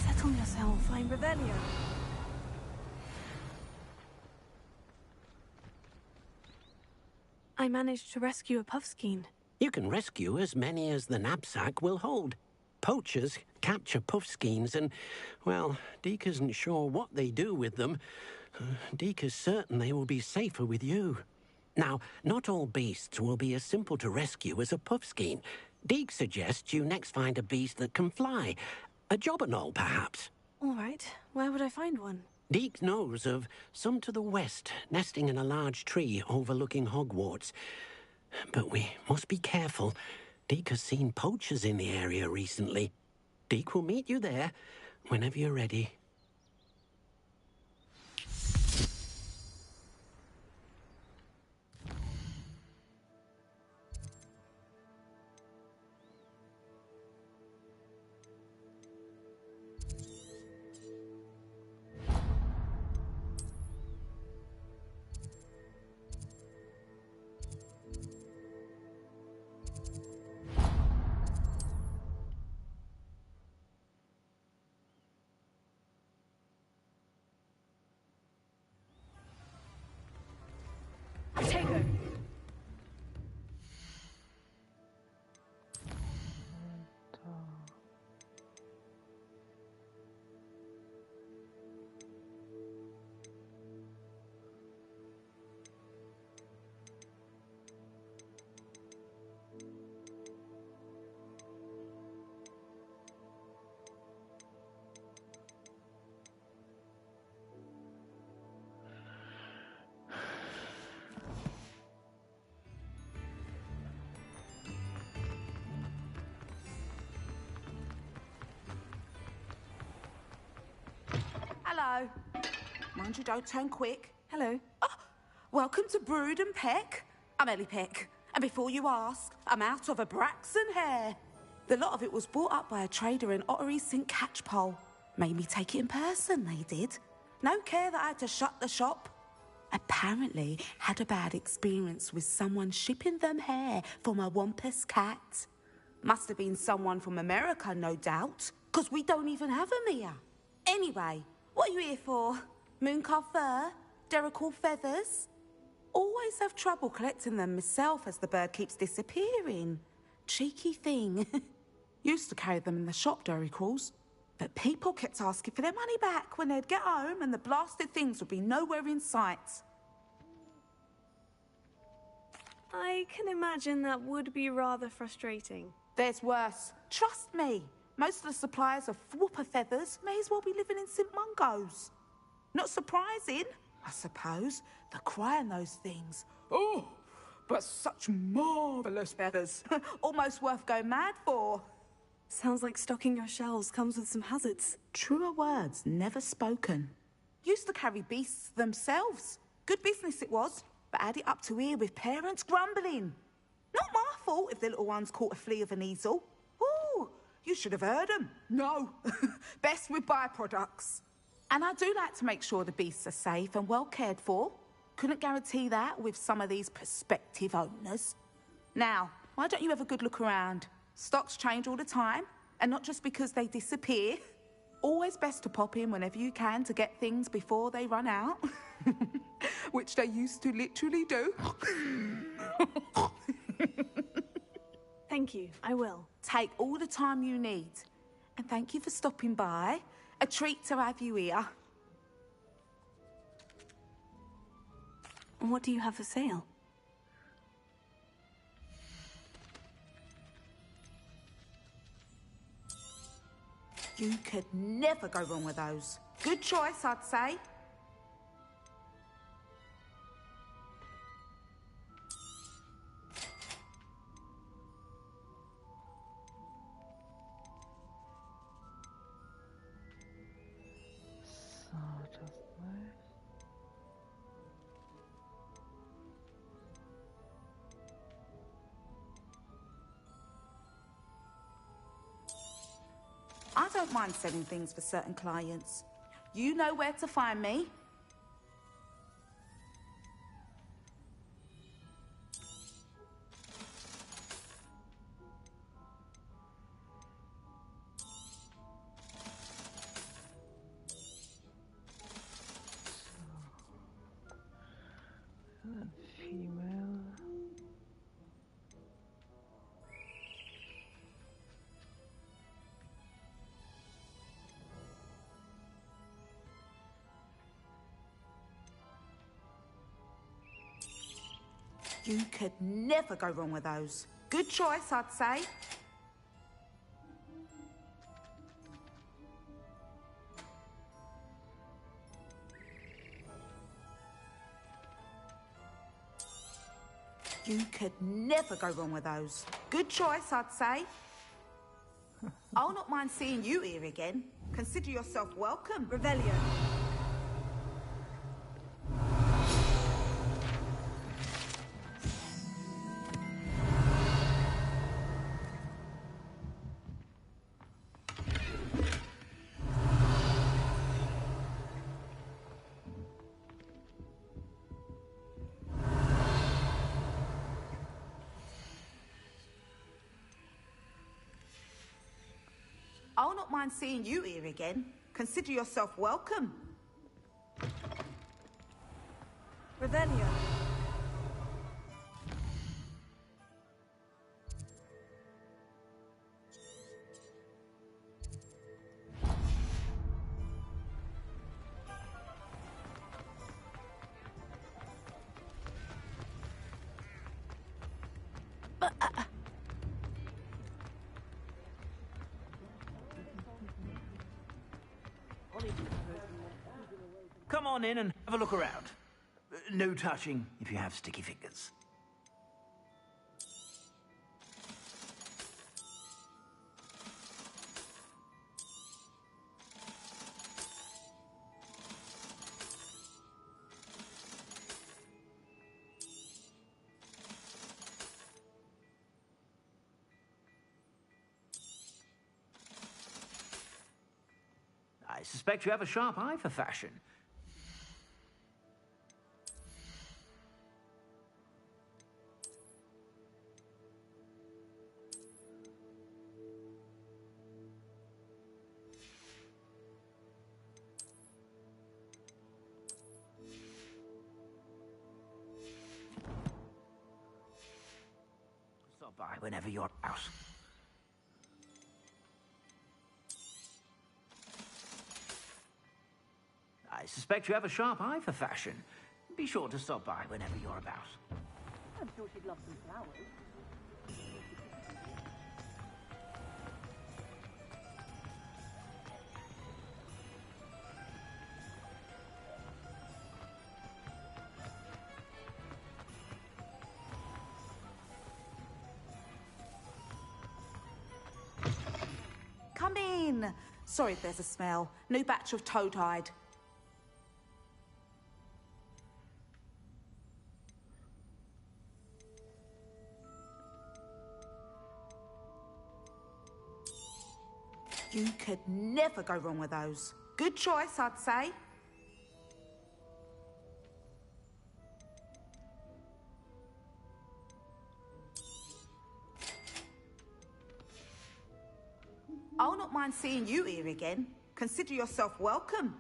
[SPEAKER 2] Settle yourself. I'm
[SPEAKER 11] Revelio.
[SPEAKER 2] I managed to rescue a puffskein.
[SPEAKER 3] You can rescue as many as the knapsack will hold. Poachers capture puffskeins and, well, Deke isn't sure what they do with them. Deke is certain they will be safer with you. Now, not all beasts will be as simple to rescue as a puffskein. Deke suggests you next find a beast that can fly. A jobberknoll, perhaps.
[SPEAKER 2] All right. Where would I find one?
[SPEAKER 3] Deke knows of some to the west, nesting in a large tree overlooking Hogwarts. But we must be careful. Deke has seen poachers in the area recently. Deke will meet you there whenever you're ready.
[SPEAKER 16] Hello. Mind you don't turn quick. Hello. Oh, welcome to Brood and Peck. I'm Ellie Peck. And before you ask, I'm out of a Braxton hair. The lot of it was bought up by a trader in Ottery St. Catchpole. Made me take it in person, they did. No care that I had to shut the shop. Apparently had a bad experience with someone shipping them hair for my Wampus cat. Must have been someone from America, no doubt, because we don't even have them here. Anyway, what are you here for? Mooncar fur? Derrickle feathers? Always have trouble collecting them myself as the bird keeps disappearing. Cheeky thing. Used to carry them in the shop, Derricles. But people kept asking for their money back when they'd get home and the blasted things would be nowhere in sight.
[SPEAKER 2] I can imagine that would be rather frustrating.
[SPEAKER 16] There's worse. Trust me. Most of the suppliers of whooper feathers may as well be living in St. Mungo's. Not surprising, I suppose, the cry in those things. Oh, but such marvellous feathers. Almost worth going mad for.
[SPEAKER 2] Sounds like stocking your shelves comes with some hazards.
[SPEAKER 16] Truer words never spoken. Used to carry beasts themselves. Good business it was, but add it up to here with parents grumbling. Not my fault if the little ones caught a flea of an easel. Ooh, you should have heard them. No, best with byproducts. And I do like to make sure the beasts are safe and well cared for. Couldn't guarantee that with some of these prospective owners. Now, why don't you have a good look around? Stocks change all the time, and not just because they disappear. Always best to pop in whenever you can to get things before they run out. Which they used to literally do.
[SPEAKER 2] Thank you, I will.
[SPEAKER 16] Take all the time you need. And thank you for stopping by. A treat to have you here.
[SPEAKER 2] What do you have for sale?
[SPEAKER 16] You could never go wrong with those. Good choice, I'd say. I don't mind selling things for certain clients. You know where to find me.
[SPEAKER 6] Female.
[SPEAKER 16] You could never go wrong with those. Good choice, I'd say. You could never go wrong with those. Good choice, I'd say. I'll not mind seeing you here again. Consider yourself welcome. Revelio. I'll not mind seeing you here again. Consider yourself welcome. Revelio.
[SPEAKER 12] Come on in and have a look around. No touching if you have sticky fingers. I suspect you have a sharp eye for fashion. Stop by whenever you're out. I suspect you have a sharp eye for fashion. Be sure to stop by whenever you're about.
[SPEAKER 13] I'm sure she'd love some flowers.
[SPEAKER 16] Come in. Sorry if there's a smell. New batch of toad-hide. You could never go wrong with those. Good choice, I'd say. mind seeing you here again. Consider yourself welcome.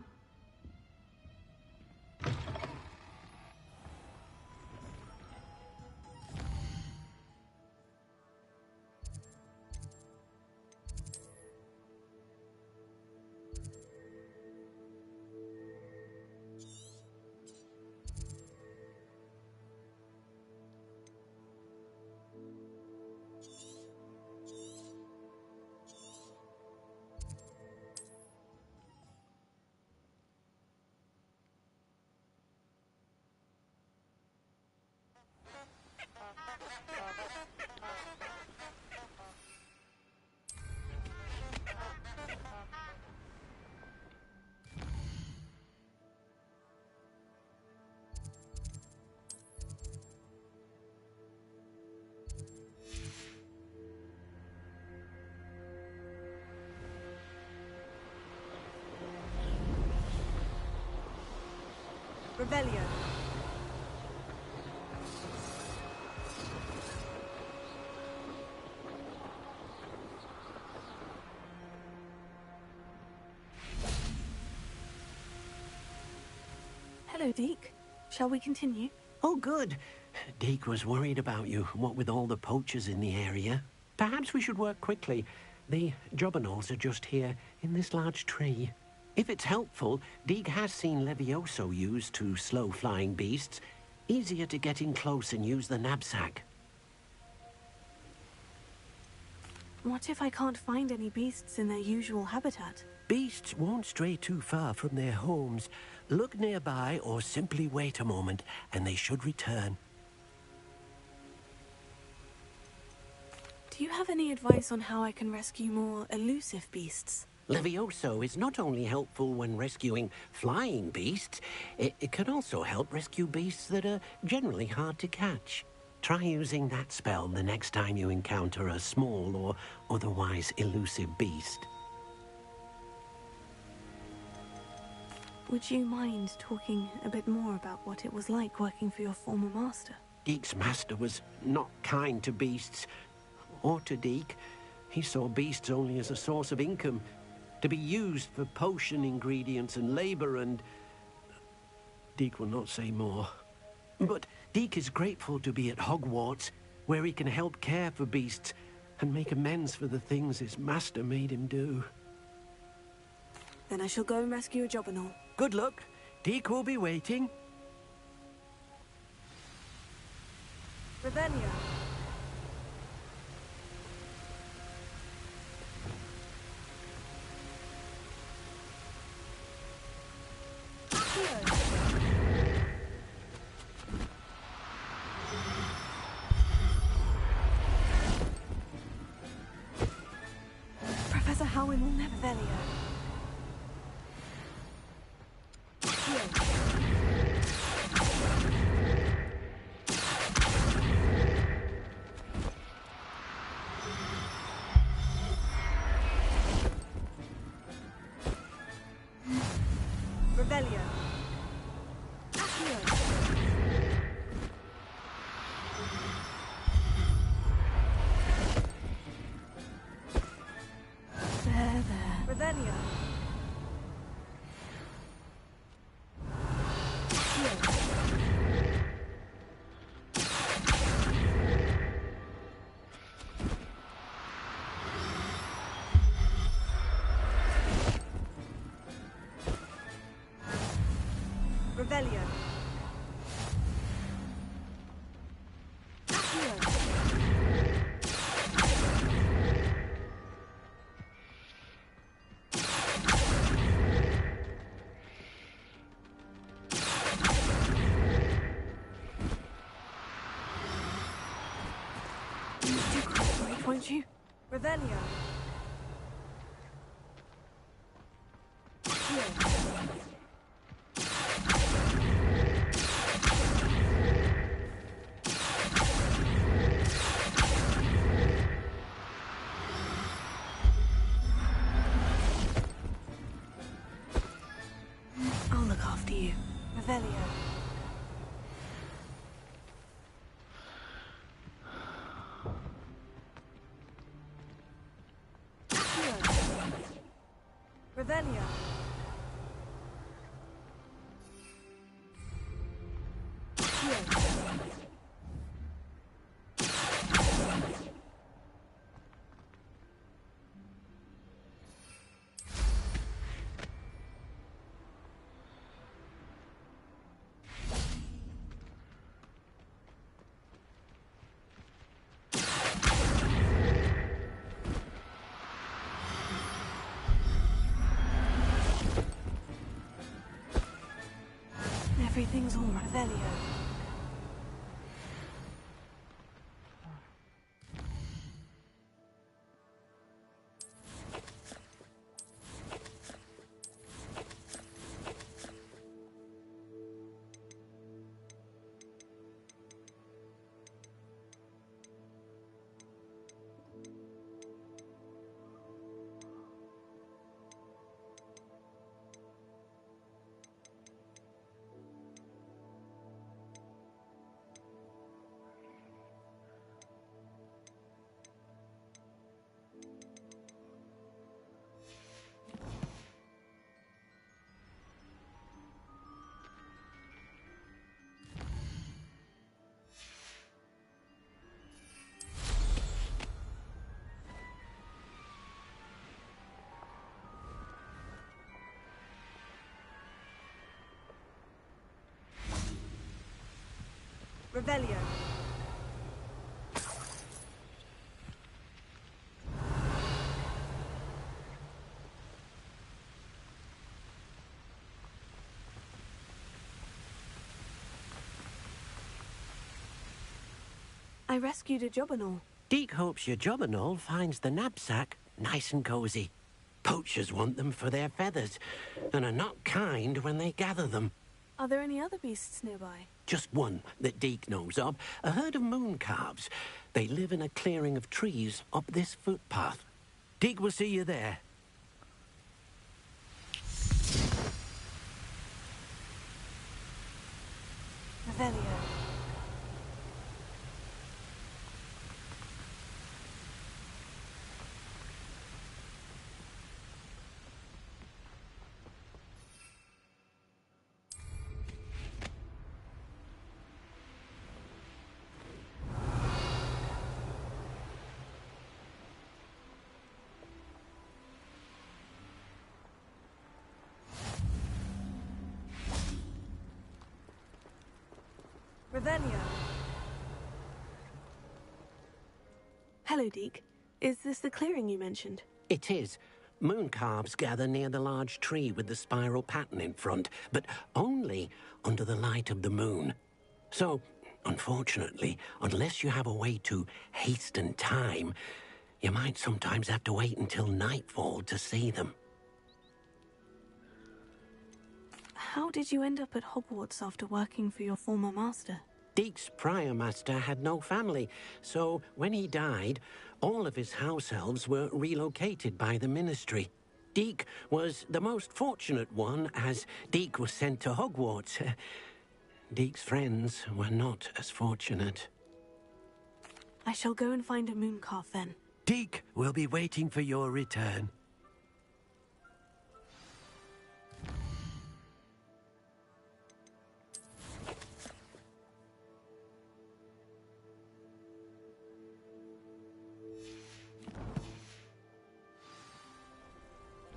[SPEAKER 4] Revelio.
[SPEAKER 2] Hello, Deke. Shall we continue?
[SPEAKER 3] Oh, good. Deke was worried about you, what with all the poachers in the area. Perhaps we should work quickly. The jobberknolls are just here, in this large tree. If it's helpful, Deke has seen Levioso used to slow flying beasts. Easier to get in close and use the knapsack.
[SPEAKER 2] What if I can't find any beasts in their usual habitat?
[SPEAKER 3] Beasts won't stray too far from their homes. Look nearby or simply wait a moment, and they should return.
[SPEAKER 2] Do you have any advice on how I can rescue more elusive beasts?
[SPEAKER 3] Levioso is not only helpful when rescuing flying beasts, it can also help rescue beasts that are generally hard to catch. Try using that spell the next time you encounter a small or otherwise elusive beast.
[SPEAKER 2] Would you mind talking a bit more about what it was like working for your former master?
[SPEAKER 3] Deke's master was not kind to beasts, or to Deke. He saw beasts only as a source of income, to be used for potion ingredients and labor, and Deke will not say more. But Deke is grateful to be at Hogwarts, where he can help care for beasts and make amends for the things his master made him do.
[SPEAKER 2] Then I shall go and rescue a jobberknoll.
[SPEAKER 3] Good luck. Deke will be waiting.
[SPEAKER 4] Revelio.
[SPEAKER 2] Professor Howin will never Velio.
[SPEAKER 4] Revelio.
[SPEAKER 2] There.
[SPEAKER 4] Revelio. Revelio.
[SPEAKER 2] Won't you?
[SPEAKER 4] Revelio.
[SPEAKER 2] I'll look after you.
[SPEAKER 4] Revelio.
[SPEAKER 2] Everything's all right. Revelio.
[SPEAKER 4] Revelio.
[SPEAKER 2] I rescued a Jobberknoll.
[SPEAKER 3] Deke hopes your Jobberknoll finds the knapsack nice and cozy. Poachers want them for their feathers, and are not kind when they gather them.
[SPEAKER 2] Are there any other beasts nearby?
[SPEAKER 3] Just one that Deke knows of, a herd of moon calves. They live in a clearing of trees up this footpath. Deke will see you there.
[SPEAKER 2] Revelio.
[SPEAKER 4] Revelio.
[SPEAKER 2] Hello, Deke. Is this the clearing you mentioned?
[SPEAKER 3] It is. Moon calves gather near the large tree with the spiral pattern in front, but only under the light of the moon. So, unfortunately, unless you have a way to hasten time, you might sometimes have to wait until nightfall to see them.
[SPEAKER 2] How did you end up at Hogwarts after working for your former master?
[SPEAKER 3] Deke's prior master had no family, so when he died, all of his house elves were relocated by the ministry. Deke was the most fortunate one, as Deke was sent to Hogwarts. Deke's friends were not as fortunate.
[SPEAKER 2] I shall go and find a mooncalf then.
[SPEAKER 3] Deke will be waiting for your return.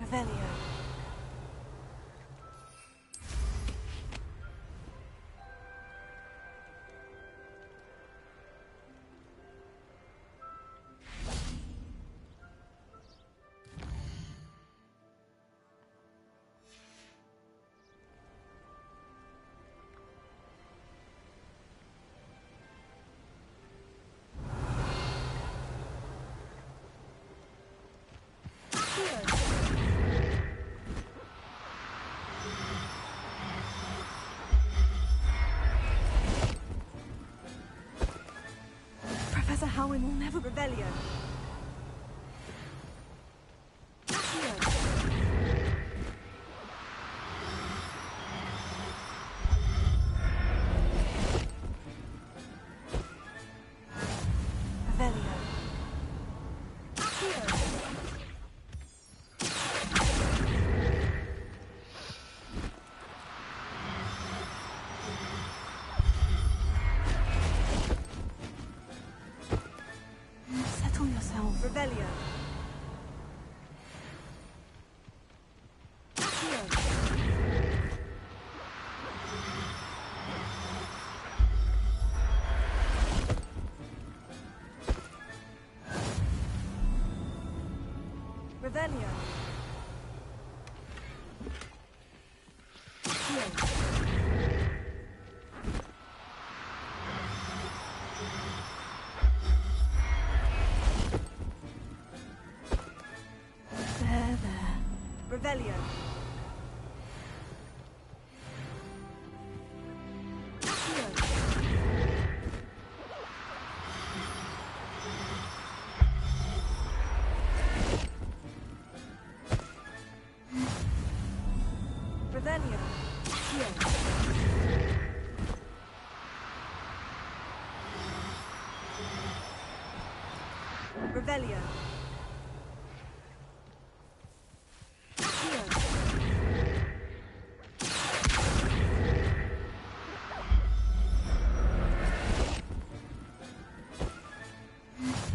[SPEAKER 2] Revelio.
[SPEAKER 4] Professor Howin will never Revelio.
[SPEAKER 2] Settle yourself.
[SPEAKER 4] Revelio. Revelio.
[SPEAKER 11] Revelio.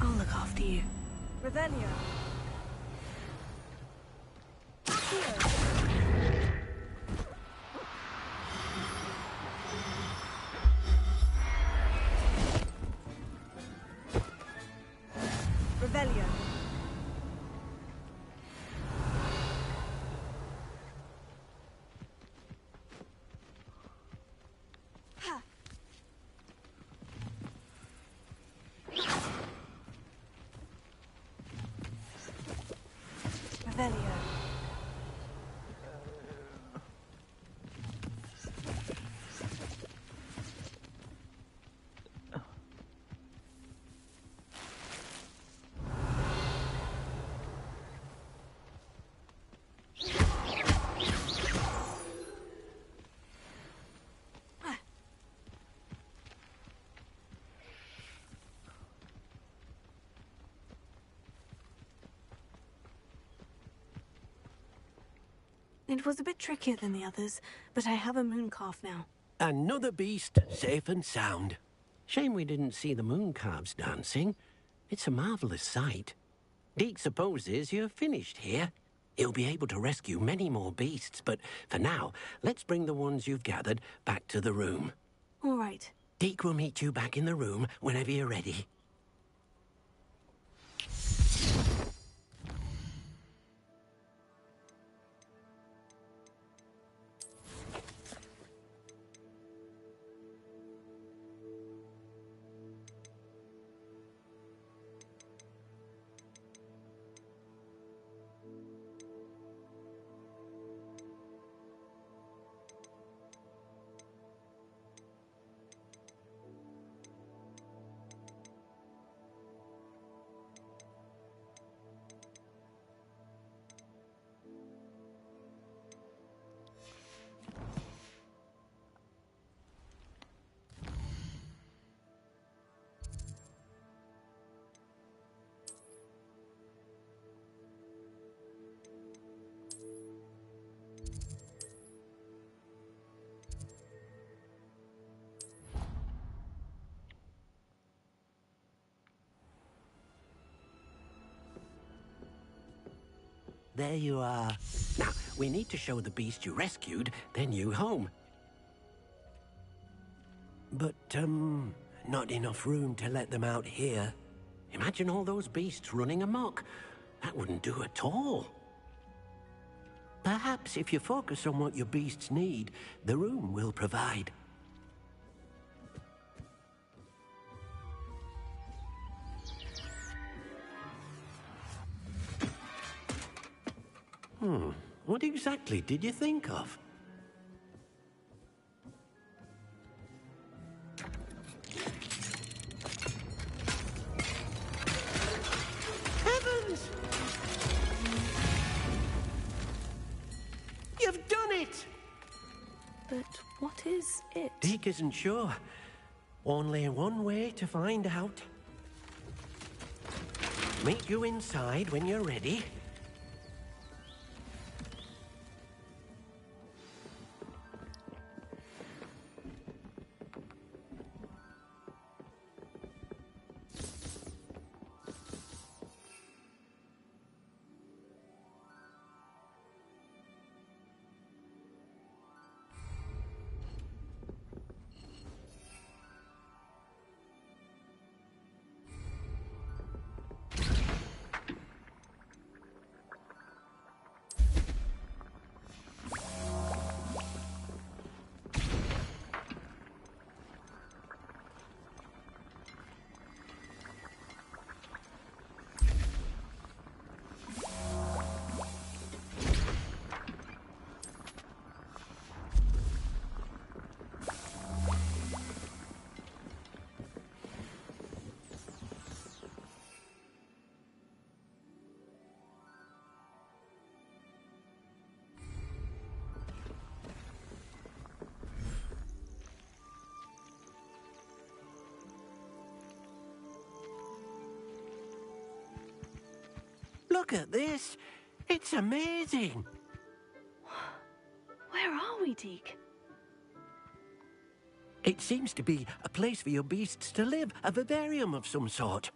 [SPEAKER 2] I'll look after you.
[SPEAKER 11] Revelio. Revelio. Ha. Revelio.
[SPEAKER 2] It was a bit trickier than the others, but I have a moon calf now.
[SPEAKER 3] Another beast, safe and sound. Shame we didn't see the moon calves dancing. It's a marvelous sight. Deke supposes you're finished here. He'll be able to rescue many more beasts, but for now, let's bring the ones you've gathered back to the room.
[SPEAKER 2] All right.
[SPEAKER 3] Deke will meet you back in the room whenever you're ready. There you are. Now, we need to show the beast you rescued their new home. But, not enough room to let them out here. Imagine all those beasts running amok. That wouldn't do at all. Perhaps if you focus on what your beasts need, the room will provide. What exactly did you think of? Heavens! You've done it!
[SPEAKER 2] But what is it?
[SPEAKER 3] Deke isn't sure. Only one way to find out. Meet you inside when you're ready. Look at this. It's amazing.
[SPEAKER 2] Where are we, Deke?
[SPEAKER 3] It seems to be a place for your beasts to live, a vivarium of some sort.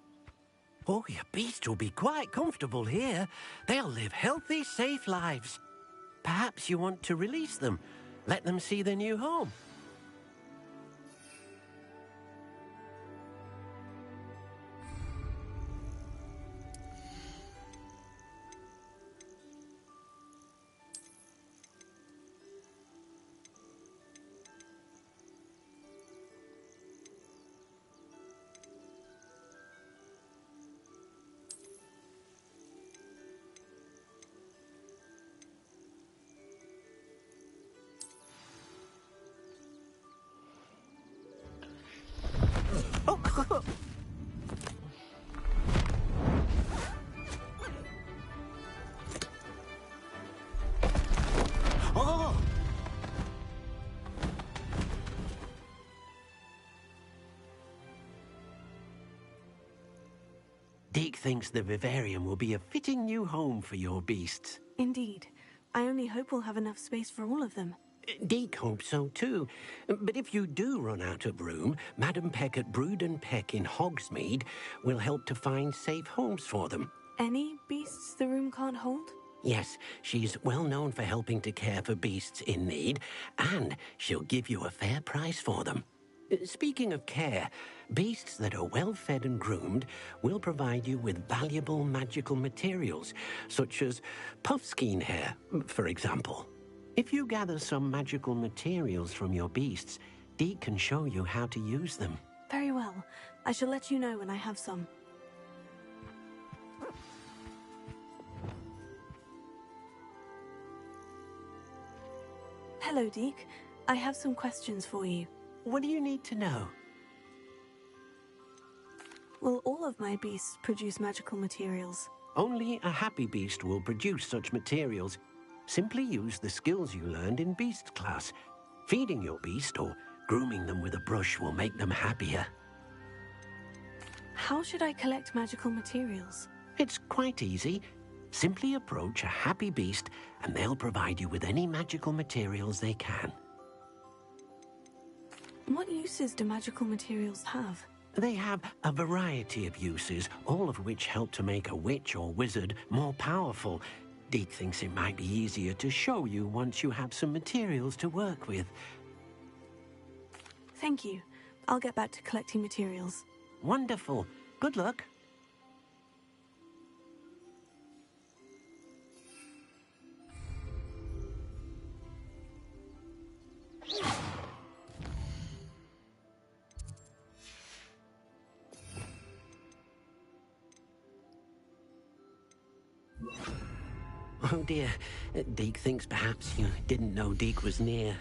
[SPEAKER 3] Oh, your beasts will be quite comfortable here. They'll live healthy, safe lives. Perhaps you want to release them, let them see their new home. Oh! Deke thinks the vivarium will be a fitting new home for your beasts.
[SPEAKER 2] Indeed. I only hope we'll have enough space for all of them.
[SPEAKER 3] Deke hopes so too. But if you do run out of room, Madam Peck at Brood and Peck in Hogsmeade will help to find safe homes for them.
[SPEAKER 2] Any beasts the room can't hold?
[SPEAKER 3] Yes, she's well known for helping to care for beasts in need, and she'll give you a fair price for them. Speaking of care, beasts that are well fed and groomed will provide you with valuable magical materials, such as puffskein hair, for example. If you gather some magical materials from your beasts, Deke can show you how to use them.
[SPEAKER 2] Very well. I shall let you know when I have some. Hello, Deke. I have some questions for you.
[SPEAKER 3] What do you need to know?
[SPEAKER 2] Will all of my beasts produce magical materials?
[SPEAKER 3] Only a happy beast will produce such materials. Simply use the skills you learned in Beast class. Feeding your beast or grooming them with a brush will make them happier.
[SPEAKER 2] How should I collect magical materials?
[SPEAKER 3] It's quite easy. Simply approach a happy beast and they'll provide you with any magical materials they can.
[SPEAKER 2] What uses do magical materials have?
[SPEAKER 3] They have a variety of uses, all of which help to make a witch or wizard more powerful. Deke thinks it might be easier to show you once you have some materials to work with.
[SPEAKER 2] Thank you. I'll get back to collecting materials.
[SPEAKER 3] Wonderful. Good luck. Oh dear, Deke thinks perhaps you didn't know Deke was near.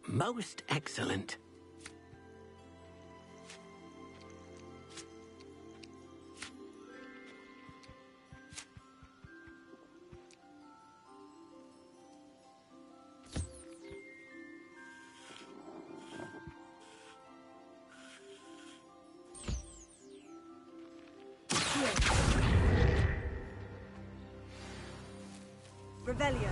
[SPEAKER 3] Most excellent.
[SPEAKER 11] Revelio.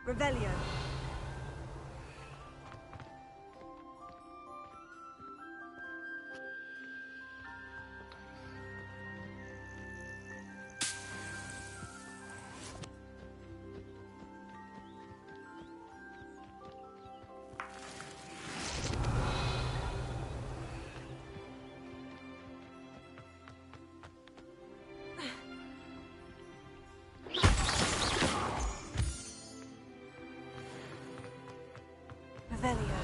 [SPEAKER 4] Revelio. Revelio.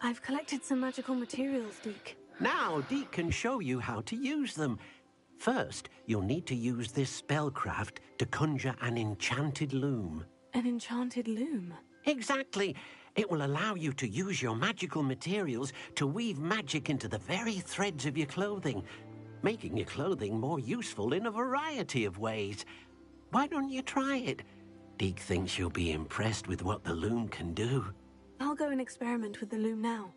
[SPEAKER 2] I've collected some magical materials, Deke.
[SPEAKER 3] Now, Deke can show you how to use them. First, you'll need to use this spellcraft to conjure an enchanted loom.
[SPEAKER 2] An enchanted loom?
[SPEAKER 3] Exactly. It will allow you to use your magical materials to weave magic into the very threads of your clothing, making your clothing more useful in a variety of ways. Why don't you try it? Deke thinks you'll be impressed with what the loom can do.
[SPEAKER 2] I'll go and experiment with the loom now.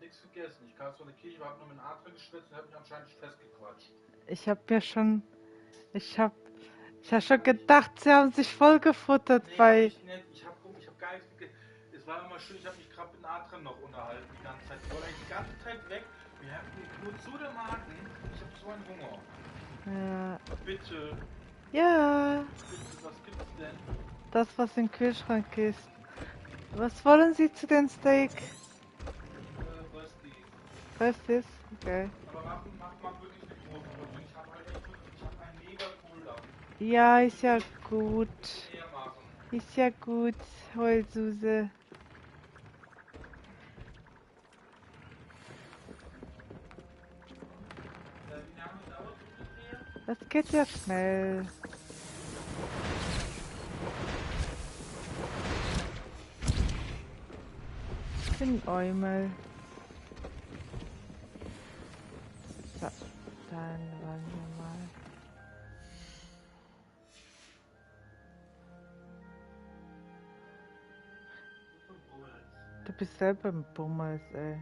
[SPEAKER 7] Nichts gegessen. Ich kam von der Kirche, habe nur mit Adrian geschwitzt und habe mich anscheinend festgequatscht.
[SPEAKER 6] Ich habe ja schon. Ich hab schon gedacht, sie haben sich voll gefuttert bei.
[SPEAKER 7] Ich hab gar nichts gegessen. Es war immer schön, ich habe mich gerade mit Adrian noch unterhalten die ganze Zeit. Ich wollte eigentlich die ganze Zeit weg. Wir hatten nur zu der Magen. Ich habe so einen Hunger.
[SPEAKER 6] Ja.
[SPEAKER 7] Bitte.
[SPEAKER 6] Ja.
[SPEAKER 7] Bitte, was gibt's denn?
[SPEAKER 6] Das, was im Kühlschrank ist. Was wollen Sie zu den Steak? Röstis? Okay.
[SPEAKER 7] Aber mach mal wirklich eine große Portion. Ich habe halt ich habe einen mega Kohldampf.
[SPEAKER 6] Ja, ist ja gut. Ist ja gut, Heulsuse. Das geht ja schnell. Ich bin Eumel. So, dann wollen wir mal. Du bist selber ein Bummels, ey.